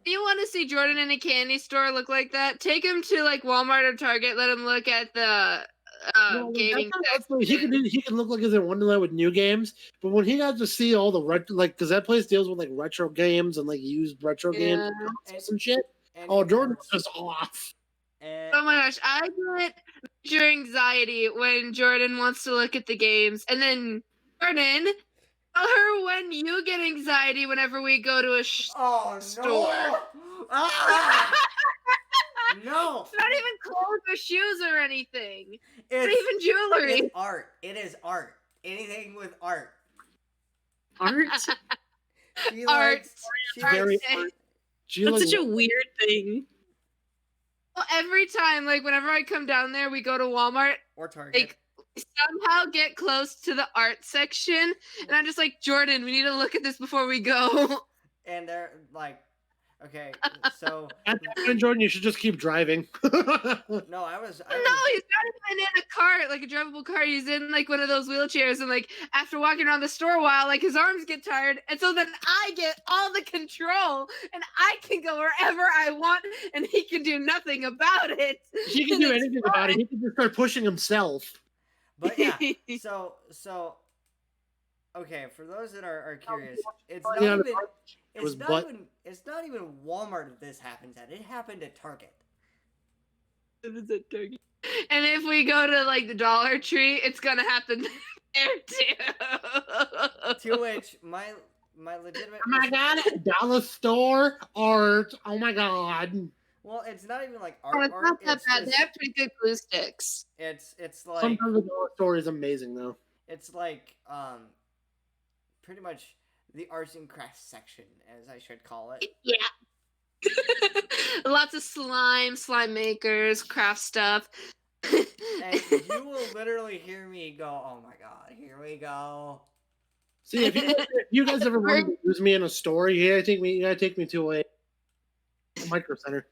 you want to see Jordan in a candy store look like that, take him to like Walmart or Target. Let him look at the gaming section. He can look like he's in Wonderland with new games, but when he got to see all the because that place deals with like retro games and like used retro games and shit. Jordan was just off. Oh my gosh, I get major anxiety when Jordan wants to look at the games, and then Jordan, tell her when you get anxiety whenever we go to a store. No! Ah! No! It's not even clothes or shoes or anything. It's not even jewelry. It's art. It is art. Anything with art. Art? She Art. That's such a weird thing. Well, every time, like whenever I come down there, we go to Walmart or Target. Like, somehow get close to the art section, and I'm just like, Jordan, we need to look at this before we go. And they're like, okay, so at that point, Jordan, you should just keep driving. No, I was. No, he's not even in a cart, like a drivable cart. He's in like one of those wheelchairs, and like after walking around the store a while, like his arms get tired, and so then I get all the control, and I can go wherever I want, and he can do nothing about it. He can do anything about it. He can just start pushing himself. But yeah, so okay, for those that are curious, it's not even Walmart that this happens at. It happened at Target. It was at Target. And if we go to like the Dollar Tree, it's gonna happen there too. To which my legitimate. Oh my god, dollar store art. Oh my god. Well, it's not even like art. Oh, it's not that bad. Just, they have pretty good glue sticks. It's like sometimes the dollar store is amazing though. It's like pretty much the arts and crafts section, as I should call it. Yeah. Lots of slime makers, craft stuff. And you will literally hear me go, "Oh my god, here we go." See, if you guys ever want to use me in a store, you gotta take me to a micro center.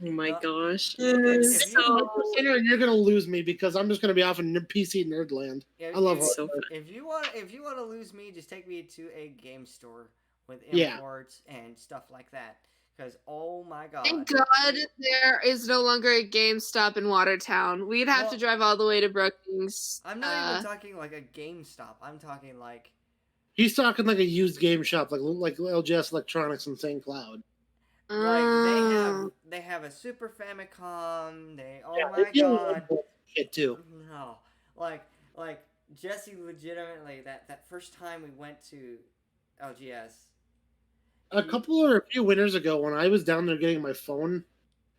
Oh my gosh. You're gonna lose me because I'm just gonna be off in PC Nerdland. I love it. If you want to lose me, just take me to a game store with imports and stuff like that. Because oh my god! Thank God there is no longer a GameStop in Watertown. We'd have to drive all the way to Brookings. I'm not even talking like a GameStop. I'm talking like he's talking like a used game shop, like LGS Electronics in St. Cloud. Like they have a Super Famicom. My god! Shit too. No, like Jesse, legitimately that first time we went to LGS. A few winters ago, when I was down there getting my phone,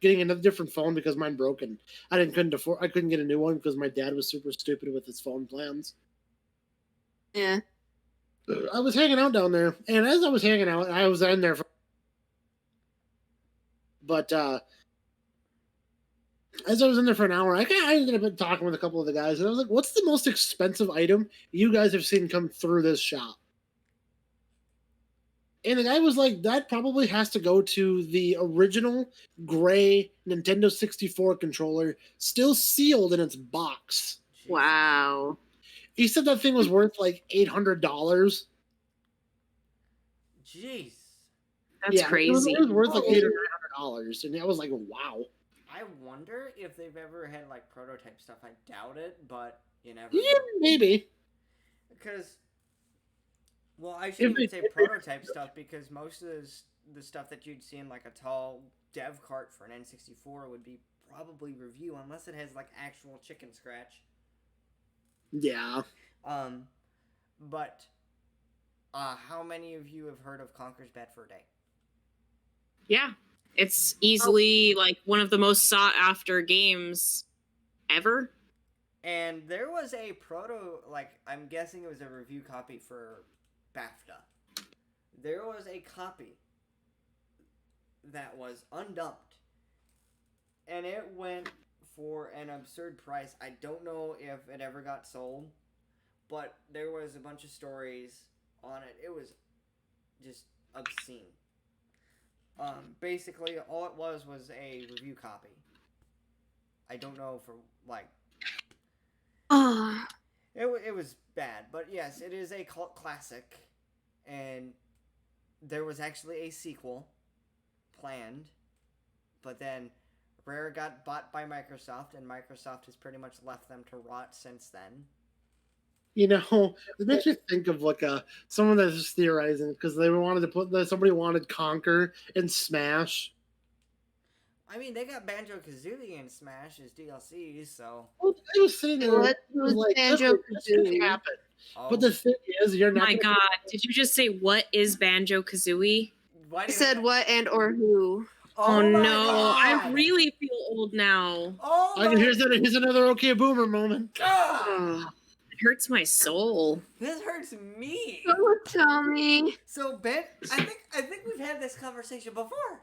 getting another different phone because mine broke, and I couldn't get a new one because my dad was super stupid with his phone plans. Yeah. I was hanging out down there, and as I was hanging out, I was in there. But as I was in there for an hour, I ended up talking with a couple of the guys, and I was like, "What's the most expensive item you guys have seen come through this shop?" And the guy was like, that probably has to go to the original gray Nintendo 64 controller, still sealed in its box. Jesus. Wow. He said that thing was worth like $800. Jeez. That's crazy. It was worth like $800 or $900, and I was like, wow. I wonder if they've ever had like prototype stuff. I doubt it, but you never Yeah, know. maybe. Because, well, I shouldn't even say prototype stuff because most of the stuff that you'd see in like a tall dev cart for an N64 would be probably review unless it has like actual chicken scratch. Yeah. But how many of you have heard of Conker's Bad Fur Day? Yeah. It's easily like one of the most sought after games ever. And there was a I'm guessing it was a review copy for BAFTA. There was a copy that was undumped. And it went for an absurd price. I don't know if it ever got sold. But there was a bunch of stories on it. It was just obscene. Basically, all it was a review copy. I don't know for, like... It was bad, but yes, it is a cult classic. And there was actually a sequel planned. But then Rare got bought by Microsoft, and Microsoft has pretty much left them to rot since then. You know, it makes me think of like someone that's just theorizing because they wanted to somebody wanted Conker and Smash. I mean, they got Banjo-Kazooie and Smash as DLCs, so... Well, I was sitting there What was like, this could happen. Oh. But the thing is, you're Oh not. my god, did you just say what is Banjo-Kazooie? Why I did said what and or who. Oh, my no, I God! really feel old now. Oh my... Here's another okay boomer moment. God! Ugh, it hurts my soul. This hurts me. Don't tell me. So Ben, I think we've had this conversation before.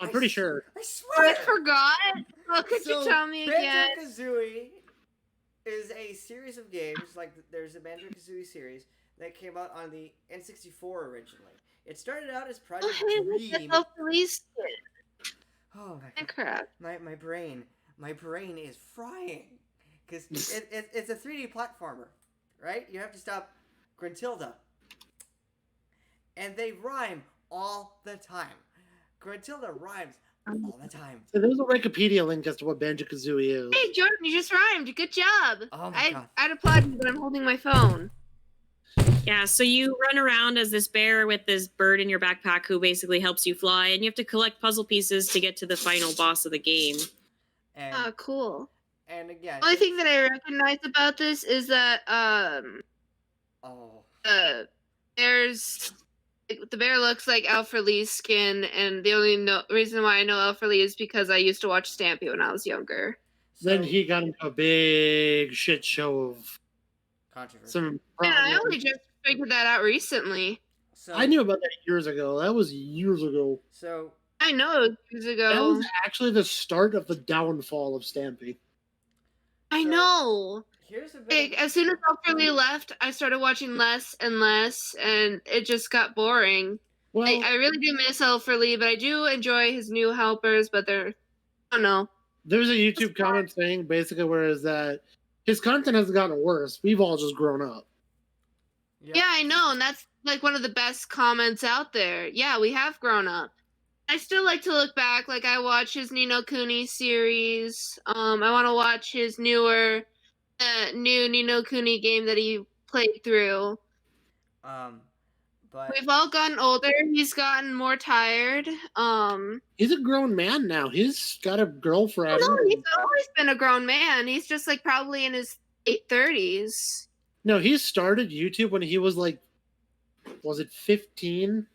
I'm pretty sure. I I swear. forgot. Oh, could So, you tell me again? Banjo-Kazooie is a series of games. Like there's a Banjo-Kazooie series that came out on the N64 originally. It started out as Project Oh, hey, Dream. that's released it. Oh my God. Crap. My brain is frying because it's a 3D platformer, right? You have to stop Gruntilda, and they rhyme all the time. Gruntilda rhymes all the time. So there's a Wikipedia link as to what Banjo-Kazooie is. Hey, Jordan, you just rhymed. Good job. Oh my God. I'd applaud you, but I'm holding my phone. Yeah, so you run around as this bear with this bird in your backpack who basically helps you fly, and you have to collect puzzle pieces to get to the final boss of the game. And Oh, cool. and again, The only thing that I recognize about this is that oh there's the bear looks like Alfred Lee's skin, and the only reason why I know Alfred Lee is because I used to watch Stampy when I was younger. Then he got into a big shit show of controversy. some Yeah, I problems. only just figured that out recently. So I knew about that years ago. That was years ago. So I know it was years ago. That was actually the start of the downfall of Stampy. I so- know. here's a bit. Like, as soon as Alfred Lee left, I started watching less and less, and it just got boring. Well, I really do miss Alfred Lee, but I do enjoy his new helpers, but they're, I don't know. there's a YouTube comment saying basically where is that his content has gotten worse. We've all just grown up. Yeah, I know, and that's like one of the best comments out there. Yeah, we have grown up. I still like to look back. Like, I watch his Nino Kuni series. I want to watch his new Nino Kuni game that he played through. But We've all gotten older. He's gotten more tired. He's a grown man now. He's got a girlfriend. No, he's always been a grown man. He's just like probably in his late 30s. No, he started YouTube when he was like, was it 15?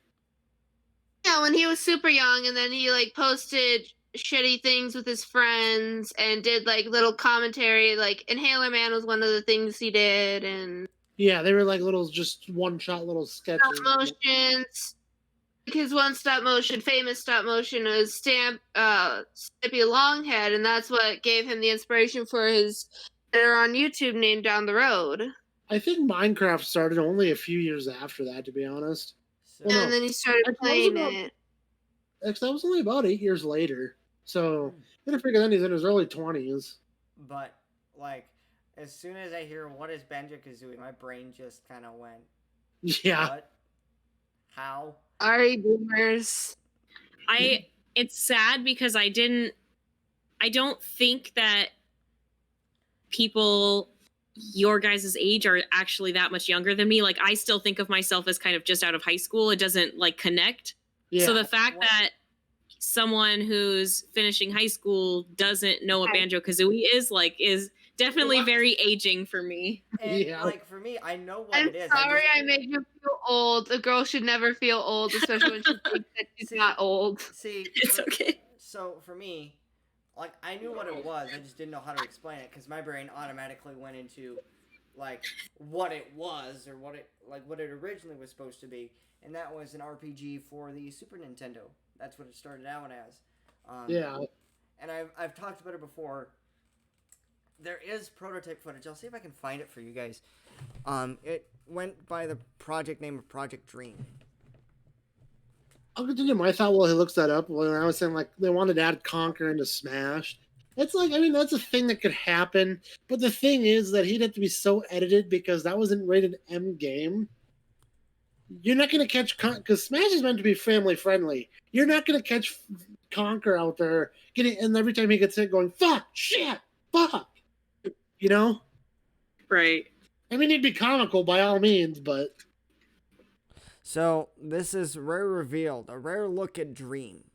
Yeah, when he was super young, and then he like posted shitty things with his friends and did like little commentary. Like Inhaler Man was one of the things he did, and Yeah, they were like little, just one-shot little sketches. stop motions. His one famous stop motion was Stimpy Longhead, and that's what gave him the inspiration for his they're on YouTube name down the road. I think Minecraft started only a few years after that, to be honest. So, Well, no. And then he started Actually, playing about- it. That was only about 8 years later. So, Hmm. you gotta figure then he's in his early 20s. but like, as soon as I hear what is Banjo Kazooie, my brain just kind of went, Yeah. what? How? Sorry, boomers. It's sad because I don't think that people your guys' age are actually that much younger than me. Like, I still think of myself as kind of just out of high school. It doesn't like connect. Yeah. So the fact What? that someone who's finishing high school doesn't know what Banjo Kazooie is definitely What? very aging for me. And Yeah. like for me, I know what I'm it is. sorry I made you feel old. A girl should never feel old, especially when she thinks that she's not old. See, It's okay. so for me, like I knew what it was, I just didn't know how to explain it because my brain automatically went into like what it was or what it originally was supposed to be, and that was an RPG for the Super Nintendo. That's what it started out as. Yeah. And I've talked about it before. There is prototype footage. I'll see if I can find it for you guys. It went by the project name of Project Dream. I'll continue my thought while he looks that up. When I was saying, like, they wanted to add Conquer into Smash. It's like, I mean, that's a thing that could happen. But the thing is that he'd have to be so edited because that wasn't rated M game. You're not going to catch because Smash is meant to be family friendly. You're not going to catch Conquer out there and every time he gets hit going, fuck, shit, fuck. You know? Right. I mean, it'd be comical by all means, but. So this is Rare Revealed, a rare look at Dream.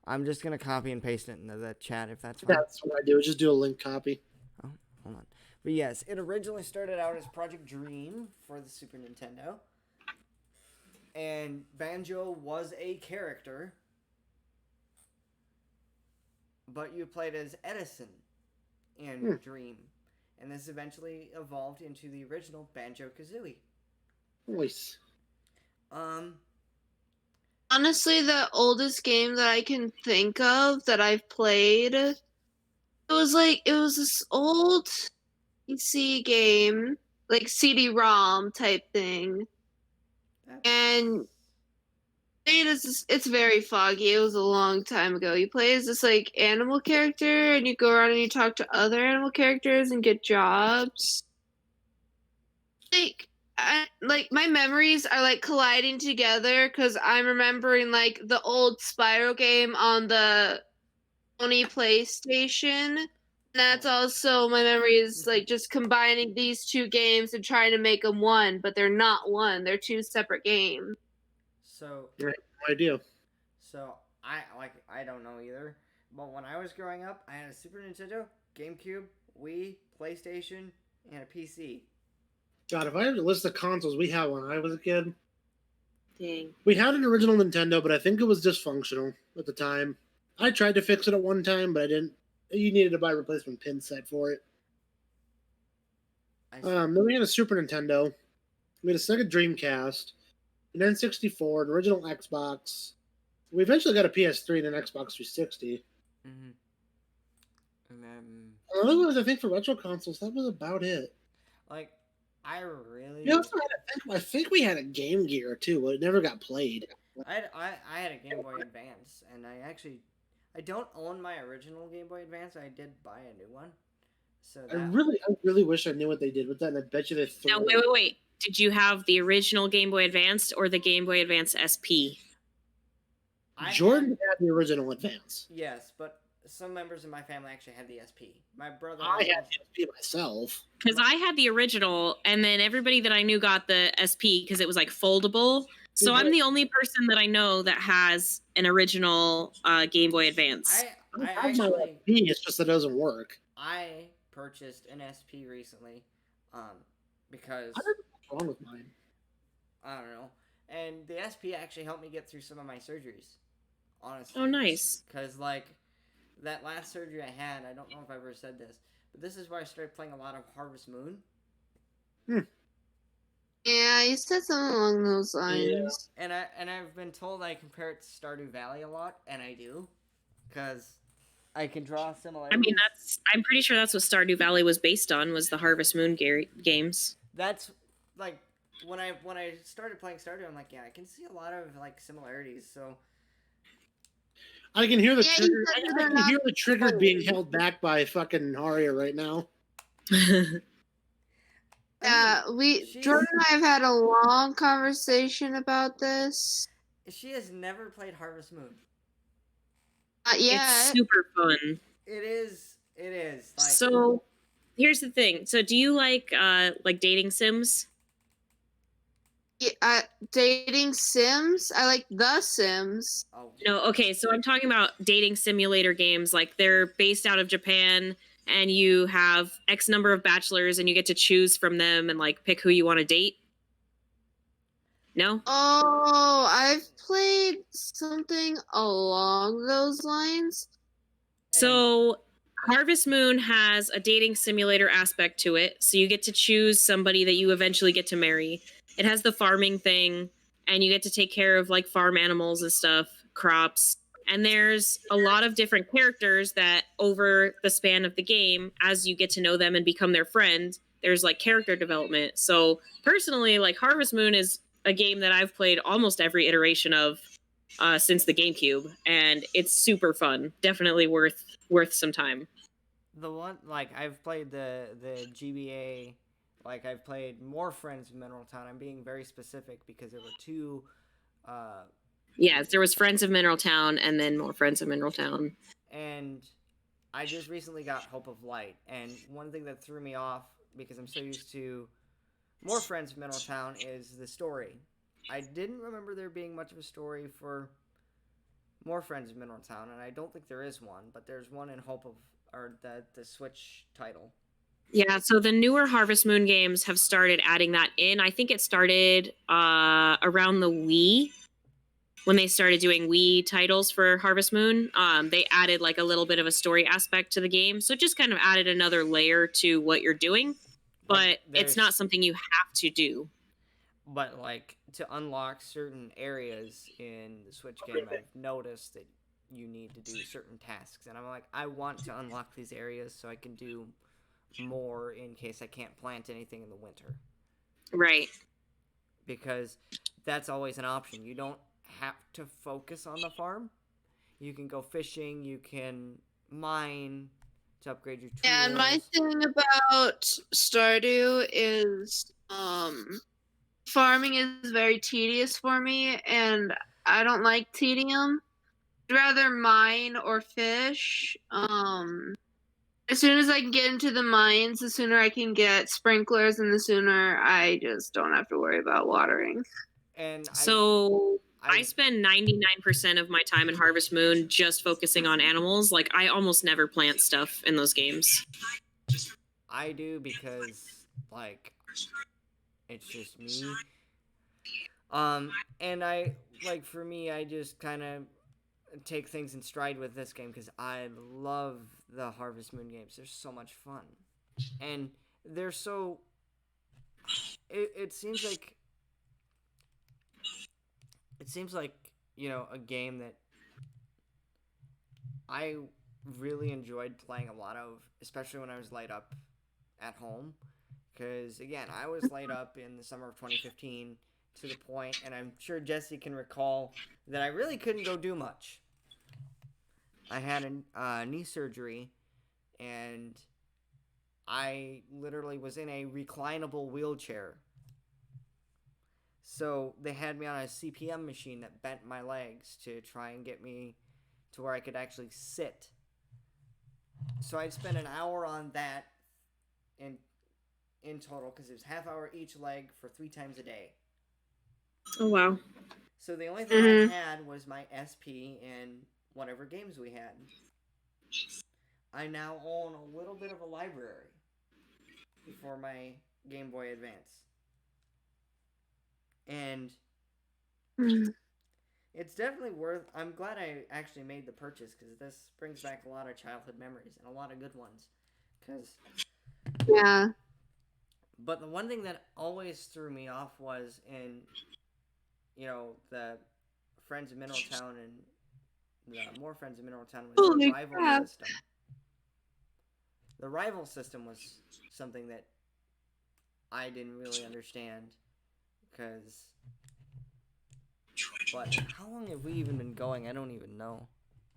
I'm just gonna copy and paste it into the chat if that's fine. That's what I do. Just do a link copy. Oh, hold on. But yes, it originally started out as Project Dream for the Super Nintendo. And Banjo was a character. But you played as Edison in Dream. And this eventually evolved into the original Banjo Kazooie. Nice. Honestly, the oldest game that I can think of that I've played, it was this old PC game, like CD-ROM type thing. And it's very foggy. It was a long time ago. You play as this like animal character, and you go around and you talk to other animal characters and get jobs. Like my memories are like colliding together because I'm remembering like the old Spyro game on the Sony PlayStation. And that's also my memories like just combining these two games and trying to make them one, but they're not one. They're two separate games. So Right, no idea. So I don't know either. But when I was growing up, I had a Super Nintendo, GameCube, Wii, PlayStation, and a PC. God, if I had to list the consoles we had when I was a kid, Dang. we had an original Nintendo, but I think it was dysfunctional at the time. I tried to fix it at one time, but I didn't. You needed to buy a replacement pin set for it. Then we had a Super Nintendo. We had a Sega Dreamcast, an N64, an original Xbox. We eventually got a PS3 and an Xbox 360. Mm-hmm. And then, Otherwise, I think for retro consoles, that was about it. like, I really. We also had I think we had a Game Gear too, but it never got played. I had a Game Boy Advance, and I don't own my original Game Boy Advance. I did buy a new one. So I really wish I knew what they did with that, and I bet you they threw Now, wait. Did you have the original Game Boy Advance or the Game Boy Advance SP? Jordan had the original Advance. Yes, but some members of my family actually had the SP. My brother. I had the SP myself. Because I had the original, and then everybody that I knew got the SP because it was like foldable. So I'm the only person that I know that has an original Game Boy Advance. I have my actually. SP, it's just that it doesn't work. I purchased an SP recently, because I don't know what's wrong with mine. I don't know, and the SP actually helped me get through some of my surgeries. Honestly. Oh, nice. Because like that last surgery I had, I don't know if I ever said this, but this is where I started playing a lot of Harvest Moon. Yeah, you said something along those lines. Yeah. And I've been told I compare it to Stardew Valley a lot, and I do, because I can draw similarities. I mean, I'm pretty sure that's what Stardew Valley was based on, was the Harvest Moon games. That's like when I started playing Stardew, I'm like, yeah, I can see a lot of like similarities. So I can hear the Yeah, trigger. you said I they're can not hear the trigger being held back by fucking Haria right now. Yeah, she's Jordan and I have had a long conversation about this. she has never played Harvest Moon. Not It's yet. super fun. It is. It is like So here's the thing. So do you like dating sims? Yeah, dating Sims. I like The Sims. oh No, okay, so I'm talking about dating simulator games. Like they're based out of Japan and you have X number of bachelors and you get to choose from them and like pick who you want to date. No? Oh, I've played something along those lines. So Harvest Moon has a dating simulator aspect to it. So you get to choose somebody that you eventually get to marry. It has the farming thing, and you get to take care of like farm animals and stuff, crops. And there's a lot of different characters that over the span of the game, as you get to know them and become their friend, there's like character development. So personally, like Harvest Moon is a game that I've played almost every iteration of since the GameCube, and it's super fun. Definitely worth some time. the one like I've played the GBA. Like I've played more Friends of Mineral Town. I'm being very specific because there were two. Uh, Yeah, there was Friends of Mineral Town, and then more Friends of Mineral Town. and I just recently got Hope of Light, and one thing that threw me off because I'm so used to more Friends of Mineral Town is the story. I didn't remember there being much of a story for more Friends of Mineral Town, and I don't think there is one, but there's one in Hope of or the Switch title. Yeah, so the newer Harvest Moon games have started adding that in. I think it started around the Wii when they started doing Wii titles for Harvest Moon. They added like a little bit of a story aspect to the game, so it just kind of added another layer to what you're doing. But Like, it's not something you have to do. But like to unlock certain areas in the Switch game, I've noticed that you need to do certain tasks, and I'm like, I want to unlock these areas so I can do more in case I can't plant anything in the winter, Right. because that's always an option. You don't have to focus on the farm. You can go fishing. You can mine to upgrade your tools. And my thing about Stardew is farming is very tedious for me, and I don't like tedium. I'd rather mine or fish. As soon as I can get into the mines, the sooner I can get sprinklers, and the sooner I just don't have to worry about watering. And So I spend 99% of my time in Harvest Moon just focusing on animals. Like I almost never plant stuff in those games. I do because like it's just me. And I like for me, I just kind of take things in stride with this game because I love the Harvest Moon games. They're so much fun, and they're so. It seems like. It seems like a game that I really enjoyed playing a lot of, especially when I was laid up at home. Because again, I was laid up in the summer of 2015 to the point, and I'm sure Jesse can recall that I really couldn't go do much. I had a knee surgery, and I literally was in a reclinable wheelchair. So they had me on a CPM machine that bent my legs to try and get me to where I could actually sit. So I'd spend an hour on that in total because it was half hour each leg for 3 times a day. Oh wow. So the only thing I had was my SP and whatever games we had. I now own a little bit of a library for my Game Boy Advance. And it's definitely worth. I'm glad I actually made the purchase because this brings back a lot of childhood memories and a lot of good ones. Yeah. But the one thing that always threw me off was in, the Friends of Mineral Town and the more Friends of Mineral Town was the rival system. The rival system was something that I didn't really understand. Because, but how long have we even been going? I don't even know.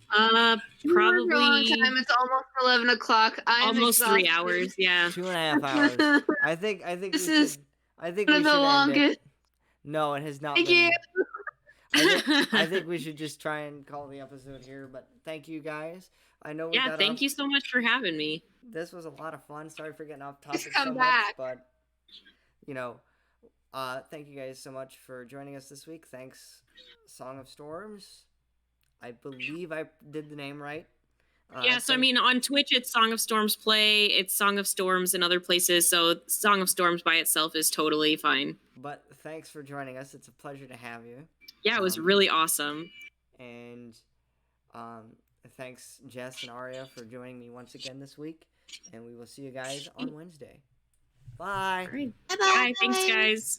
Probably For a long time. It's almost 11 o'clock. I'm almost 3 exhausted. hours. Yeah. 2.5 hours. I think This we is should. I think one we of the should end it. longest. No, it has not Thank been. you. I think we should just try and call the episode here. But thank you guys. I know we Yeah, got thank off. you so much for having me. This was a lot of fun. Sorry for getting off Just topic come so back. much, but thank you guys so much for joining us this week. Thanks, Song of Storms. I believe I did the name right. Yeah, so I mean, on Twitch, it's Song of Storms Play. It's Song of Storms in other places. So Song of Storms by itself is totally fine. But thanks for joining us. It's a pleasure to have you. Yeah, it was really awesome. And thanks, Jess and Aria, for joining me once again this week. And we will see you guys on Wednesday. Bye. All right. Bye-bye. Bye. Thanks, guys.